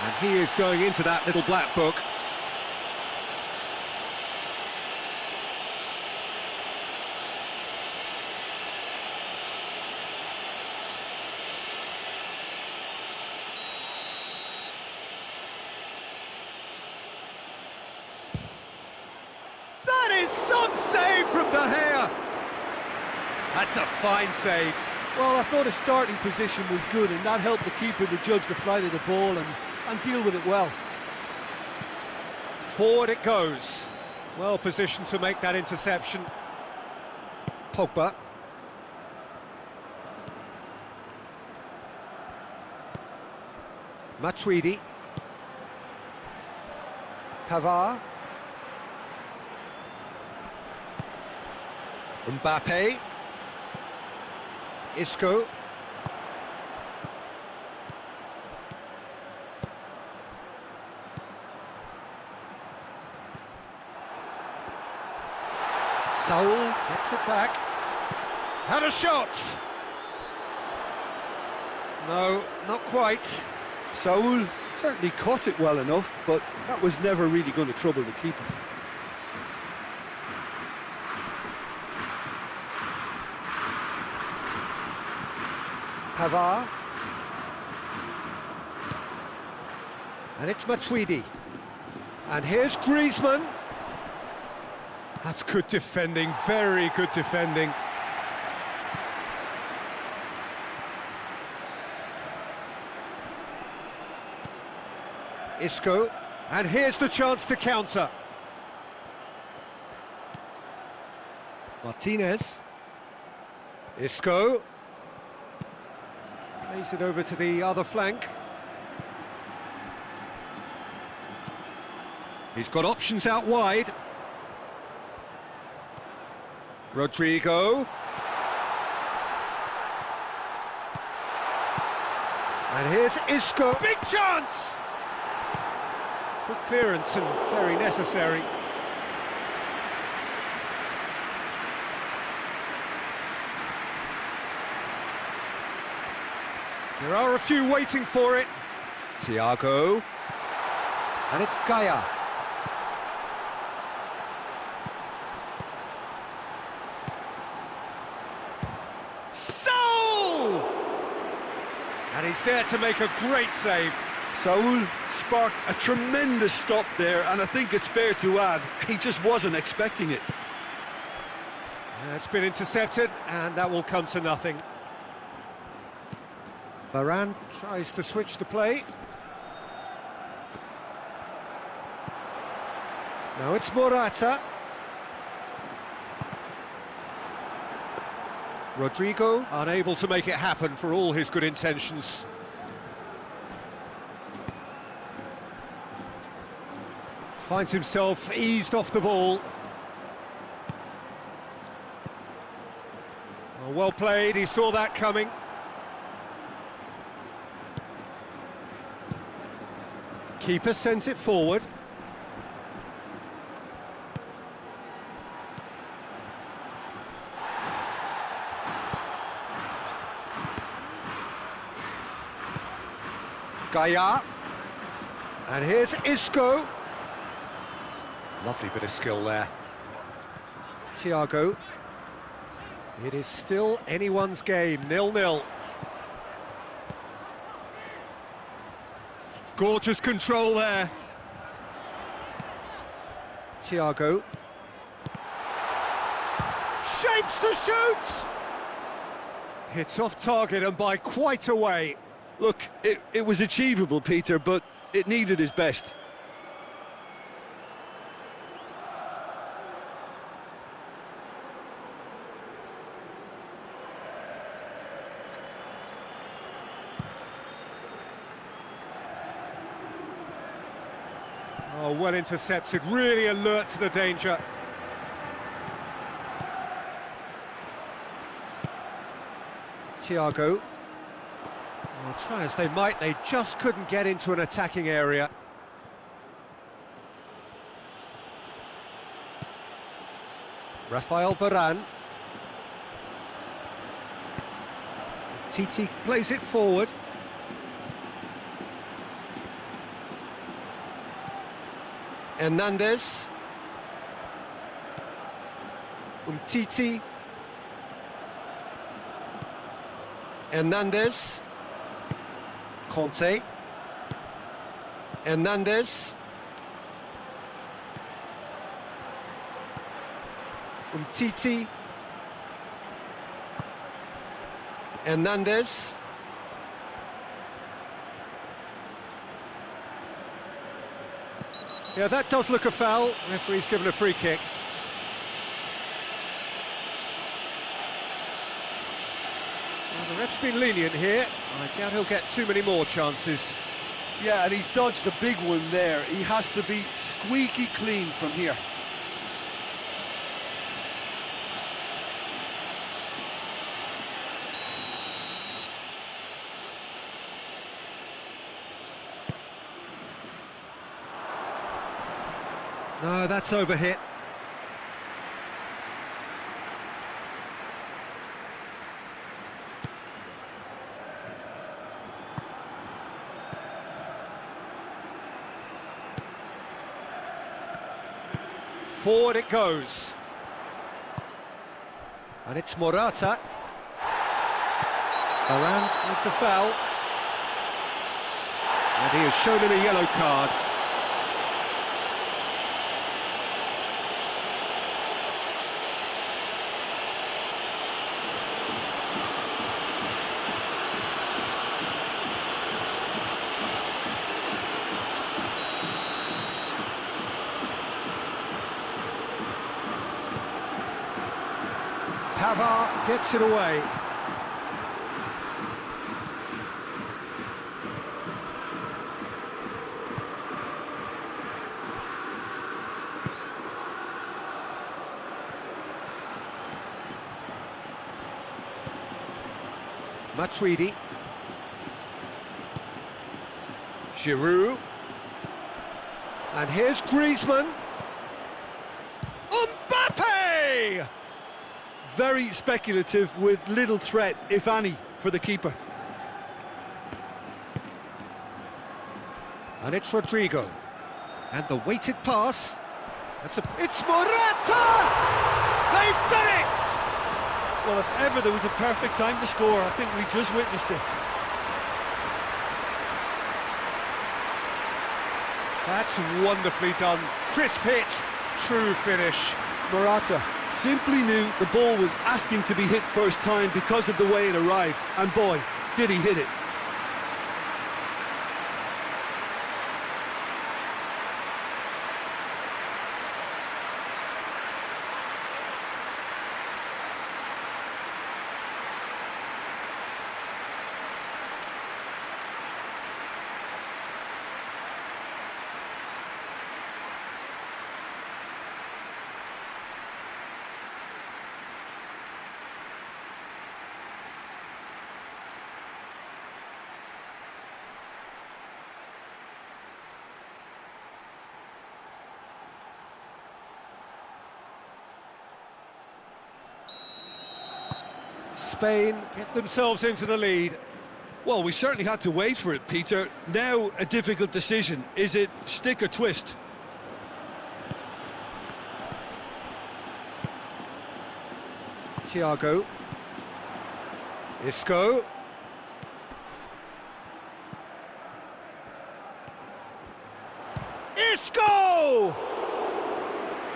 And he is going into that little black book. Some save from De Gea. That's a fine save. Well, I thought his starting position was good, and that helped the keeper to judge the flight of the ball and deal with it well. Forward it goes. Well positioned to make that interception. Pogba. Matuidi. Pavard. Mbappe. Isco. Saul gets it back. Had a shot! No, not quite. Saul certainly caught it well enough, but that was never really going to trouble the keeper. Pavard. And it's Matuidi. And here's Griezmann. That's good defending, very good defending. Isco, and here's the chance to counter. Martinez. Isco. Plays it over to the other flank. He's got options out wide. Rodrigo. And here's Isco. Big chance! Good clearance and very necessary. There are a few waiting for it. Thiago. And it's Gaia. Saul! And he's there to make a great save. Saul sparked a tremendous stop there, and I think it's fair to add, he just wasn't expecting it. It's been intercepted, and that will come to nothing. Varane tries to switch the play. Now it's Morata. Rodrigo unable to make it happen for all his good intentions. Finds himself eased off the ball. Well played, he saw that coming. Keeper sends it forward. Gaia. And here's Isco. Lovely bit of skill there. Thiago. It is still anyone's game, 0-0. Gorgeous control there. Thiago. Shapes to shoot! Hits off target and by quite a way. Look, it was achievable, Peter, but it needed his best. Oh, well intercepted, really alert to the danger. Thiago. Well, try as they might, they just couldn't get into an attacking area. Rafael Varane. Titi plays it forward. Hernandez. Titi. Hernandez. Conte. Hernandez. Titi. Hernandez. Yeah, that does look a foul. Referee's given a free kick. Well, the ref's been lenient here. I doubt he'll get too many more chances. Yeah, and he's dodged a big one there. He has to be squeaky clean from here. No, that's overhit. Forward it goes. And it's Morata. Varane with the foul. And he has shown him a yellow card. Pavard gets it away. Matuidi. Giroud. And here's Griezmann. Mbappe! Very speculative with little threat, if any, for the keeper. And it's Rodrigo. And the weighted pass. It's Morata! They've done it! Well, if ever there was a perfect time to score, I think we just witnessed it. That's wonderfully done. Crisp hit, true finish. Morata simply knew the ball was asking to be hit first time because of the way it arrived, and boy, did he hit it. Spain get themselves into the lead. Well, we certainly had to wait for it, Peter. Now a difficult decision. Is it stick or twist? Thiago. Isco. Isco!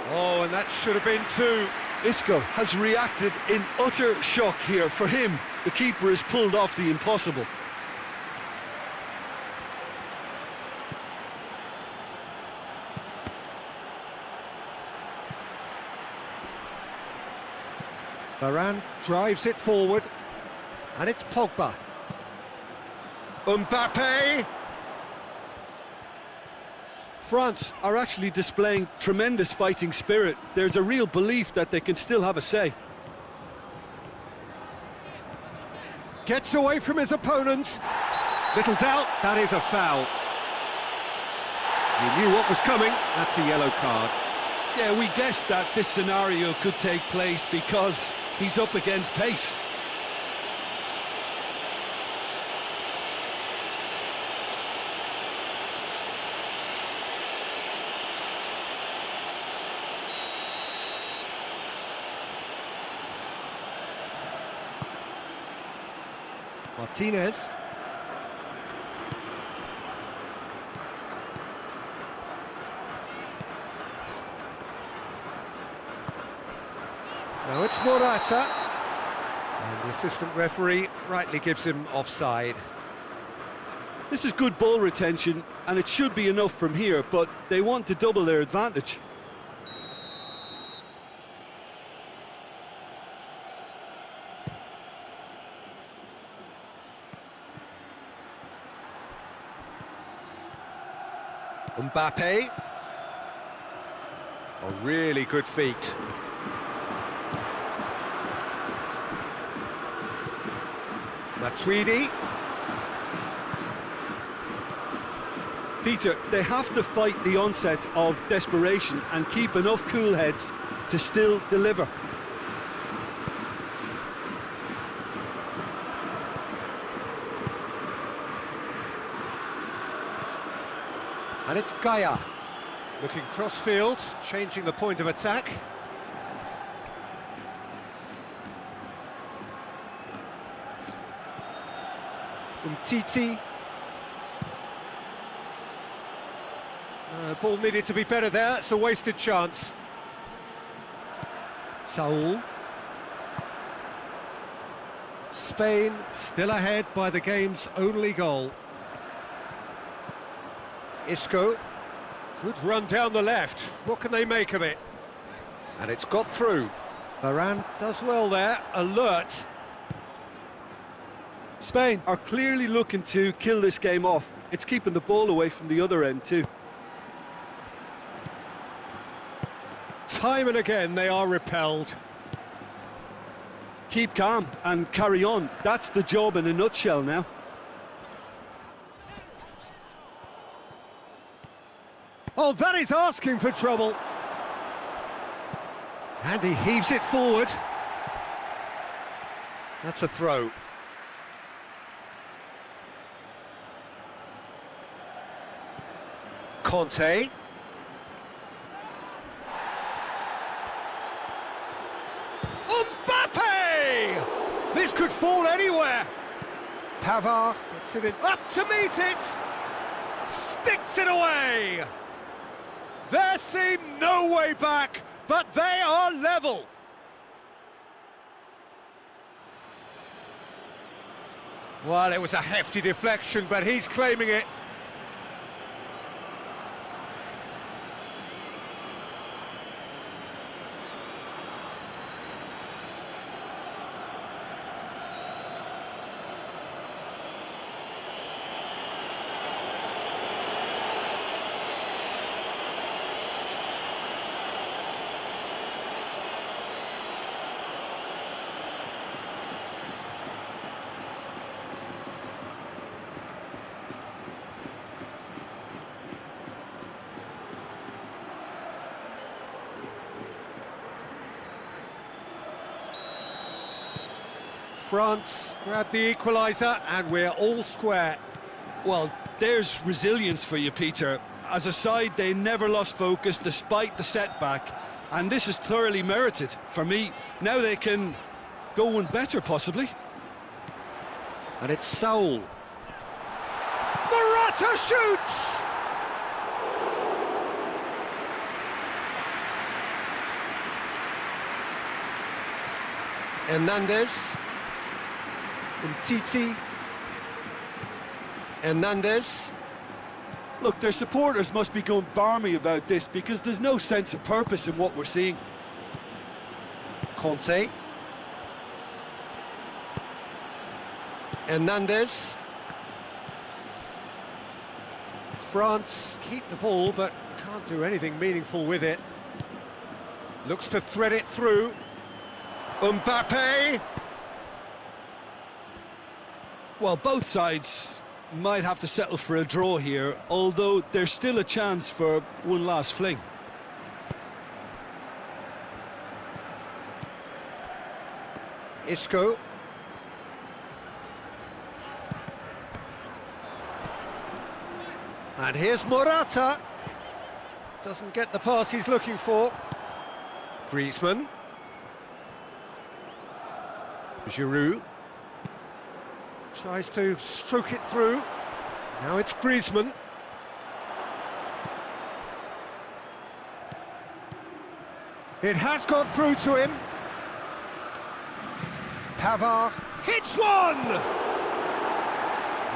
Oh, and that should have been two. Isco has reacted in utter shock here. For him, the keeper has pulled off the impossible. Varane drives it forward, and it's Pogba. Mbappe! France are actually displaying tremendous fighting spirit. There's a real belief that they can still have a say. Gets away from his opponents. Little doubt, that is a foul. You knew what was coming, that's a yellow card. Yeah, we guessed that this scenario could take place because he's up against pace. Martinez. Now it's Morata. And the assistant referee rightly gives him offside. This is good ball retention, and it should be enough from here, but they want to double their advantage. Mbappe. Oh, really good feet. Matuidi. Peter, they have to fight the onset of desperation and keep enough cool heads to still deliver. And it's Gaia. Looking cross-field, changing the point of attack. Umtiti. Ball needed to be better there, it's a wasted chance. Saul. Spain still ahead by the game's only goal. Isco. Good run down the left. What can they make of it? And it's got through. Varane does well there, alert. Spain are clearly looking to kill this game off. It's keeping the ball away from the other end too. Time and again they are repelled. Keep calm and carry on. That's the job in a nutshell now. Oh, that is asking for trouble. And he heaves it forward. That's a throw. Conte. Mbappe! This could fall anywhere. Pavard gets it in, up to meet it. Sticks it away. There seemed no way back, but they are level. Well, it was a hefty deflection, but he's claiming it. France grab the equaliser and we're all square. Well, there's resilience for you, Peter. As a side, they never lost focus despite the setback, and this is thoroughly merited. For me, now they can go one better, possibly. And it's Saul. Morata shoots! Hernandez. Umtiti. Hernandez. Look, their supporters must be going barmy about this because there's no sense of purpose in what we're seeing. Conte. Hernandez. France keep the ball but can't do anything meaningful with it. Looks to thread it through. Mbappe. Well, both sides might have to settle for a draw here, although there's still a chance for one last fling. Isco. And here's Morata. Doesn't get the pass he's looking for. Griezmann. Giroud. Tries to stroke it through. Now it's Griezmann. It has got through to him. Pavard hits one!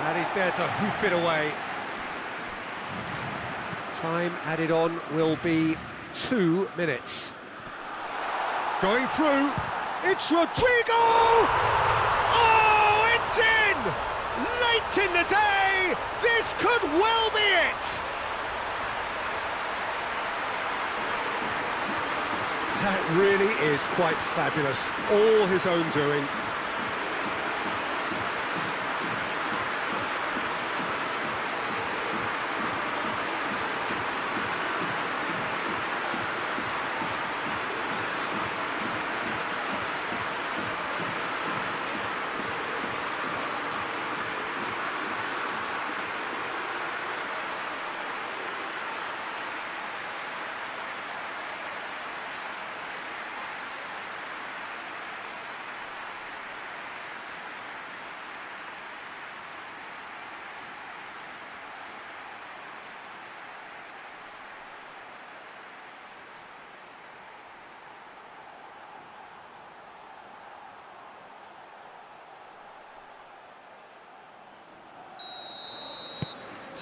And he's there to hoof it away. Time added on will be 2 minutes. Going through, it's Rodrigo! Oh, it's in! Late in the day, this could well be it! That really is quite fabulous, all his own doing.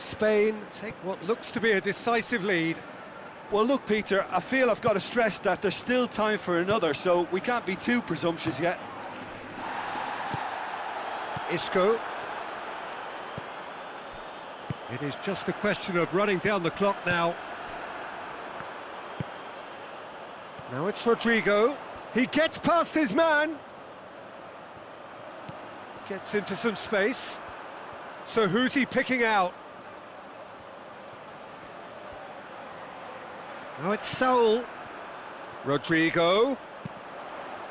Spain take what looks to be a decisive lead. Well, look, Peter, I feel I've got to stress that there's still time for another, so we can't be too presumptuous yet. Isco. It is just a question of running down the clock now. Now it's Rodrigo. He gets past his man. Gets into some space. So who's he picking out? Now it's Saul. Rodrigo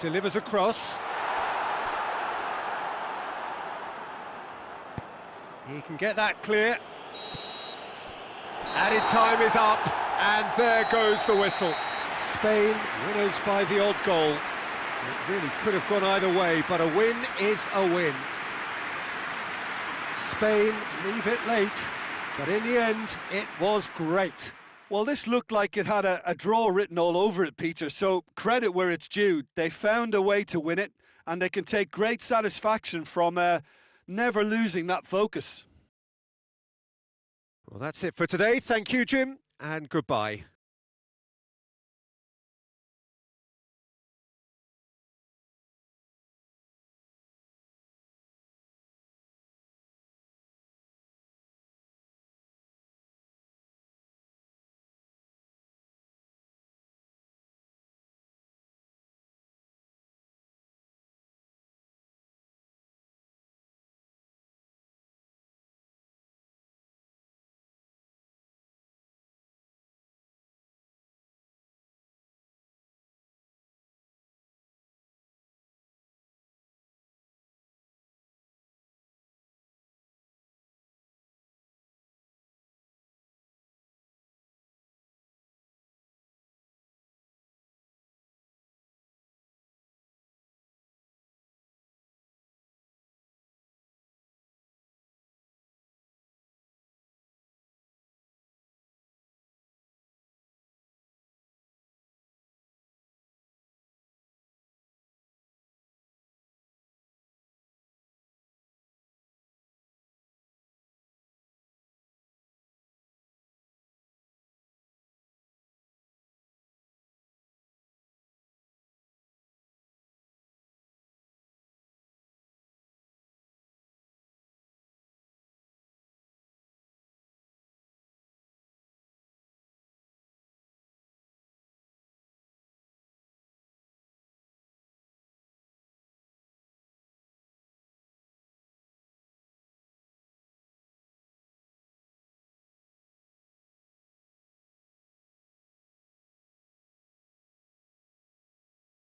delivers a cross. He can get that clear. Added time is up, and there goes the whistle. Spain winners by the odd goal. It really could have gone either way, but a win is a win. Spain leave it late, but in the end, it was great. Well, this looked like it had a draw written all over it, Peter, so credit where it's due. They found a way to win it, and they can take great satisfaction from never losing that focus. Well, that's it for today. Thank you, Jim, and goodbye.